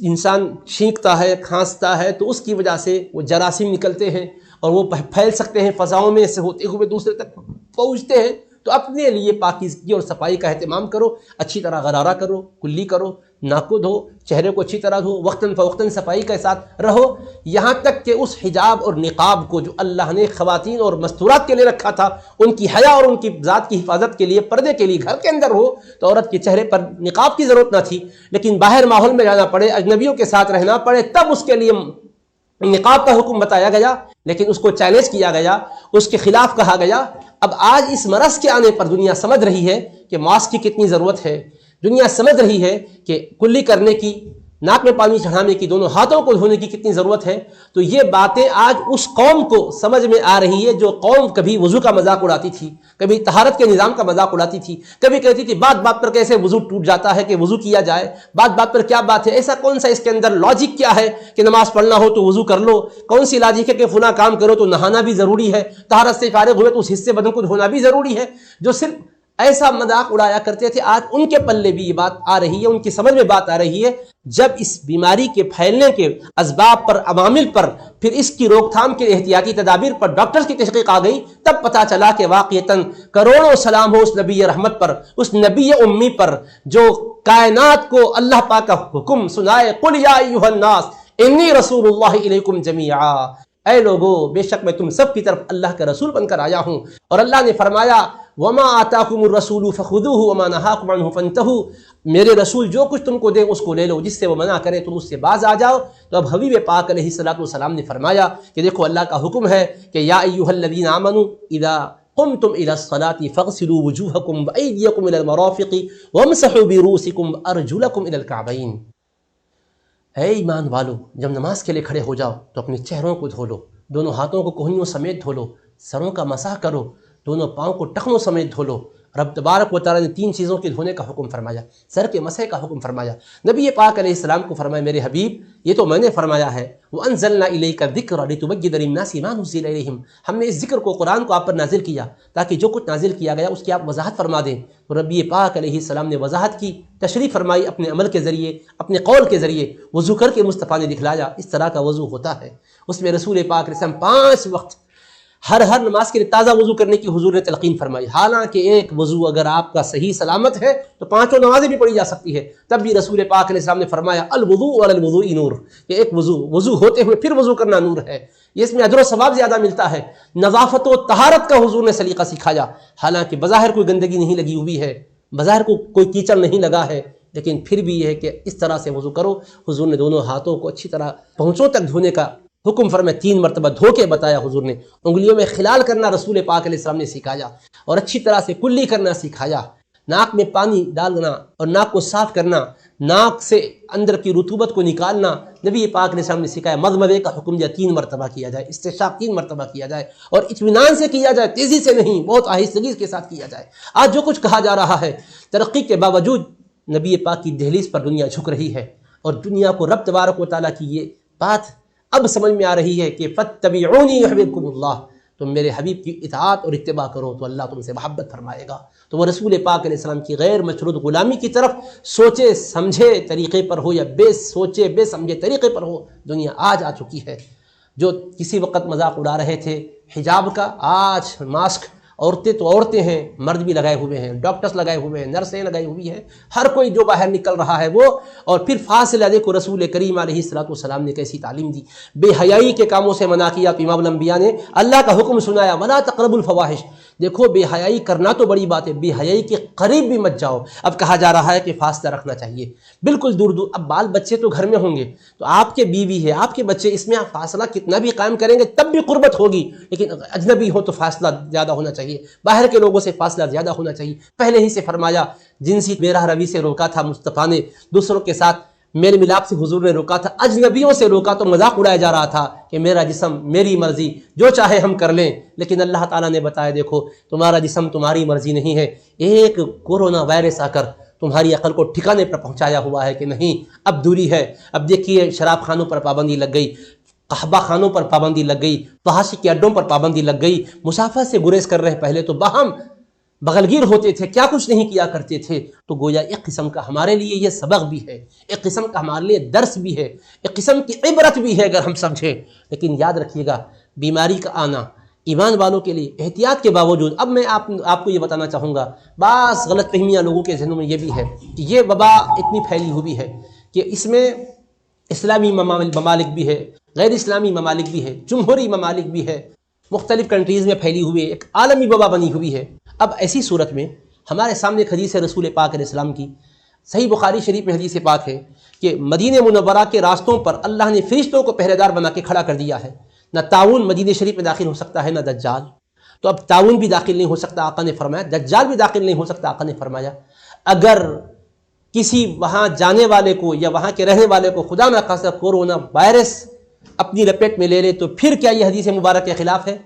انسان چھینکتا ہے، کھانستا ہے تو اس کی وجہ سے وہ جراثیم نکلتے ہیں اور وہ پھیل سکتے ہیں، فضاؤں میں سے ہوتے ہوئے دوسرے تک پہنچتے ہیں۔ تو اپنے لیے پاکیزگی اور صفائی کا اہتمام کرو، اچھی طرح غرارہ کرو، کلی کرو، ناک کو دھو، چہرے کو اچھی طرح دھو، وقتاً فوقتاً صفائی کے ساتھ رہو، یہاں تک کہ اس حجاب اور نقاب کو جو اللہ نے خواتین اور مستورات کے لیے رکھا تھا، ان کی حیا اور ان کی ذات کی حفاظت کے لیے، پردے کے لیے گھر کے اندر ہو تو عورت کے چہرے پر نقاب کی ضرورت نہ تھی، لیکن باہر ماحول میں جانا پڑے، اجنبیوں کے ساتھ رہنا پڑے، تب اس کے لیے نقاب کا حکم بتایا گیا، لیکن اس کو چیلنج کیا گیا، اس کے خلاف کہا گیا۔ اب آج اس مرض کے آنے پر دنیا سمجھ رہی ہے کہ ماسک کی کتنی ضرورت ہے، دنیا سمجھ رہی ہے کہ کلی کرنے کی، ناک میں پانی چڑھانے کی، دونوں ہاتھوں کو دھونے کی کتنی ضرورت ہے۔ تو یہ باتیں آج اس قوم کو سمجھ میں آ رہی ہے جو قوم کبھی وضو کا مذاق اڑاتی تھی، کبھی طہارت کے نظام کا مذاق اڑاتی تھی، کبھی کہتی تھی بات بات پر کیسے وضو ٹوٹ جاتا ہے کہ وضو کیا جائے، بات بات پر کیا بات ہے، ایسا کون سا اس کے اندر لاجک کیا ہے کہ نماز پڑھنا ہو تو وضو کر لو، کون سی لاجک ہے کہ فلاں کام کرو تو نہانا بھی ضروری ہے، طہارت سے فارغ ہوئے تو اس حصے بدن کو دھونا بھی ضروری ہے، جو صرف ایسا مذاق اڑایا کرتے تھے، آج ان کے پلے بھی یہ بات آ رہی ہے، ان کی سمجھ میں بات آ رہی ہے۔ جب اس بیماری کے پھیلنے کے اسباب پر، عوامل پر، پھر اس کی روک تھام کے احتیاطی تدابیر پر ڈاکٹرز کی تحقیق آ گئی، تب پتہ چلا کہ واقعتاً کروڑوں سلام ہو اس نبی رحمت پر، اس نبی امی پر جو کائنات کو اللہ پاک کا حکم سنائے، قل یا ایھا الناس انی رسول اللہ الیکم جمیعا، اے لوگو بے شک میں تم سب کی طرف اللہ کا رسول بن کر آیا ہوں، اور اللہ نے فرمایا وما آتاکم الرسول فخذوہ وما نہاکم عنہ فانتہوا، میرے رسول جو کچھ تم کو دے اس کو لے لو، جس سے وہ منع کرے تم اس سے باز آ جاؤ۔ تو اب حبیب پاک علیہ السلام نے فرمایا کہ دیکھو اللہ کا حکم ہے کہ یا ایھا الذین آمنوا اذا قمتم الى الصلاة فاغسلوا وجوہکم وایدیکم الى المرافق وامسحوا برؤوسکم وارجلکم الى الکعبین، اے ایمان والو جب نماز کے لیے کھڑے ہو جاؤ تو اپنے چہروں کو دھو لو، دونوں ہاتھوں کو کوہنیوں سمیت دھو لو، سروں کا مسح کرو، دونوں پاؤں کو ٹخنوں سمیت دھو لو۔ رب تبارک و تعالیٰ نے 3 چیزوں کے دھونے کا حکم فرمایا، سر کے مسح کا حکم فرمایا، نبی پاک علیہ السلام کو فرمایا میرے حبیب یہ تو میں نے فرمایا ہے، وَأَنزَلْنَا إِلَيْكَ الذِّكْرَ لِتُبَيِّنَ لِلنَّاسِ مَا نُزِّلَ إِلَيْهِمْ، ہم نے اس ذکر کو، قرآن کو آپ پر نازل کیا تاکہ جو کچھ نازل کیا گیا اس کی آپ وضاحت فرما دیں۔ تو ربی پاک علیہ السلام نے وضاحت کی، تشریح فرمائی اپنے عمل کے ذریعے، اپنے قول کے ذریعے، وضو کر کے مصطفیٰ نے دکھلایا اس طرح کا وضو ہوتا ہے۔ اس میں رسول پاک علیہ السلام 5 وقت ہر نماز کے لیے تازہ وضو کرنے کی حضور نے تلقین فرمائی، حالانکہ ایک وضو اگر آپ کا صحیح سلامت ہے تو 5 نمازیں بھی پڑھی جا سکتی ہے، تب بھی رسول پاک علیہ السلام نے فرمایا الوضوء علی الوضوء نور، کہ ایک وضو ہوتے ہوئے پھر وضو کرنا نور ہے، یہ اس میں اجر و ثواب زیادہ ملتا ہے۔ نظافت و طہارت کا حضور نے سلیقہ سکھایا، حالانکہ بظاہر کوئی گندگی نہیں لگی ہوئی ہے، بظاہر کوئی کیچڑ نہیں لگا ہے، لیکن پھر بھی یہ ہے کہ اس طرح سے وضو کرو۔ حضور نے دونوں ہاتھوں کو اچھی طرح پہنچوں تک دھونے کا حکم فرمایا، 3 مرتبہ دھو کے بتایا حضور نے، انگلیوں میں خلال کرنا رسول پاک علیہ السلام نے سکھایا، اور اچھی طرح سے کلی کرنا سکھایا۔ ناک میں پانی ڈالنا اور ناک کو صاف کرنا، ناک سے اندر کی رطوبت کو نکالنا، نبی پاک نے سامنے سکھایا۔ مضمضے کا حکم دیا 3 مرتبہ کیا جائے، استنشاق 3 مرتبہ کیا جائے، اور اطمینان سے کیا جائے، تیزی سے نہیں، بہت آہستگی کے ساتھ کیا جائے۔ آج جو کچھ کہا جا رہا ہے، ترقی کے باوجود نبی پاک کی دہلیز پر دنیا جھک رہی ہے، اور دنیا کو رب تبارک و تعالیٰ کی یہ بات اب سمجھ میں آ رہی ہے کہ فاتبعونی یحببکم اللہ، تم میرے حبیب کی اطاعت اور اتباع کرو تو اللہ تم سے محبت فرمائے گا۔ تو وہ رسول پاک علیہ السلام کی غیر مشروط غلامی کی طرف سوچے سمجھے طریقے پر ہو یا بے سوچے بے سمجھے طریقے پر ہو، دنیا آج آ چکی ہے۔ جو کسی وقت مذاق اڑا رہے تھے حجاب کا، آج ماسک، عورتیں تو عورتیں ہیں، مرد بھی لگائے ہوئے ہیں، ڈاکٹرز لگائے ہوئے ہیں، نرسیں لگائی ہوئی ہیں، ہر کوئی جو باہر نکل رہا ہے وہ۔ اور پھر فاصلہ دیکھو رسول کریم علیہ الصلوۃ والسلام نے کیسی تعلیم دی، بے حیائی کے کاموں سے منع کیا تو امام الانبیاء نے اللہ کا حکم سنایا، ولا تقربوا الفواحش۔ دیکھو بے حیائی کرنا تو بڑی بات ہے، بے حیائی کے قریب بھی مت جاؤ۔ اب کہا جا رہا ہے کہ فاصلہ رکھنا چاہیے، بالکل دور دور۔ اب بال بچے تو گھر میں ہوں گے، تو آپ کے بیوی ہے، آپ کے بچے، اس میں آپ فاصلہ کتنا بھی قائم کریں گے تب بھی قربت ہوگی، لیکن اجنبی ہو تو فاصلہ زیادہ ہونا چاہیے، باہر کے لوگوں سے فاصلہ زیادہ ہونا چاہیے۔ پہلے ہی سے فرمایا، جنسی بے راہ روی سے روکا تھا مصطفیٰ نے، دوسروں کے ساتھ میل ملاپ سے حضور نے روکا تھا، اجنبیوں سے روکا تو مذاق اڑایا جا رہا تھا کہ میرا جسم میری مرضی، جو چاہے ہم کر لیں۔ لیکن اللہ تعالیٰ نے بتایا دیکھو تمہارا جسم تمہاری مرضی نہیں ہے، ایک کورونا وائرس آ کر تمہاری عقل کو ٹھکانے پر پہنچایا ہوا ہے کہ نہیں اب دوری ہے۔ اب دیکھیے شراب خانوں پر پابندی لگ گئی، قہبہ خانوں پر پابندی لگ گئی، فحاشی کے اڈوں پر پابندی لگ گئی، مسافر سے گریز کر رہے، پہلے تو باہم بغلگیر ہوتے تھے، کیا کچھ نہیں کیا کرتے تھے۔ تو گویا ایک قسم کا ہمارے لیے یہ سبق بھی ہے، ایک قسم کا ہمارے لیے درس بھی ہے، ایک قسم کی عبرت بھی ہے اگر ہم سمجھیں۔ لیکن یاد رکھیے گا بیماری کا آنا ایمان والوں کے لیے احتیاط کے باوجود، اب میں آپ کو یہ بتانا چاہوں گا، بعض غلط فہمیاں لوگوں کے ذہنوں میں یہ بھی ہے کہ یہ وبا اتنی پھیلی ہوئی ہے کہ اس میں اسلامی ممالک بھی ہے، غیر اسلامی ممالک بھی ہے، جمہوری ممالک بھی ہے، مختلف کنٹریز میں پھیلی ہوئی ہے، ایک عالمی وبا بنی ہوئی ہے۔ اب ایسی صورت میں ہمارے سامنے ایک حدیث ہے رسول پاک علیہ السلام کی، صحیح بخاری شریف میں حدیث پاک ہے کہ مدینہ منورہ کے راستوں پر اللہ نے فرشتوں کو پہرے دار بنا کے کھڑا کر دیا ہے، نہ طاعون مدینہ شریف میں داخل ہو سکتا ہے نہ دجال۔ تو اب طاعون بھی داخل نہیں ہو سکتا، آقا نے فرمایا، دجال بھی داخل نہیں ہو سکتا، آقا نے فرمایا اگر کسی وہاں جانے والے کو یا وہاں کے رہنے والے کو خدا نخواستہ کورونا وائرس اپنی لپیٹ میں لے لے تو پھر کیا یہ حدیث مبارک کے خلاف ہے؟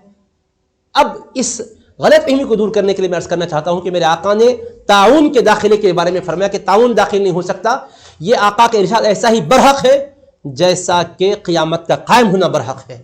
اب اس غلط فہمی کو دور کرنے کے لیے میں عرض کرنا چاہتا ہوں کہ میرے آقا نے طاعون کے داخلے کے بارے میں فرمایا کہ طاعون داخل نہیں ہو سکتا۔ یہ آقا کا ارشاد ایسا ہی برحق ہے جیسا کہ قیامت کا قائم ہونا برحق ہے،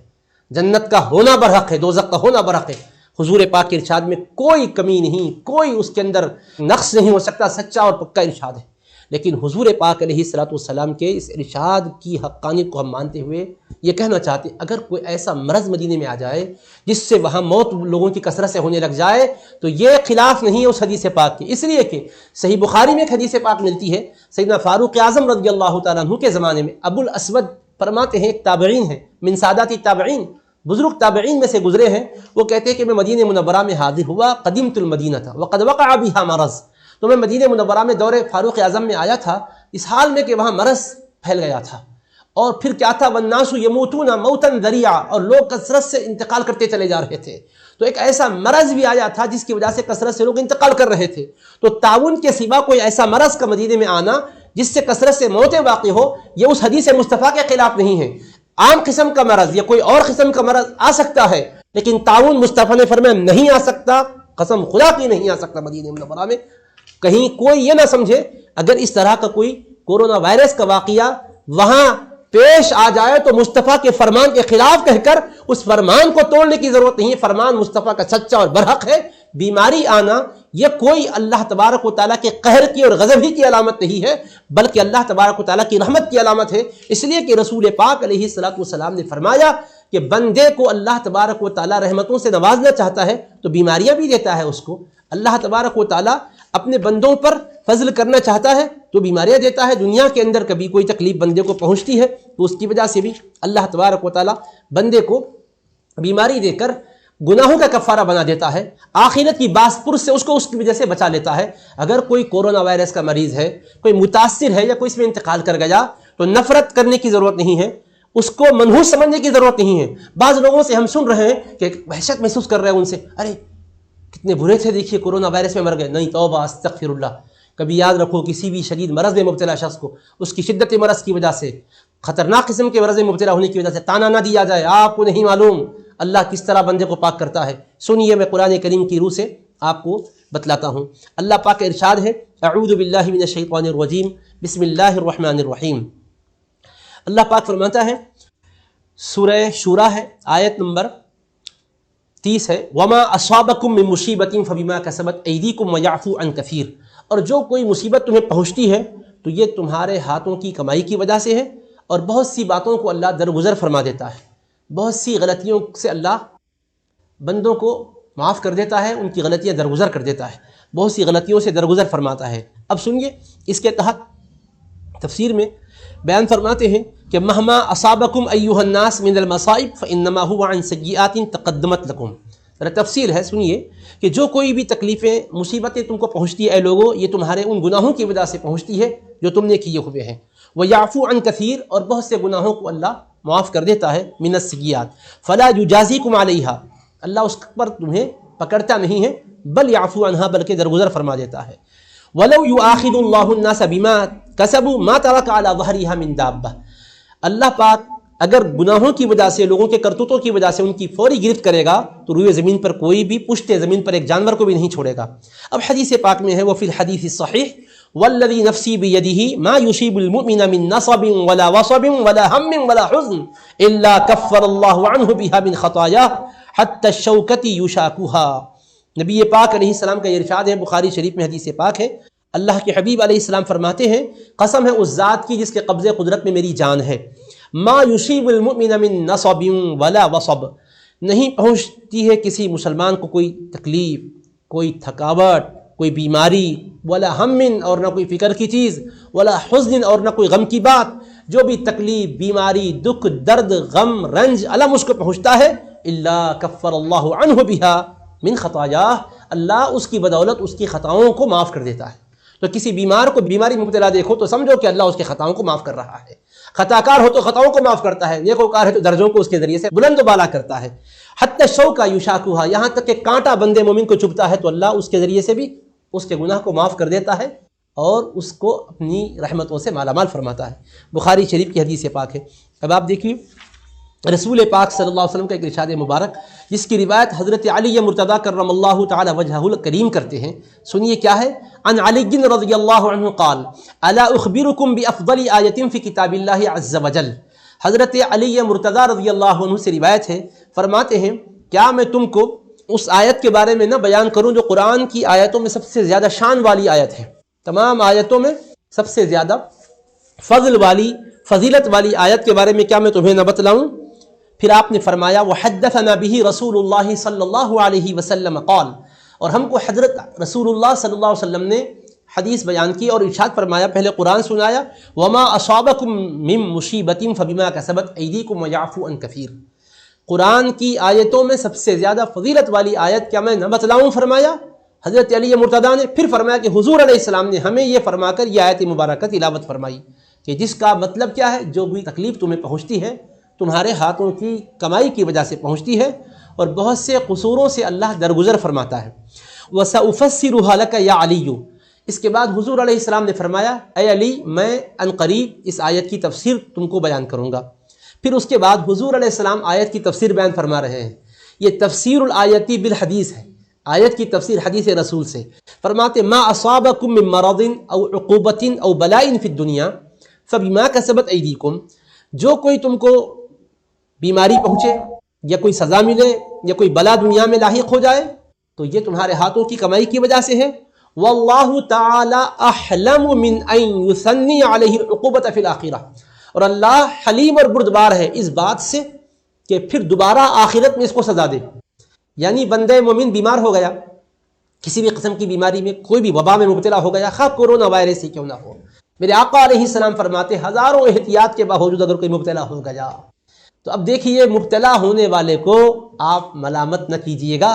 جنت کا ہونا برحق ہے، دوزخ کا ہونا برحق ہے۔ حضور پاک کے ارشاد میں کوئی کمی نہیں، کوئی اس کے اندر نقص نہیں ہو سکتا، سچا اور پکا ارشاد ہے۔ لیکن حضور پاک علیہ الصلوۃ والسلام کے اس ارشاد کی حقانیت کو ہم مانتے ہوئے یہ کہنا چاہتے ہیں اگر کوئی ایسا مرض مدینے میں آ جائے جس سے وہاں موت لوگوں کی کثرت سے ہونے لگ جائے تو یہ خلاف نہیں ہے اس حدیث پاک کی، اس لیے کہ صحیح بخاری میں ایک حدیث پاک ملتی ہے، سیدنا فاروق اعظم رضی اللہ تعالیٰ عنہ کے زمانے میں ابو الاسود فرماتے ہیں، ایک تابعین ہیں من سادات التابعین، بزرگ تابعین میں سے گزرے ہیں، وہ کہتے ہیں کہ میں مدینہ منورہ میں حاضر ہوا، قدمت المدینہ وقد وقع بها مرض، تو میں مدینہ منورہ میں دور فاروق اعظم میں آیا تھا اس حال میں کہ وہاں مرض پھیل گیا تھا، اور پھر کیا تھا والناس یموتون موتا ذریعا، اور لوگ کثرت سے انتقال کرتے چلے جا رہے تھے، تو ایک ایسا مرض بھی آیا تھا جس کی وجہ سے کثرت سے لوگ انتقال کر رہے تھے۔ تو طاعون کے سوا کوئی ایسا مرض کا مدینے میں آنا جس سے کثرت سے موتیں واقع ہو، یہ اس حدیث مصطفیٰ کے خلاف نہیں ہے۔ عام قسم کا مرض یا کوئی اور قسم کا مرض آ سکتا ہے، لیکن طاعون مصطفیٰ نے فرمایا نہیں آ سکتا، قسم خدا کی نہیں آ سکتا مدینہ منورہ میں۔ کہیں کوئی یہ نہ سمجھے اگر اس طرح کا کوئی کورونا وائرس کا واقعہ وہاں پیش آ جائے تو مصطفیٰ کے فرمان کے خلاف کہہ کر اس فرمان کو توڑنے کی ضرورت نہیں ہے، فرمان مصطفیٰ کا سچا اور برحق ہے۔ بیماری آنا یہ کوئی اللہ تبارک و تعالیٰ کے قہر کی اور غضب ہی کی علامت نہیں ہے، بلکہ اللہ تبارک و تعالیٰ کی رحمت کی علامت ہے، اس لیے کہ رسول پاک علیہ الصلوۃ والسلام نے فرمایا کہ بندے کو اللہ تبارک و تعالیٰ رحمتوں سے نوازنا چاہتا ہے تو بیماریاں بھی دیتا ہے اس کو، اللہ تبارک و تعالیٰ اپنے بندوں پر فضل کرنا چاہتا ہے تو بیماریاں دیتا ہے۔ دنیا کے اندر کبھی کوئی تکلیف بندے کو پہنچتی ہے تو اس کی وجہ سے بھی اللہ تبارک و تعالیٰ بندے کو بیماری دے کر گناہوں کا کفارہ بنا دیتا ہے، آخرت کی باس پرس سے اس کو اس کی وجہ سے بچا لیتا ہے۔ اگر کوئی کورونا وائرس کا مریض ہے، کوئی متاثر ہے یا کوئی اس میں انتقال کر گیا تو نفرت کرنے کی ضرورت نہیں ہے، اس کو منحوس سمجھنے کی ضرورت نہیں ہے۔ بعض لوگوں سے ہم سن رہے ہیں کہ وحشت محسوس کر رہے ہیں ان سے، ارے کتنے برے تھے، دیکھیے کورونا وائرس میں مر گئے، نہیں توبہ استغفر اللہ۔ کبھی یاد رکھو کسی بھی شدید مرض میں مبتلا شخص کو اس کی شدت مرض کی وجہ سے، خطرناک قسم کے مرض میں مبتلا ہونے کی وجہ سے تانا نہ دیا جائے۔ آپ کو نہیں معلوم اللہ کس طرح بندے کو پاک کرتا ہے۔ سنیے، میں قرآن کریم کی روح سے آپ کو بتلاتا ہوں۔ اللہ پاک کا ارشاد ہے، اعوذ باللہ من الشیطان الرجیم، بسم اللہ الرحمن الرحیم۔ اللہ پاک فرماتا ہے، سورہ شورى ہے، آیت نمبر 30 ہے، وما اصابکم من مصیبت فبما کسبت ایدیکم ویعفو عن کثیر۔ اور جو کوئی مصیبت تمہیں پہنچتی ہے تو یہ تمہارے ہاتھوں کی کمائی کی وجہ سے ہے، اور بہت سی باتوں کو اللہ درگزر فرما دیتا ہے، بہت سی غلطیوں سے اللہ بندوں کو معاف کر دیتا ہے، ان کی غلطیاں درگزر کر دیتا ہے، بہت سی غلطیوں سے درگزر فرماتا ہے۔ اب سنیے، اس کے تحت تفسیر میں بیان فرماتے ہیں کہ مہما اصابکم ایھا الناس من المصائب فانما هو عن سیئات تقدمت لکم۔ ذرا تفصیل ہے، سنیے کہ جو کوئی بھی تکلیفیں مصیبتیں تم کو پہنچتی ہے اے لوگو، یہ تمہارے ان گناہوں کی وجہ سے پہنچتی ہے جو تم نے کیے ہوئے ہیں۔ ویعفو عن کثیر، اور بہت سے گناہوں کو اللہ معاف کر دیتا ہے، من السیئات فلا یجازیکم علیہا، اللہ اس پر تمہیں پکڑتا نہیں ہے، بل یعفو عنہا، بلکہ درگزر فرما دیتا ہے۔ وَلَوْ يُؤَاخِذُ اللَّهُ النَّاسَ بِمَا كَسَبُوا مَا تَرَكَ عَلَى ظَهْرِهَا مِن دَابَّةٍ، اللہ پاک اگر گناہوں کی وجہ سے، لوگوں کے کرتوتوں کی وجہ سے ان کی فوری گرفت کرے گا تو روئے زمین پر کوئی بھی پشت زمین پر ایک جانور کو بھی نہیں چھوڑے گا۔ اب حدیث پاک میں ہے، وفی الحدیث الصحیح والذی نفسی بیدہ ما یصیب المؤمن من نصب ولا وصب ولا ہم ولا حزن الا کفر اللہ عنہ بها من خطایاہ حتی الشوکۃ یشاکها۔ نبی پاک علیہ السلام کا یہ ارشاد ہے، بخاری شریف میں حدیث پاک ہے، اللہ کے حبیب علیہ السلام فرماتے ہیں، قسم ہے اس ذات کی جس کے قبضے قدرت میں میری جان ہے، ما یصیب المؤمن من نصب ولا وصب، نہیں پہنچتی ہے کسی مسلمان کو کوئی تکلیف، کوئی تھکاوٹ، کوئی بیماری، ولا ہم، اور نہ کوئی فکر کی چیز، ولا حزن، اور نہ کوئی غم کی بات، جو بھی تکلیف، بیماری، دکھ، درد، غم، رنج، الم اس کو پہنچتا ہے، الا کفر اللہ عنہ بها من خطایاہ، اللہ اس کی بدولت اس کی خطاؤں کو معاف کر دیتا ہے۔ تو کسی بیمار کو بیماری مبتلا دیکھو تو سمجھو کہ اللہ اس کے خطاؤں کو معاف کر رہا ہے۔ خطا کار ہو تو خطاؤں کو معاف کرتا ہے، نیکوکار ہے تو درجوں کو اس کے ذریعے سے بلند و بالا کرتا ہے۔ حتی الشوکۃ یشاکها، یہاں تک کہ کانٹا بندے مومن کو چبھتا ہے تو اللہ اس کے ذریعے سے بھی اس کے گناہ کو معاف کر دیتا ہے اور اس کو اپنی رحمتوں سے مالا مال فرماتا ہے۔ بخاری شریف کی حدیث پاک ہے۔ اب آپ دیکھیے رسول پاک صلی اللہ علیہ وسلم کا ایک ارشاد مبارک، جس کی روایت حضرت علی مرتضیٰ کرم اللہ تعالی وجہہ الکریم کرتے ہیں، سنیے کیا ہے، عن علی رضی اللہ عنہ قال الا اخبرکم بافضل آیۃ فی کتاب اللہ عز وجل۔ حضرت علی مرتضیٰ رضی اللہ عنہ سے روایت ہے، فرماتے ہیں کیا میں تم کو اس آیت کے بارے میں نہ بیان کروں جو قرآن کی آیتوں میں سب سے زیادہ شان والی آیت ہے، تمام آیتوں میں سب سے زیادہ فضل والی، فضیلت والی آیت کے بارے میں کیا میں تمہیں نہ بتلاؤں؟ پھر آپ نے فرمایا وحدثنا به رسول اللہ صلی اللہ علیہ وسلم قال، اور ہم کو حضرت رسول اللہ صلی اللہ علیہ وسلم نے حدیث بیان کی اور ارشاد فرمایا، پہلے قرآن سنایا، وما اصابکم من مصیبت فبما کسبت ایدیکم ویعفو عن کثیر۔ قرآن کی آیتوں میں سب سے زیادہ فضیلت والی آیت کیا میں نہ بتلاؤں؟ فرمایا حضرت علی مرتضیٰ نے۔ پھر فرمایا کہ حضور علیہ السلام نے ہمیں یہ فرما کر یہ آیت مبارکہ تلاوت فرمائی کہ جس کا مطلب کیا ہے، جو بھی تکلیف تمہیں پہنچتی ہے تمہارے ہاتھوں کی کمائی کی وجہ سے پہنچتی ہے، اور بہت سے قصوروں سے اللہ درگزر فرماتا ہے۔ وَسَأُفَسِّرُهَا لَكَ يَا عَلِيُّ، اس کے بعد حضور علیہ السلام نے فرمایا اے علی میں ان قریب اس آیت کی تفسیر تم کو بیان کروں گا۔ پھر اس کے بعد حضور علیہ السلام آیت کی تفسیر بیان فرما رہے ہیں، یہ تفسیر الآیتی بالحدیث ہے، آیت کی تفسیر حدیث رسول سے۔ فرماتے ما اصابکم من مرض او عقوبت او بلاء فی الدنیا فبما کسبت ایدیکم، جو کوئی تم کو بیماری پہنچے یا کوئی سزا ملے یا کوئی بلا دنیا میں لاحق ہو جائے تو یہ تمہارے ہاتھوں کی کمائی کی وجہ سے ہے۔ واللہ تعالی احلم من ان یثنی علیہ العقوبۃ فی الآخرہ، اور اللہ حلیم اور بردبار ہے اس بات سے کہ پھر دوبارہ آخرت میں اس کو سزا دے۔ یعنی بندہ مومن بیمار ہو گیا، کسی بھی قسم کی بیماری میں، کوئی بھی وبا میں مبتلا ہو گیا، خواہ کورونا وائرس ہی کیوں نہ ہو، میرے آقا علیہ السلام فرماتے ہزاروں احتیاط کے باوجود اگر کوئی مبتلا ہو گیا تو اب دیکھیے مبتلا ہونے والے کو آپ ملامت نہ کیجیے گا۔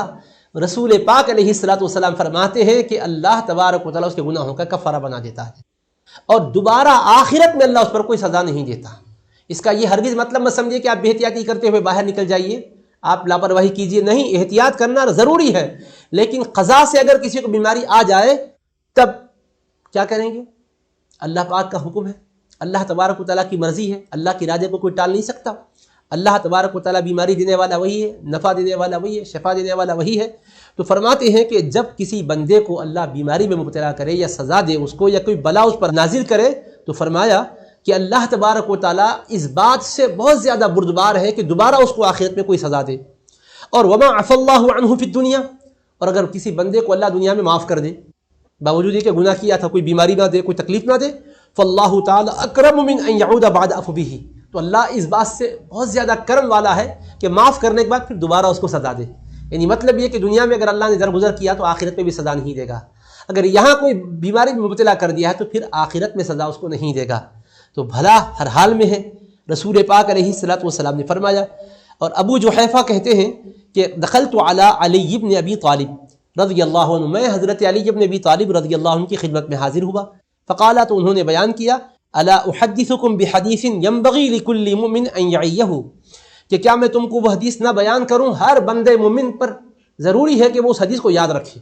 رسول پاک علیہ السلام فرماتے ہیں کہ اللہ تبارک و تعالیٰ اس کے گناہوں کا کفارہ بنا دیتا ہے اور دوبارہ آخرت میں اللہ اس پر کوئی سزا نہیں دیتا۔ اس کا یہ ہرگز مطلب مت سمجھیے کہ آپ بے احتیاطی کرتے ہوئے باہر نکل جائیے، آپ لاپرواہی کیجئے، نہیں، احتیاط کرنا ضروری ہے، لیکن قضا سے اگر کسی کو بیماری آ جائے تب کیا کریں گے؟ اللہ پاک کا حکم ہے، اللہ تبارک و تعالیٰ کی مرضی ہے، اللہ کے ارادے کو کوئی ٹال نہیں سکتا۔ اللہ تبارک و تعالیٰ بیماری دینے والا وہی ہے، نفع دینے والا وہی ہے، شفا دینے والا وہی ہے۔ تو فرماتے ہیں کہ جب کسی بندے کو اللہ بیماری میں مبتلا کرے یا سزا دے اس کو، یا کوئی بلا اس پر نازل کرے، تو فرمایا کہ اللہ تبارک و تعالیٰ اس بات سے بہت زیادہ بردبار ہے کہ دوبارہ اس کو آخرت میں کوئی سزا دے۔ اور وما عفا اللہ عنہ فی الدنیا، اور اگر کسی بندے کو اللہ دنیا میں معاف کر دے، باوجود یہ کہ گناہ کیا تھا، کوئی بیماری نہ دے، کوئی تکلیف نہ دے، فاللہ تعالی اکرم من ان یعود بعد عفوہ، تو اللہ اس بات سے بہت زیادہ کرم والا ہے کہ معاف کرنے کے بعد پھر دوبارہ اس کو سزا دے۔ یعنی مطلب یہ کہ دنیا میں اگر اللہ نے درگزر کیا تو آخرت میں بھی سزا نہیں دے گا، اگر یہاں کوئی بیماری میں مبتلا کر دیا ہے تو پھر آخرت میں سزا اس کو نہیں دے گا۔ تو بھلا ہر حال میں ہے۔ رسول پاک علیہ الصلوۃ والسلام نے فرمایا، اور ابو جحیفہ کہتے ہیں کہ دخلت علی علی بن ابی طالب رضی اللہ عنہ، میں حضرت علی بن ابی طالب رضی اللہ عنہ کی خدمت میں حاضر ہوا، فقالا، تو انہوں نے بیان کیا، الا احدثکم بحدیث ينبغی لکل مؤمن ان یعیہ، کہ کیا میں تم کو وہ حدیث نہ بیان کروں، ہر بندے مومن پر ضروری ہے کہ وہ اس حدیث کو یاد رکھے۔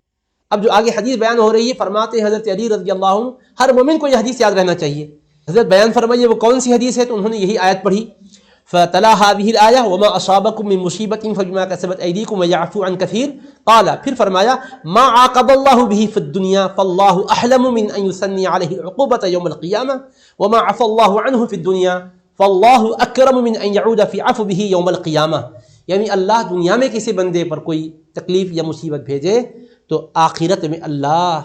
اب جو آگے حدیث بیان ہو رہی ہے، فرماتے ہیں حضرت علی رضی اللہ عنہ ہر مومن کو یہ حدیث یاد رہنا چاہیے۔ حضرت بیان فرمائیے وہ کون سی حدیث ہے، تو انہوں نے یہی آیت پڑھی، فتلا هذه الآية وما أصابكم من مصيبة فبما كسبت أيديكم ويعفو عن كثير، قال، پھر فرمایا، ما عاقب الله به في الدنيا فالله أحلم من أن يثني عليه العقوبة يوم القيامة وما عفى الله عنه في الدنيا فالله أكرم من أن يعود في عفوه يوم القيامة، یعنی اللہ دنیا میں کسی بندے پر کوئی تکلیف یا مصیبت بھیجے تو آخرت میں اللہ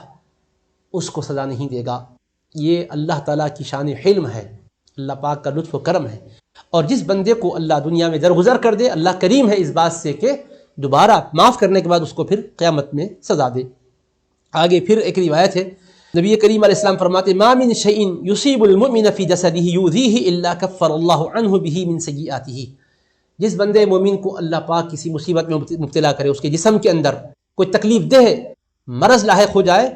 اس کو سزا نہیں دے گا۔ یہ اللہ تعالیٰ کی شان حلم ہے، اللہ پاک کا لطف و کرم ہے۔ اور جس بندے کو اللہ دنیا میں درگزر کر دے، اللہ کریم ہے اس بات سے کہ دوبارہ معاف کرنے کے بعد اس کو پھر قیامت میں سزا دے۔ آگے پھر ایک روایت ہے، نبی کریم علیہ السلام فرماتے، ما من شیء یصیب المؤمن فی جسدہ یؤذیہ الا کفر اللہ عنہ بہ من سیئاتہ، جس بندے مومن کو اللہ پاک کسی مصیبت میں مبتلا کرے، اس کے جسم کے اندر کوئی تکلیف دہ مرض لاحق ہو جائے،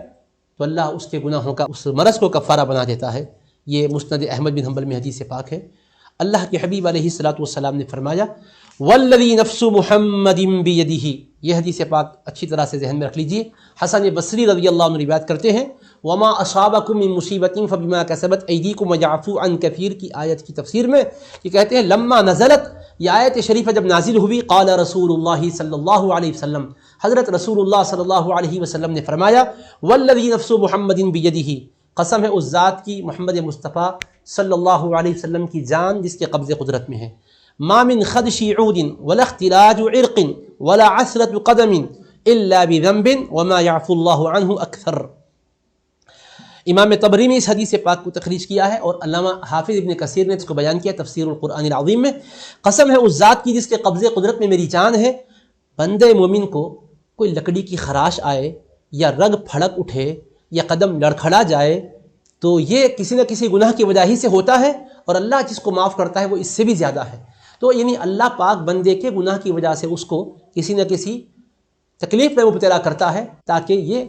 تو اللہ اس کے گناہوں کا اس مرض کو کفارہ بنا دیتا ہے۔ یہ مسند احمد بن حنبل میں حدیث پاک ہے۔ اللہ کے حبیب علیہ الصلوۃ والسلام نے فرمایا، والذی نفس محمد بیدہ، یہ حدیث پاک اچھی طرح سے ذہن میں رکھ لیجئے۔ حسن بصری رضی اللہ عنہ روایت کرتے ہیں، وما اصابکم من مصیبۃ فبما کسبت ایدیکم ویعفو عن کثیر کی آیت کی تفسیر میں یہ کہتے ہیں، لما نزلت، یہ آیت شریفہ جب نازل ہوئی، قال رسول اللہ صلی اللہ علیہ وسلم، حضرت رسول اللہ صلی اللہ علیہ وسلم نے فرمایا، والذی نفس محمد بیدہ، قسم ہے اس ذات کی محمد مصطفیٰ صلی اللہ علیہ وسلم کی جان جس کے قبض قدرت میں ہے، ما من خدش عود ولا اختلاج عرق ولا عثرة قدم الا بذنب وما يعفو اللہ عنہ اکثر۔ امام طبری نے اس حدیث پاک کو تخریج کیا ہے، اور علامہ حافظ ابن کثیر نے اس کو بیان کیا تفسیر القرآن العظیم میں، قسم ہے اس ذات کی جس کے قبض قدرت میں میری جان ہے، بندے مومن کو کوئی لکڑی کی خراش آئے یا رگ پھڑک اٹھے یا قدم لڑکھڑا جائے تو یہ کسی نہ کسی گناہ کی وجہ ہی سے ہوتا ہے، اور اللہ جس کو معاف کرتا ہے وہ اس سے بھی زیادہ ہے۔ تو یعنی اللہ پاک بندے کے گناہ کی وجہ سے اس کو کسی نہ کسی تکلیف میں مبتلا کرتا ہے تاکہ یہ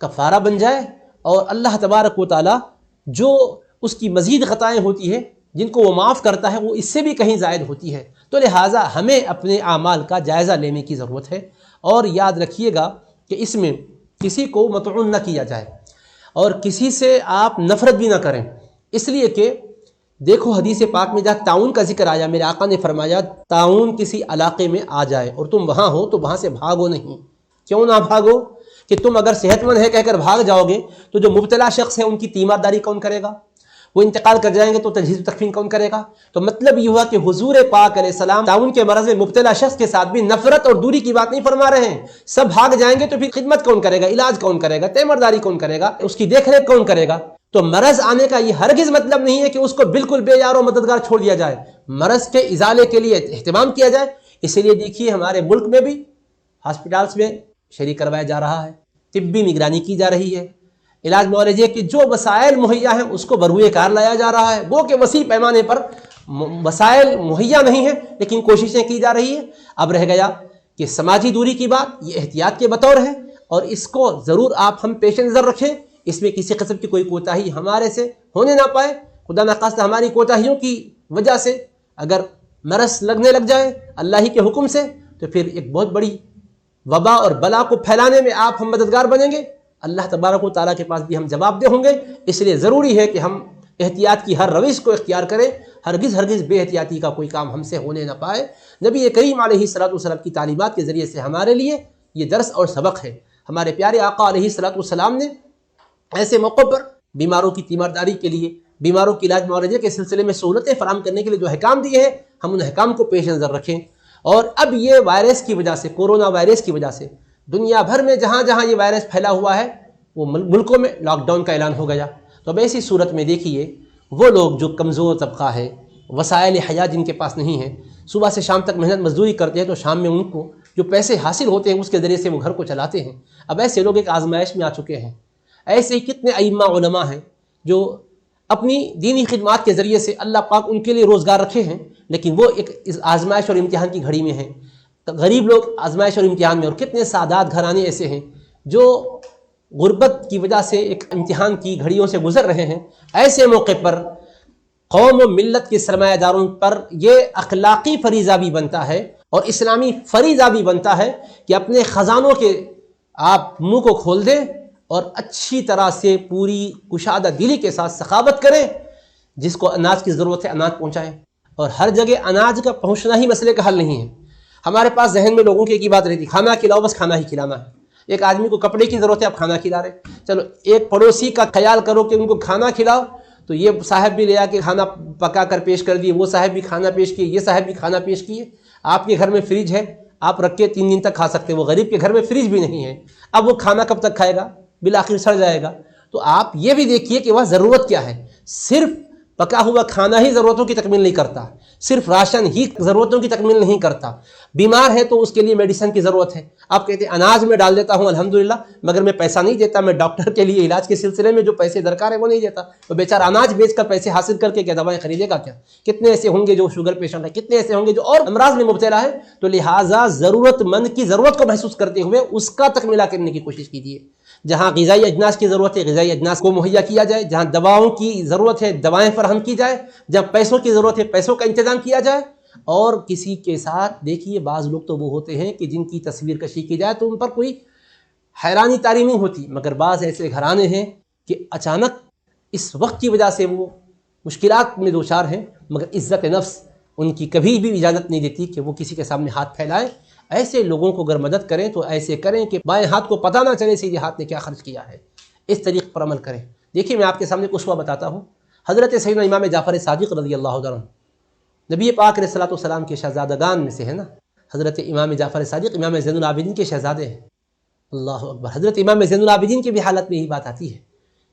کفارہ بن جائے، اور اللہ تبارک و تعالیٰ جو اس کی مزید خطائیں ہوتی ہیں جن کو وہ معاف کرتا ہے وہ اس سے بھی کہیں زائد ہوتی ہے۔ تو لہٰذا ہمیں اپنے اعمال کا جائزہ لینے کی ضرورت ہے، اور یاد رکھیے گا کہ اس میں کسی کو مطعون نہ کیا جائے، اور کسی سے آپ نفرت بھی نہ کریں، اس لیے کہ دیکھو حدیث پاک میں جہاں تعاون کا ذکر آیا، میرے آقا نے فرمایا تعاون کسی علاقے میں آ جائے اور تم وہاں ہو تو وہاں سے بھاگو نہیں۔ کیوں نہ بھاگو؟ کہ تم اگر صحت مند ہے کہہ کر بھاگ جاؤ گے تو جو مبتلا شخص ہے ان کی تیمارداری کون کرے گا؟ وہ انتقال کر جائیں گے تو تجہیز و تکفین کون کرے گا؟ تو مطلب یہ ہوا کہ حضور پاک علیہ السلام تعاون کے مرض میں مبتلا شخص کے ساتھ بھی نفرت اور دوری کی بات نہیں فرما رہے ہیں۔ سب بھاگ جائیں گے تو پھر خدمت کون کرے گا، علاج کون کرے گا، تیمارداری کون کرے گا، اس کی دیکھ ریکھ کون کرے گا؟ تو مرض آنے کا یہ ہرگز مطلب نہیں ہے کہ اس کو بالکل بے یار و مددگار چھوڑ دیا جائے، مرض کے ازالے کے لیے اہتمام کیا جائے۔ اسی لیے دیکھیے ہمارے ملک میں بھی ہاسپٹلس میں شریک کروایا جا رہا ہے، طبی نگرانی کی جا رہی ہے، علاج معالجے کے جو وسائل مہیا ہیں اس کو بروئے کار لایا جا رہا ہے۔ وہ کہ وسیع پیمانے پر وسائل مہیا نہیں ہیں لیکن کوششیں کی جا رہی ہیں۔ اب رہ گیا کہ سماجی دوری کی بات، یہ احتیاط کے بطور ہے، اور اس کو ضرور آپ ہم پیش نظر رکھیں، اس میں کسی قسم کی کوئی کوتاہی ہمارے سے ہونے نہ پائے۔ خدا نخواستہ ہماری کوتاہیوں کی وجہ سے اگر مرض لگنے لگ جائے اللہ ہی کے حکم سے تو تو پھر ایک بہت بڑی وبا اور بلا کو پھیلانے میں آپ ہم مددگار بنیں گے، اللہ تبارک و تعالیٰ کے پاس بھی ہم جواب دہ ہوں گے۔ اس لیے ضروری ہے کہ ہم احتیاط کی ہر روش کو اختیار کریں، ہرگز بے احتیاطی کا کوئی کام ہم سے ہونے نہ پائے۔ نبی کریم علیہ الصلوۃ والسلام کی تعلیمات کے ذریعے سے ہمارے لیے یہ درس اور سبق ہے۔ ہمارے پیارے آقا علیہ الصلوۃ والسلام نے ایسے موقع پر بیماروں کی تیمارداری کے لیے، بیماروں کی علاج معالجے کے سلسلے میں سہولتیں فراہم کرنے کے لیے جو احکام دیے ہیں، ہم ان احکام کو پیش نظر رکھیں۔ اور اب یہ وائرس کی وجہ سے، کورونا وائرس کی وجہ سے دنیا بھر میں جہاں جہاں یہ وائرس پھیلا ہوا ہے وہ ملکوں میں لاک ڈاؤن کا اعلان ہو گیا۔ تو اب ایسی صورت میں دیکھیے وہ لوگ جو کمزور طبقہ ہے، وسائل حیات جن کے پاس نہیں ہیں، صبح سے شام تک محنت مزدوری کرتے ہیں تو شام میں ان کو جو پیسے حاصل ہوتے ہیں اس کے ذریعے سے وہ گھر کو چلاتے ہیں۔ اب ایسے لوگ ایک آزمائش میں آ چکے ہیں۔ ایسے ہی کتنے ائمہ علماء ہیں جو اپنی دینی خدمات کے ذریعے سے اللہ پاک ان کے لیے روزگار رکھے ہیں، لیکن وہ ایک اس آزمائش اور امتحان کی گھڑی میں ہیں۔ غریب لوگ آزمائش اور امتحان میں، اور کتنے سادات گھرانے ایسے ہیں جو غربت کی وجہ سے ایک امتحان کی گھڑیوں سے گزر رہے ہیں۔ ایسے موقع پر قوم و ملت کے سرمایہ داروں پر یہ اخلاقی فریضہ بھی بنتا ہے اور اسلامی فریضہ بھی بنتا ہے کہ اپنے خزانوں کے آپ منہ کو کھول دیں اور اچھی طرح سے پوری کشادہ دلی کے ساتھ سخاوت کریں۔ جس کو اناج کی ضرورت ہے اناج پہنچائیں، اور ہر جگہ اناج کا پہنچنا ہی مسئلے کا حل نہیں ہے۔ ہمارے پاس ذہن میں لوگوں کی ایک ہی بات رہتی، کھانا کھلاؤ، بس کھانا ہی کھلانا ہے۔ ایک آدمی کو کپڑے کی ضرورت ہے، آپ کھانا کھلا رہے، چلو ایک پڑوسی کا خیال کرو کہ ان کو کھانا کھلاؤ، تو یہ صاحب بھی لے آ کے کھانا پکا کر پیش کر دیے، وہ صاحب بھی کھانا پیش کیے، یہ صاحب بھی کھانا پیش کیے۔ آپ کے گھر میں فریج ہے، آپ رکھ کے 3 دن تک کھا سکتے، وہ غریب کے گھر میں فریج بھی نہیں ہے، اب وہ کھانا کب تک کھائے گا؟ بالآخر سڑ جائے گا۔ تو آپ یہ بھی دیکھیے کہ وہاں ضرورت کیا ہے۔ صرف پکا ہوا کھانا ہی ضرورتوں کی تکمیل نہیں کرتا، صرف راشن ہی ضرورتوں کی تکمیل نہیں کرتا۔ بیمار ہے تو اس کے لیے میڈیسن کی ضرورت ہے۔ آپ کہتے ہیں اناج میں ڈال دیتا ہوں الحمدللہ، مگر میں پیسہ نہیں دیتا، میں ڈاکٹر کے لیے علاج کے سلسلے میں جو پیسے درکار ہے وہ نہیں دیتا، تو بیچارہ اناج بیچ کر پیسے حاصل کر کے کیا دوائیں خریدے گا کیا؟ کتنے ایسے ہوں گے جو شوگر پیشنٹ ہے، کتنے ایسے ہوں گے جو اور امراض میں مبتلا ہے۔ تو لہٰذا ضرورت مند کی ضرورت کو محسوس کرتے ہوئے اس کا تکملہ کرنے کی کوشش کیجیے۔ جہاں غذائی اجناس کی ضرورت ہے غذائی اجناس کو مہیا کیا جائے، جہاں دواؤں کی ضرورت ہے دوائیں فراہم کی جائے، جہاں پیسوں کی ضرورت ہے پیسوں کا انتظام کیا جائے۔ اور کسی کے ساتھ دیکھیے بعض لوگ تو وہ ہوتے ہیں کہ جن کی تصویر کشی کی جائے تو ان پر کوئی حیرانی طاری نہیں ہوتی، مگر بعض ایسے گھرانے ہیں کہ اچانک اس وقت کی وجہ سے وہ مشکلات میں دوچار ہیں، مگر عزت نفس ان کی کبھی بھی اجازت نہیں دیتی کہ وہ کسی کے سامنے ہاتھ پھیلائے۔ ایسے لوگوں کو اگر مدد کریں تو ایسے کریں کہ بائیں ہاتھ کو پتہ نہ چلے سیدھے ہاتھ نے کیا خرچ کیا ہے، اس طریقے پر عمل کریں۔ دیکھیے میں آپ کے سامنے اسوہ بتاتا ہوں، حضرت سیدنا امام جعفر صادق رضی اللہ عنہ، نبی پاک علیہ الصلوۃ والسلام کے شہزادگان میں سے ہے نا، حضرت امام جعفر صادق امام زین العابدین کے شہزادے ہیں۔ اللہ اکبر، حضرت امام زین العابدین کی بھی حالت میں یہی بات آتی ہے۔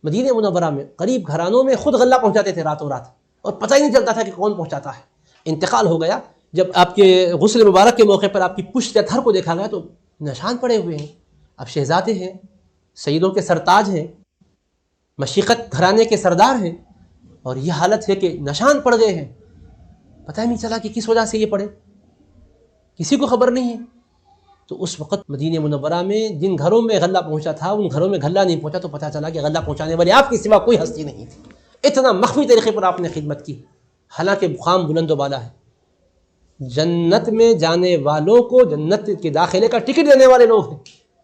مدینہ منورہ میں قریب گھرانوں میں خود غلہ پہنچاتے تھے راتوں رات، اور پتہ ہی نہیں چلتا تھا کہ کون پہنچاتا ہے۔ انتقال ہو گیا، جب آپ کے غسل مبارک کے موقع پر آپ کی پشت یا تھر کو دیکھا گیا تو نشان پڑے ہوئے ہیں۔ اب شہزادے ہیں، سیدوں کے سرتاج ہیں، مشیقت گھرانے کے سردار ہیں، اور یہ حالت ہے کہ نشان پڑ گئے ہیں، پتہ ہی نہیں چلا کہ کس وجہ سے یہ پڑے، کسی کو خبر نہیں ہے۔ تو اس وقت مدینہ منورہ میں جن گھروں میں غلہ پہنچا تھا ان گھروں میں غلہ نہیں پہنچا، تو پتہ چلا کہ غلہ پہنچانے والے آپ کے سوا کوئی ہستی نہیں تھی۔ اتنا مخفی طریقے پر آپ نے خدمت کی، حالانکہ مقام بلند و بالا ہے۔ جنت میں جانے والوں کو جنت کے داخلے کا ٹکٹ دینے والے لوگ ہیں،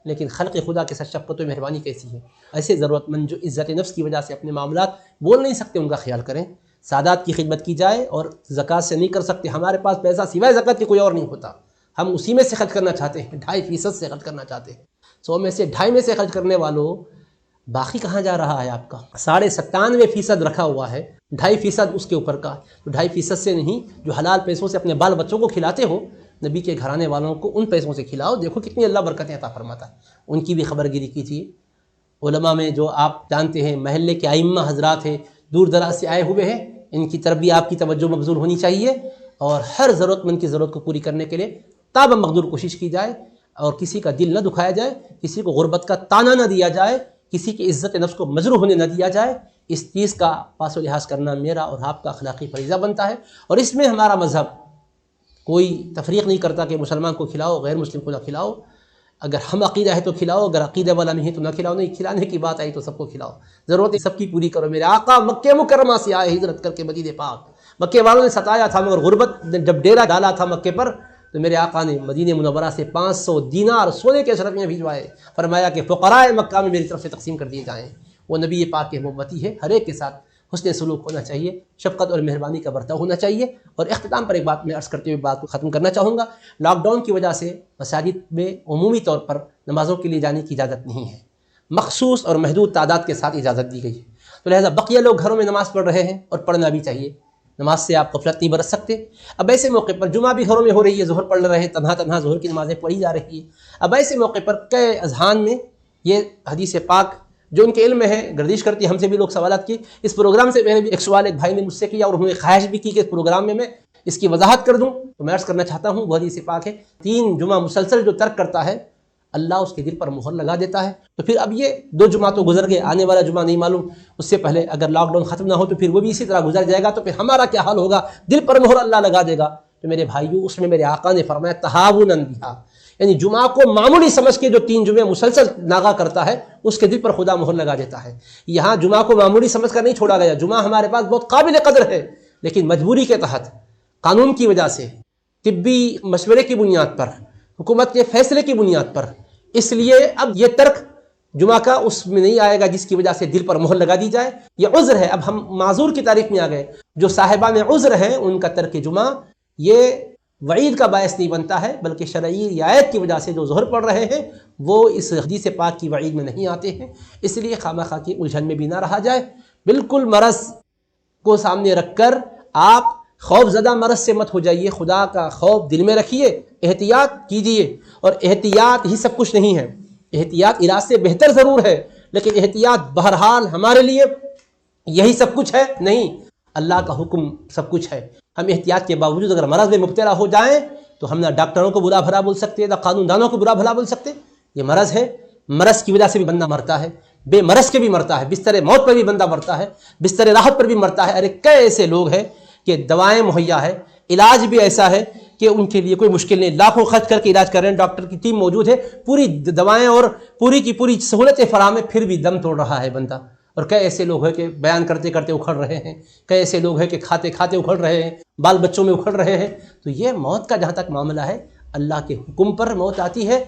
لیکن خلق خدا کے ساتھ شفقت و مہربانی کیسی ہے۔ ایسے ضرورت مند جو عزت نفس کی وجہ سے اپنے معاملات بول نہیں سکتے ان کا خیال کریں، سادات کی خدمت کی جائے۔ اور زکوٰۃ سے نہیں کر سکتے، ہمارے پاس پیسہ سوائے زکوٰۃ کے کوئی اور نہیں ہوتا، ہم اسی میں سے خرچ کرنا چاہتے ہیں، 2.5% سے خرچ کرنا چاہتے ہیں۔ 100 میں سے 2.5 میں سے خرچ کرنے والوں، باقی کہاں جا رہا ہے آپ کا؟ 97.5% رکھا ہوا ہے، 2.5% اس کے اوپر کا، تو 2.5% سے نہیں، جو حلال پیسوں سے اپنے بال بچوں کو کھلاتے ہو، نبی کے گھرانے والوں کو ان پیسوں سے کھلاؤ، دیکھو کتنی اللہ برکتیں عطا فرماتا ہے۔ ان کی بھی خبر گیری کیجیے۔ علماء میں جو آپ جانتے ہیں محلے کے ائمہ حضرات ہیں، دور دراز سے آئے ہوئے ہیں، ان کی طرف بھی آپ کی توجہ مبذول ہونی چاہیے، اور ہر ضرورت مند کی ضرورت کو پوری کرنے کے لیے تاب مقدور کوشش کی جائے، اور کسی کا دل نہ دکھایا جائے، کسی کو غربت کا تانا نہ دیا جائے، کسی کی عزت نفس کو مجروح ہونے نہ دیا جائے۔ اس چیز کا پاس و لحاظ کرنا میرا اور آپ کا اخلاقی فریضہ بنتا ہے، اور اس میں ہمارا مذہب کوئی تفریق نہیں کرتا کہ مسلمان کو کھلاؤ غیر مسلم کو نہ کھلاؤ، اگر ہم عقیدہ ہے تو کھلاؤ، اگر عقیدہ والا نہیں ہے تو نہ کھلاؤ، نہیں کھلانے کی بات آئی تو سب کو کھلاؤ، ضرورت سب کی پوری کرو۔ میرے آقا مکہ مکرمہ سے آئے ہجرت کر کے مدینہ پاک، مکے والوں نے ستایا تھا، مگر غربت نے جب ڈیرا ڈالا تھا مکے پر تو میرے آقا نے مدینہ منورہ سے 500 دینار سونے کے اشرفیاں بھجوائے، فرمایا کہ فقراء مکہ میں میری طرف سے تقسیم کر دیے جائیں۔ وہ نبی پاک کے محبتی ہے، ہر ایک کے ساتھ حسن سلوک ہونا چاہیے، شفقت اور مہربانی کا برتاؤ ہونا چاہیے۔ اور اختتام پر ایک بات میں عرض کرتے ہوئے بات کو ختم کرنا چاہوں گا، لاک ڈاؤن کی وجہ سے مساجد میں عمومی طور پر نمازوں کے لیے جانے کی اجازت نہیں ہے، مخصوص اور محدود تعداد کے ساتھ اجازت دی گئی ہے، تو لہٰذا بقیہ لوگ گھروں میں نماز پڑھ رہے ہیں اور پڑھنا بھی چاہیے، نماز سے آپ غفلت نہیں برت سکتے۔ اب ایسے موقع پر جمعہ بھی گھروں میں ہو رہی ہے، ظہر پڑھ رہے ہیں، تنہا ظہر کی نمازیں پڑھی جا رہی ہیں۔ اب ایسے موقع پر کئی اذہان میں یہ حدیث پاک جو ان کے علم میں ہے گردش کرتی ہے، ہم سے بھی لوگ سوالات کی۔ اس پروگرام سے پہلے بھی ایک سوال ایک بھائی نے مجھ سے کیا اور انہوں نے خواہش بھی کی کہ اس پروگرام میں اس کی وضاحت کر دوں، تو میں عرض کرنا چاہتا ہوں وہ حدیث پاک ہے، 3 جمعہ مسلسل جو ترک کرتا ہے اللہ اس کے دل پر مہر لگا دیتا ہے۔ تو پھر اب یہ 2 جمعہ تو گزر گئے، آنے والا جمعہ نہیں معلوم، اس سے پہلے اگر لاک ڈاؤن ختم نہ ہو تو پھر وہ بھی اسی طرح گزر جائے گا، تو پھر ہمارا کیا حال ہوگا؟ دل پر مہر اللہ لگا دے گا۔ تو میرے بھائیو، اس میں میرے آقا نے فرمایا تہاونا بہا، یعنی جمعہ کو معمولی سمجھ کے جو 3 جمعے مسلسل ناغا کرتا ہے اس کے دل پر خدا مہر لگا دیتا ہے۔ یہاں جمعہ کو معمولی سمجھ کر نہیں چھوڑا گیا، جمعہ ہمارے پاس بہت قابل قدر ہے، لیکن مجبوری کے تحت، قانون کی وجہ سے، طبی مشورے کی بنیاد پر، حکومت کے فیصلے کی بنیاد پر، اس لیے اب یہ ترک جمعہ کا اس میں نہیں آئے گا جس کی وجہ سے دل پر مہر لگا دی جائے۔ یہ عذر ہے، اب ہم معذور کی تعریف میں آ گئے۔ جو صاحبان عذر ہیں ان کا ترک جمعہ یہ وعید کا باعث نہیں بنتا ہے، بلکہ شرعی رعایت کی وجہ سے جو ظہر پڑھ رہے ہیں وہ اس حدیث پاک کی وعید میں نہیں آتے ہیں۔ اس لیے خواہ کی الجھن میں بھی نہ رہا جائے، بالکل مرض کو سامنے رکھ کر آپ خوف زدہ مرض سے مت ہو جائیے، خدا کا خوف دل میں رکھیے، احتیاط کیجیے۔ اور احتیاط ہی سب کچھ نہیں ہے، احتیاط علاج سے بہتر ضرور ہے، لیکن احتیاط بہرحال ہمارے لیے یہی سب کچھ ہے نہیں، اللہ کا حکم سب کچھ ہے۔ ہم احتیاط کے باوجود اگر مرض میں مبتلا ہو جائیں تو ہم نہ ڈاکٹروں کو برا بھلا بول سکتے، نہ قانون دانوں کو برا بھلا بول سکتے۔ یہ مرض ہے، مرض کی وجہ سے بھی بندہ مرتا ہے، بے مرض کے بھی مرتا ہے، بستر موت پر بھی بندہ مرتا ہے، بستر راحت پر بھی مرتا ہے۔ ارے کئی ایسے لوگ ہیں کہ دوائیں مہیا ہے، علاج بھی ایسا ہے کہ ان کے لیے کوئی مشکل نہیں، لاکھوں خرچ کر کے علاج کر رہے ہیں، ڈاکٹر کی ٹیم موجود ہے، پوری دوائیں اور پوری کی پوری سہولتیں فراہم ہیں، پھر بھی دم توڑ رہا ہے بندہ۔ اور کئی ایسے لوگ ہیں کہ بیان کرتے کرتے اکھڑ رہے ہیں، کئی ایسے لوگ ہیں کہ کھاتے کھاتے اکھڑ رہے ہیں، بال بچوں میں اکھڑ رہے ہیں۔ تو یہ موت کا جہاں تک معاملہ ہے اللہ کے حکم پر موت آتی ہے،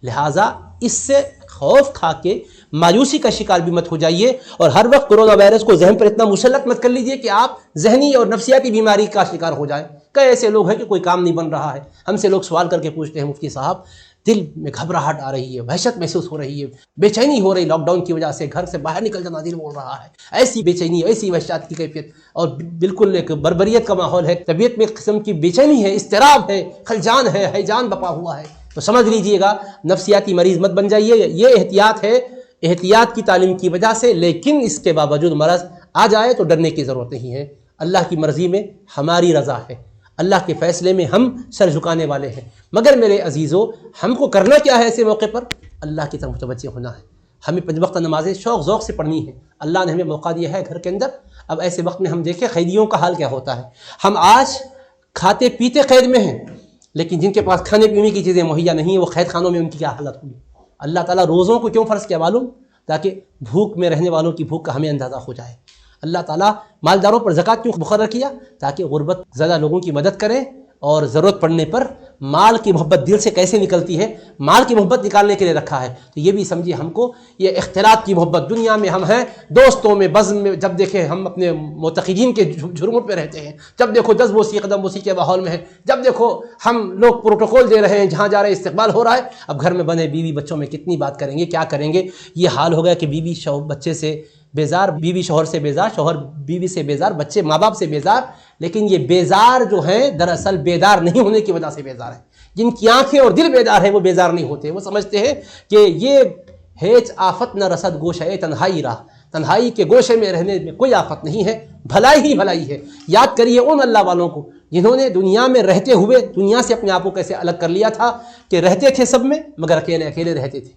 لہٰذا اس سے خوف کھا کے مایوسی کا شکار بھی مت ہو جائیے، اور ہر وقت کرونا وائرس کو ذہن پر اتنا مسلط مت کر لیجئے کہ آپ ذہنی اور نفسیاتی بیماری کا شکار ہو جائیں۔ کئی ایسے لوگ ہیں کہ کوئی کام نہیں بن رہا ہے، ہم سے لوگ سوال کر کے پوچھتے ہیں مفتی صاحب دل میں گھبراہٹ آ رہی ہے، وحشت محسوس ہو رہی ہے، بے چینی ہو رہی، لاک ڈاؤن کی وجہ سے گھر سے باہر نکل جانا دل بول رہا ہے، ایسی بے چینی، ایسی وحشت کی کیفیت، اور بالکل ایک بربریت کا ماحول ہے، طبیعت میں ایک قسم کی بے چینی ہے، اضطراب ہے، خلجان ہے، ہیجان بپا ہوا ہے۔ تو سمجھ لیجئے گا نفسیاتی مریض مت بن جائیے، یہ احتیاط ہے، احتیاط کی تعلیم کی وجہ سے، لیکن اس کے باوجود مرض آ جائے تو ڈرنے کی ضرورت نہیں ہے۔ اللہ کی مرضی میں ہماری رضا ہے، اللہ کے فیصلے میں ہم سر جھکانے والے ہیں، مگر میرے عزیزو ہم کو کرنا کیا ہے؟ ایسے موقع پر اللہ کی طرف متوجہ ہونا ہے۔ ہمیں 5 وقت نمازیں شوق ذوق سے پڑھنی ہے، اللہ نے ہمیں موقع دیا ہے گھر کے اندر۔ اب ایسے وقت میں ہم دیکھیں قیدیوں کا حال کیا ہوتا ہے۔ ہم آج کھاتے پیتے قید میں ہیں، لیکن جن کے پاس کھانے پینے کی چیزیں مہیا نہیں ہیں وہ قید خانوں میں ان کی کیا حالت ہوگی۔ اللہ تعالیٰ روزوں کو کیوں فرض کیا معلوم؟ تاکہ بھوک میں رہنے والوں کی بھوک کا ہمیں اندازہ ہو جائے۔ اللہ تعالیٰ مالداروں پر زکوٰۃ کیوں مقرر کیا؟ تاکہ غربت زدہ لوگوں کی مدد کریں، اور ضرورت پڑنے پر مال کی محبت دل سے کیسے نکلتی ہے، مال کی محبت نکالنے کے لیے رکھا ہے۔ تو یہ بھی سمجھیے ہم کو یہ اختلاط کی محبت، دنیا میں ہم ہیں دوستوں میں بزم میں، جب دیکھیں ہم اپنے معتقدین کے جھرمٹ پہ رہتے ہیں، جب دیکھو 10 بوسی قدم بوسی کے ماحول میں ہیں، جب دیکھو ہم لوگ پروٹوکول دے رہے ہیں، جہاں جا رہے ہیں استقبال ہو رہا ہے۔ اب گھر میں بنے بیوی بچوں میں کتنی بات کریں گے، کیا کریں گے؟ یہ حال ہو گیا کہ بیوی بچے سے بیزار، بیوی شوہر سے بیزار، شوہر بیوی سے بیزار، بچے ماں باپ سے بیزار، لیکن یہ بیزار جو ہیں دراصل بیدار نہیں ہونے کی وجہ سے بیزار ہیں۔ جن کی آنکھیں اور دل بیدار ہیں وہ بیزار نہیں ہوتے، وہ سمجھتے ہیں کہ یہ ہیچ آفت نہ رسد گوشہ تنہائی راہ، تنہائی کے گوشے میں رہنے میں کوئی آفت نہیں ہے، بھلائی ہی بھلائی ہے۔ یاد کریے ان اللہ والوں کو جنہوں نے دنیا میں رہتے ہوئے دنیا سے اپنے آپ کو کیسے الگ کر لیا تھا کہ رہتے تھے سب میں مگر اکیلے اکیلے رہتے تھے۔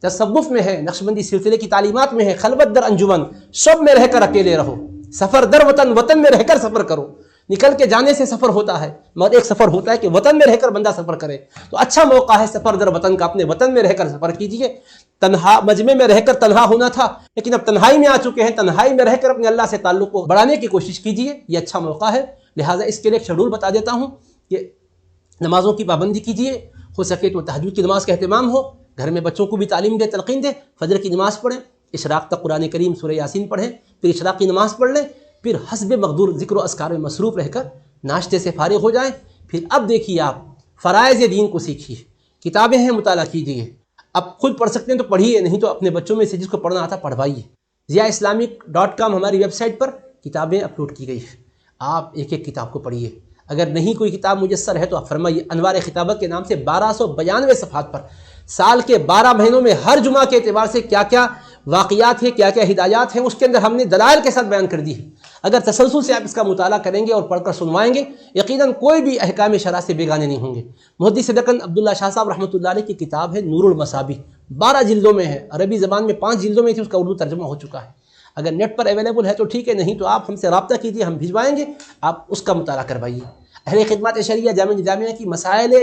تصوف میں ہے، نقشبندی سلسلے کی تعلیمات میں ہے، خلوت در انجمن، سب میں رہ کر اکیلے رہو، سفر در وطن، وطن میں رہ کر سفر کرو۔ نکل کے جانے سے سفر ہوتا ہے، مگر ایک سفر ہوتا ہے کہ وطن میں رہ کر بندہ سفر کرے۔ تو اچھا موقع ہے سفر در وطن کا، اپنے وطن میں رہ کر سفر کیجئے۔ تنہا مجمع میں رہ کر تنہا ہونا تھا، لیکن اب تنہائی میں آ چکے ہیں، تنہائی میں رہ کر اپنے اللہ سے تعلق کو بڑھانے کی کوشش کیجئے، یہ اچھا موقع ہے۔ لہٰذا اس کے لیے ایک شیڈول بتا دیتا ہوں کہ نمازوں کی پابندی کیجیے، ہو سکے تو تہجد کی نماز کا اہتمام ہو، گھر میں بچوں کو بھی تعلیم دے، تلقین دے، فجر کی نماز پڑھیں، اشراق تک قرآن کریم سورہ یاسین پڑھیں، پھر اشراق کی نماز پڑھ لیں، پھر حسب مقدور ذکر و اذکار میں مصروف رہ کر ناشتے سے فارغ ہو جائیں۔ پھر اب دیکھیے آپ فرائض دین کو سیکھیے، کتابیں ہیں مطالعہ کیجیے، اب خود پڑھ سکتے ہیں تو پڑھیے، نہیں تو اپنے بچوں میں سے جس کو پڑھنا آتا پڑھوائیے۔ ضیاءاسلامک.com ہماری ویب سائٹ پر کتابیں اپلوڈ کی گئی ہیں، آپ ایک ایک کتاب کو پڑھیے۔ اگر نہیں کوئی کتاب میسر ہے تو آپ فرمائیے، انوار خطابت کے نام سے 1292 صفحات پر سال کے 12 مہینوں میں ہر جمعہ کے اعتبار سے کیا کیا واقعات ہیں، کیا کیا ہدایات ہیں، اس کے اندر ہم نے دلائل کے ساتھ بیان کر دی ہے۔ اگر تسلسل سے آپ اس کا مطالعہ کریں گے اور پڑھ کر سنوائیں گے، یقیناً کوئی بھی احکام شرع سے بیگانے نہیں ہوں گے۔ محدث دکن عبداللہ شاہ صاحب رحمۃ اللہ علیہ کی کتاب ہے نور المصابیح، 12 جلدوں میں ہے، عربی زبان میں 5 جلدوں میں تھی، اس کا اردو ترجمہ ہو چکا ہے۔ اگر نیٹ پر اویلیبل ہے تو ٹھیک ہے، نہیں تو آپ ہم سے رابطہ کیجیے، ہم بھجوائیں گے، آپ اس کا مطالعہ کروائیے۔ اہل خدمات شریعہ جامعہ کی مسائل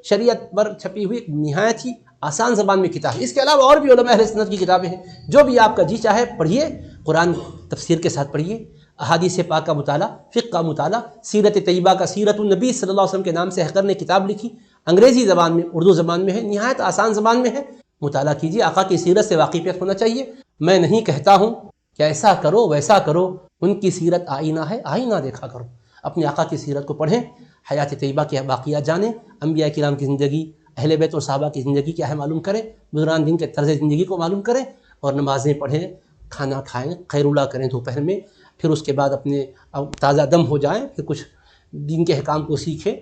شریعت پر چھپی ہوئی نہایت ہی آسان زبان میں کتاب ہے۔ اس کے علاوہ اور بھی علماء اہل سنت کی کتابیں ہیں، جو بھی آپ کا جی چاہے پڑھیے، قرآن تفسیر کے ساتھ پڑھیے، احادیث پاک کا مطالعہ، فقہ کا مطالعہ، سیرت طیبہ کا، سیرت النبی صلی اللہ علیہ وسلم کے نام سے حقر نے کتاب لکھی، انگریزی زبان میں، اردو زبان میں ہے، نہایت آسان زبان میں ہے، مطالعہ کیجیے۔ آقا کی سیرت سے واقفیت ہونا چاہیے۔ میں نہیں کہتا ہوں کہ ایسا کرو ویسا کرو، ان کی سیرت آئینہ ہے، آئینہ دیکھا کرو، اپنے آقا کی سیرت کو پڑھیں، حیات طیبہ کے واقعات جانیں، انبیاء کرام کی زندگی، اہل بیت اور صحابہ کی زندگی کیا ہے معلوم کریں، بزرگان دین کے طرز زندگی کو معلوم کریں، اور نمازیں پڑھیں، کھانا کھائیں، خیر اللہ کریں دوپہر میں، پھر اس کے بعد اپنے تازہ دم ہو جائیں، پھر کچھ دین کے احکام کو سیکھیں،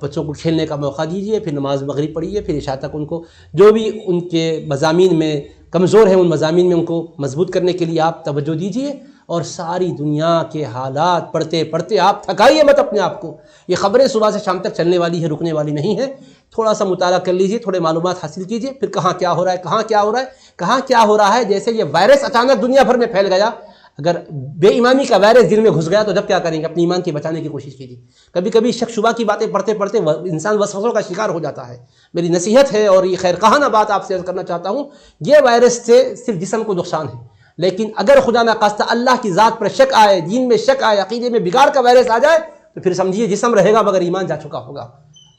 بچوں کو کھیلنے کا موقع دیجیے، پھر نماز مغرب پڑھیے، پھر عشاء تک ان کو جو بھی ان کے مضامین میں کمزور ہیں، ان مضامین میں ان کو مضبوط کرنے کے لیے آپ توجہ دیجیے، اور ساری دنیا کے حالات پڑھتے پڑھتے آپ تھکائیے مت اپنے آپ کو۔ یہ خبریں صبح سے شام تک چلنے والی ہے، رکنے والی نہیں ہے۔ تھوڑا سا مطالعہ کر لیجیے، تھوڑے معلومات حاصل کیجیے، پھر کہاں کیا ہو رہا ہے، کہاں کیا ہو رہا ہے، کہاں کیا ہو رہا ہے۔ جیسے یہ وائرس اچانک دنیا بھر میں پھیل گیا، اگر بے ایمانی کا وائرس دل میں گھس گیا تو جب کیا کریں گے؟ اپنی ایمان کی بچانے کی کوشش کیجیے۔ کبھی کبھی شک شبہ کی باتیں پڑھتے پڑھتے انسان وسوسوں کا شکار ہو جاتا ہے۔ میری نصیحت ہے اور یہ خیر خواہانہ بات آپ سے عرض کرنا چاہتا ہوں، یہ وائرس سے صرف جسم کو نقصان ہے، لیکن اگر خدا نخواستہ اللہ کی ذات پر شک آئے، دین میں شک آئے، عقیدے میں بگاڑ کا وائرس آ جائے تو پھر سمجھیے جسم رہے گا مگر ایمان جا چکا ہوگا،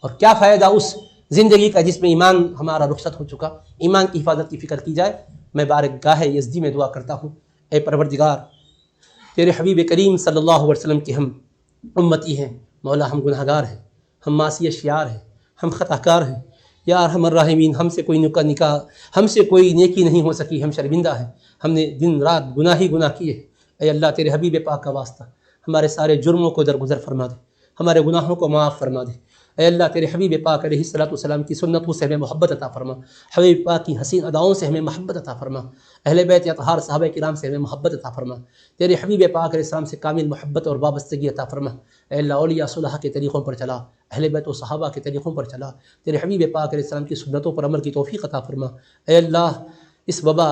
اور کیا فائدہ اس زندگی کا جس میں ایمان ہمارا رخصت ہو چکا۔ ایمان کی حفاظت کی فکر کی جائے۔ میں بارگاہ یزدی میں دعا کرتا ہوں، اے پروردگار، تیرے حبیب کریم صلی اللہ علیہ وسلم کے ہم امتی ہیں، مولا ہم گناہ گار ہیں، ہم معصیت شیار ہیں، ہم خطا کار ہیں، یا ارحم الراحمین، ہم سے کوئی نکاح، ہم سے کوئی نیکی نہیں ہو سکی، ہم شرمندہ ہیں، ہم نے دن رات گناہ ہی گناہ کیے۔ اے اللہ تیرے حبیب پاک کا واسطہ ہمارے سارے جرموں کو درگزر فرما دے، ہمارے گناہوں کو معاف فرما دے۔ اے اللہ تیرے حبیب پاک علیہ الصلوۃ والسلام کی سنتوں سے ہمیں محبت عطا فرما، حبیب پاک کی حسین اداؤں سے ہمیں محبت عطا فرما، اہل بیت اطہار صحابہ کرام سے ہمیں محبت عطا فرما، تیرے حبیب پاک علیہ السلام سے کامل محبت اور وابستگی عطا فرما۔ اے اللہ اولیاء صلحاء کے طریقوں پر چلا، اہل بیت و صحابہ کے طریقوں پر چلا، تیرے حبیب پاک علیہ السلام کی سنتوں پر عمل کی توفیق عطا فرما۔ اے اللہ اس وبا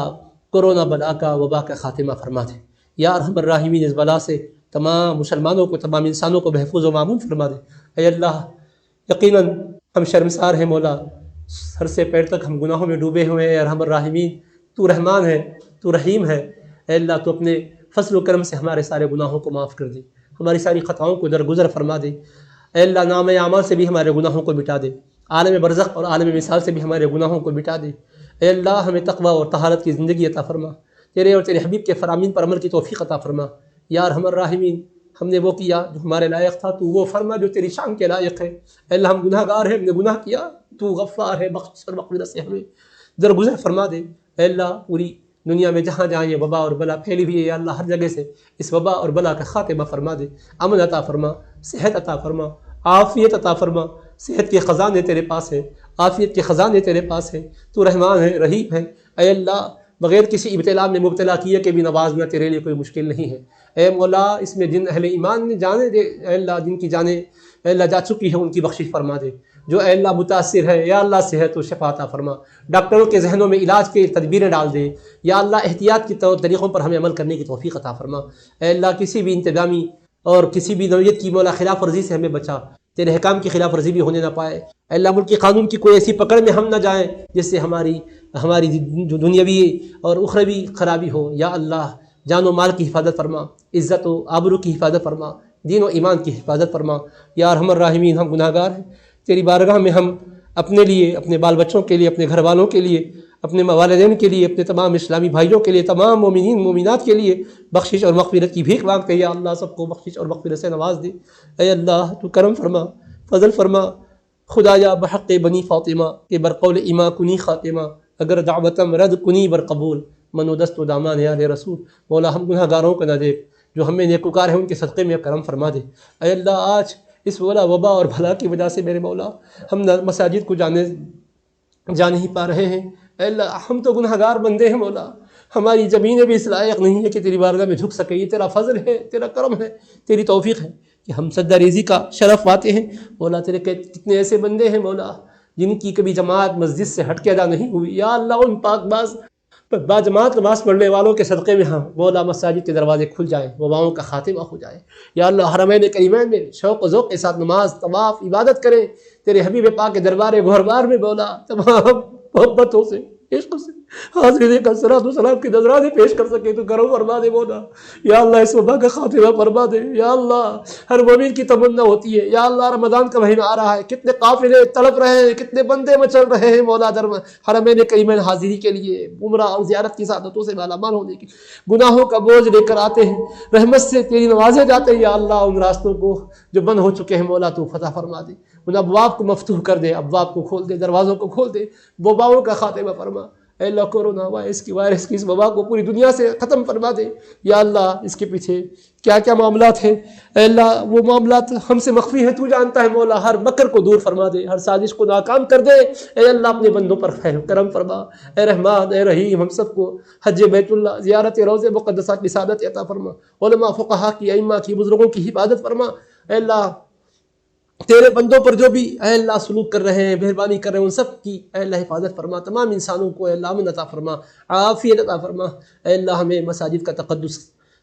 کورونا بلا کا وبا کا خاتمہ فرما دے، یا ارحم الراحمین، اس بلا سے تمام مسلمانوں کو، تمام انسانوں کو محفوظ و معمون فرما دے۔ اے اللہ یقیناً ہم شرمسار ہیں مولا، سر سے پیر تک ہم گناہوں میں ڈوبے ہوئے ہیں۔ ارحم الراحمین، تو رحمان ہے، تو رحیم ہے۔ اے اللہ تو اپنے فضل و کرم سے ہمارے سارے گناہوں کو معاف کر دے، ہماری ساری خطاؤں کو درگزر فرما دے۔ اے اللہ نام اعمال سے بھی ہمارے گناہوں کو مٹا دے، عالم برزخ اور عالم مثال سے بھی ہمارے گناہوں کو مٹا دے۔ اے اللہ ہمیں تقوی اور طہارت کی زندگی عطا فرما، تیرے اور تیرے حبیب کے فرامین پر عمل کی توفیق عطا فرما۔ یا ارحم الراحمین، ہم نے وہ کیا جو ہمارے لائق تھا، تو وہ فرما جو تیری شان کے لائق ہے۔ اے اللہ ہم گناہ گار ہیں، ہم نے گناہ کیا، تو غفار ہے، بخش اور مغفرت سے ہمیں درگزر فرما دے۔ اے اللہ پوری دنیا میں جہاں جہاں یہ وبا اور بلا پھیلی ہوئی ہے، یا اللہ ہر جگہ سے اس وبا اور بلا کا خاتمہ فرما دے، امن عطا فرما، صحت عطا فرما، عافیت عطا فرما۔ صحت کے خزانے تیرے پاس ہیں، عافیت کے خزانے تیرے پاس ہیں، تو رحمان ہے، رحیم ہے۔ اے اللہ بغیر کسی ابتلا میں مبتلا کیے کہ بھی نوازنا تیرے لیے کوئی مشکل نہیں ہے۔ اے مولا اس میں جن اہل ایمان نے جانے دے، اے اللہ جن کی جانیں اے اللہ جا چکی ہے، ان کی بخشش فرما دے۔ جو اے اللہ متاثر ہے، یا اللہ صحت و شفا عطا فرما، ڈاکٹروں کے ذہنوں میں علاج کے تدبیریں ڈال دے، یا اللہ احتیاط کی طریقوں پر ہمیں عمل کرنے کی توفیق عطا فرما۔ اے اللہ کسی بھی انتظامی اور کسی بھی نوعیت کی مولا خلاف ورزی سے ہمیں بچا، تیرے حکام کی خلاف ورزی بھی ہونے نہ پائے۔ اے اللہ ملک قانون کی کوئی ایسی پکڑ میں ہم نہ جائیں جس سے ہماری جو دنیاوی اور اخروی خرابی ہو۔ یا اللہ جان و مال کی حفاظت فرما، عزت و آبرو کی حفاظت فرما، دین و ایمان کی حفاظت فرما۔ یا ارحم الراحمین، ہم گناہ گار ہیں، تیری بارگاہ میں ہم اپنے لیے، اپنے بال بچوں کے لیے، اپنے گھر والوں کے لیے، اپنے والدین کے لیے، اپنے تمام اسلامی بھائیوں کے لیے، تمام مومنین مومنات کے لیے بخشش اور مغفرت کی بھیک مانگتے ہیں۔ یا اللہ سب کو بخشش اور مغفرت سے نواز دے۔ اے اللہ تو کرم فرما، فضل فرما۔ خدایا بحق بنی فاطمہ کہ برقول ایما کنی خاتمہ، اگر دعوتم رد کنی بر قبول، منو دست و دامان یا رسول۔ مولا ہم گناہ گاروں کو نہ دیکھ، جو ہمیں نیکوکار ہیں ان کے صدقے میں کرم فرما دے۔ اے اللہ آج اس وبا اور بھلا کی وجہ سے میرے مولا ہم مساجد کو جا نہیں پا رہے ہیں۔ اے اللہ ہم تو گناہ گار بندے ہیں مولا، ہماری زمینیں بھی اس لائق نہیں ہے کہ تیری بارگاہ میں جھک سکے۔ یہ تیرا فضل ہے، تیرا کرم ہے، تیری توفیق ہے کہ ہم سجدہ ریزی کا شرف پاتے ہیں۔ مولا تیرے کتنے ایسے بندے ہیں مولا جن کی کبھی جماعت مسجد سے ہٹ کے ادا نہیں ہوئی۔ یا اللہ ان پاک با جماعت نماز پڑھنے والوں کے صدقے میں ہم مولا مساجد کے دروازے کھل جائیں، وباؤں کا خاتمہ ہو جائے۔ یا اللہ حرمین کریمین میں شوق و ذوق کے ساتھ نماز، طواف، عبادت کریں تیرے حبیب پاک کے دربار گہربار میں مولا تمام محبتوں سے، عشق سے حاضری دے کر صلاۃ و سلام کی نذرانے پیش کر سکے تو کرم فرما دے مولا۔ یا اللہ اس وبا کا خاتمہ فرما دے۔ یا اللہ ہر مومن کی تمنا ہوتی ہے، یا اللہ رمضان کا مہینہ آ رہا ہے، کتنے قافلے تڑپ رہے ہیں، کتنے بندے مچل رہے ہیں مولا حرمین کریمین حاضری کے لیے، عمرہ اور زیارت کی سعادتوں سے مالا مال ہونے کی، گناہوں کا بوجھ لے کر آتے ہیں، رحمت سے تیری نوازے جاتے ہیں۔ یا اللہ ان راستوں کو جو بند ہو چکے ہیں مولا تو فتح فرما دے، ان ابواب کو مفتوح کر دے، ابواب کو کھول دے، دروازوں کو کھول دے، وباؤں کا خاتمہ فرما۔ اے اللہ کورونا وائرس کی اس وبا کو پوری دنیا سے ختم فرما دے۔ یا اللہ اس کے پیچھے کیا کیا معاملات ہیں، اے اللہ وہ معاملات ہم سے مخفی ہیں، تو جانتا ہے مولا۔ ہر مکر کو دور فرما دے، ہر سازش کو ناکام کر دے۔ اے اللہ اپنے بندوں پر کرم فرما۔ اے رحمان اے رحیم ہم سب کو حج بیت اللہ، زیارت روضہ مقدسہ کی سعادت عطا فرما، علماء فقہا کی، ائمہ کی، بزرگوں کی حفاظت فرما۔ اے اللہ تیرے بندوں پر جو بھی اے اللہ سلوک کر رہے ہیں، مہربانی کر رہے ہیں، ان سب کی اے اللہ حفاظت فرما۔ تمام انسانوں کو اے اللہ امن عطا فرما، عافیت عطا فرما۔ اے اللہ ہمیں مساجد کا تقدس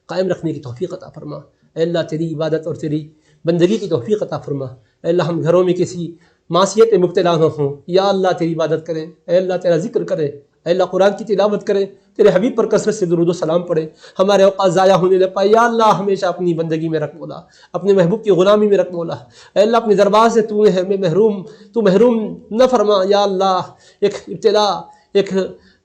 قائم رکھنے کی توفیق عطا فرما۔ اے اللہ تیری عبادت اور تیری بندگی کی توفیق عطا فرما۔ اے اللہ ہم گھروں میں کسی معصیت میں مبتلا نہ ہوں، یا اللہ تیری عبادت کریں، اے اللہ تیرا ذکر کریں، اے اللہ قرآن کی تلاوت کریں، تیرے حبیب پر کثرت سے درود و سلام پڑھیں، ہمارے اوقات ضائع ہونے نہ پائے۔ یا اللہ ہمیشہ اپنی بندگی میں رکھ مولا، اپنے محبوب کی غلامی میں رکھ مولا۔ اے اللہ اپنے دربار سے تو ہمیں محروم نہ فرما۔ یا اللہ ایک ابتلا، ایک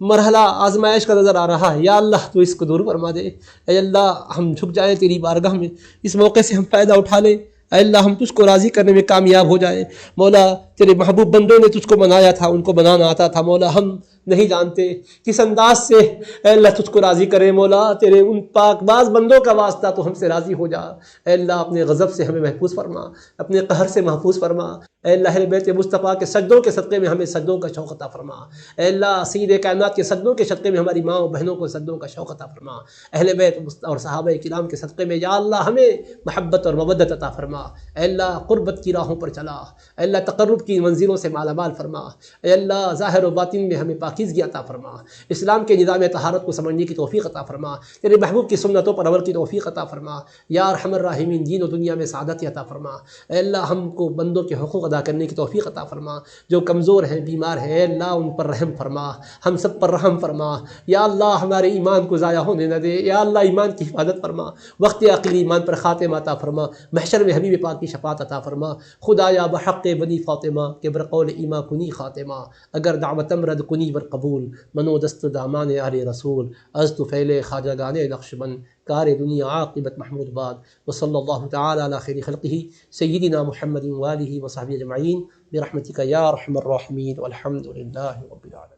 مرحلہ آزمائش کا نظر آ رہا ہے، یا اللہ تو اس کو دور فرما دے۔ اے اللہ ہم جھک جائیں تیری بارگاہ میں، اس موقع سے ہم فائدہ اٹھا لیں۔ اے اللہ ہم تجھ کو راضی کرنے میں کامیاب ہو جائیں مولا۔ تیرے محبوب بندوں نے تجھ کو بنایا تھا، ان کو بنانا آتا تھا مولا، ہم نہیں جانتے کس انداز سے اے اللہ تجھ کو راضی کرے مولا۔ تیرے ان پاک باز بندوں کا واسطہ تو ہم سے راضی ہو جا۔ اے اللہ اپنے غضب سے ہمیں محفوظ فرما، اپنے قہر سے محفوظ فرما۔ اے اللہ اہل بیت مصطفیٰ کے سجدوں کے صدقے میں ہمیں سجدوں کا شوق عطا فرما۔ اے اللہ سید کائنات کے سجدوں کے صدقے میں ہماری ماں و بہنوں کو سجدوں کا شوق عطا فرما۔ اہل بیت اور صحابہ کرام کے صدقے میں یا اللہ ہمیں محبت اور مودت عطا فرما۔ اے اللہ قربت کی راہوں پر چلا، اے اللہ تقرب کی منزلوں سے مالا مال فرما۔ اے اللہ ظاہر و باطن میں ہمیں پاکیزگی عطا فرما، اسلام کے نظام طہارت کو سمجھنے کی توفیق عطا فرما، تیرے محبوب کی سنتوں پر عمل کی توفیق عطا فرما۔ یا ارحم الراحمین دین و دنیا میں سعادت عطا فرما۔ اے اللہ ہم کو بندوں کے حقوق ادا کرنے کی توفیق عطا فرما، جو کمزور ہیں، بیمار ہیں، اے اللہ ان پر رحم فرما، ہم سب پر رحم فرما۔ یا اللہ ہمارے ایمان کو ضائع ہونے نہ دے، یا اللہ ایمان کی حفاظت فرما، وقت آخری ایمان پر خاتمہ عطا فرما، محشر میں حبیب پاک کی شفاعت عطا فرما۔ خدایا بحق بنی فاطمہ کہ برقول ایما کنی خاتمہ، اگر دعوتم رد کنی بر قبول، منو دست دامان اہل رسول، از تو فیل خواجہ گانے نقش بند، کار دنیا عاقبت محمود باد۔ وصلی اللہ تعالی علی خیر خلقہ سیدنا محمد وآلہ وصحبہ اجمعین برحمتک یا ارحم الراحمین والحمد للہ رب العالمین۔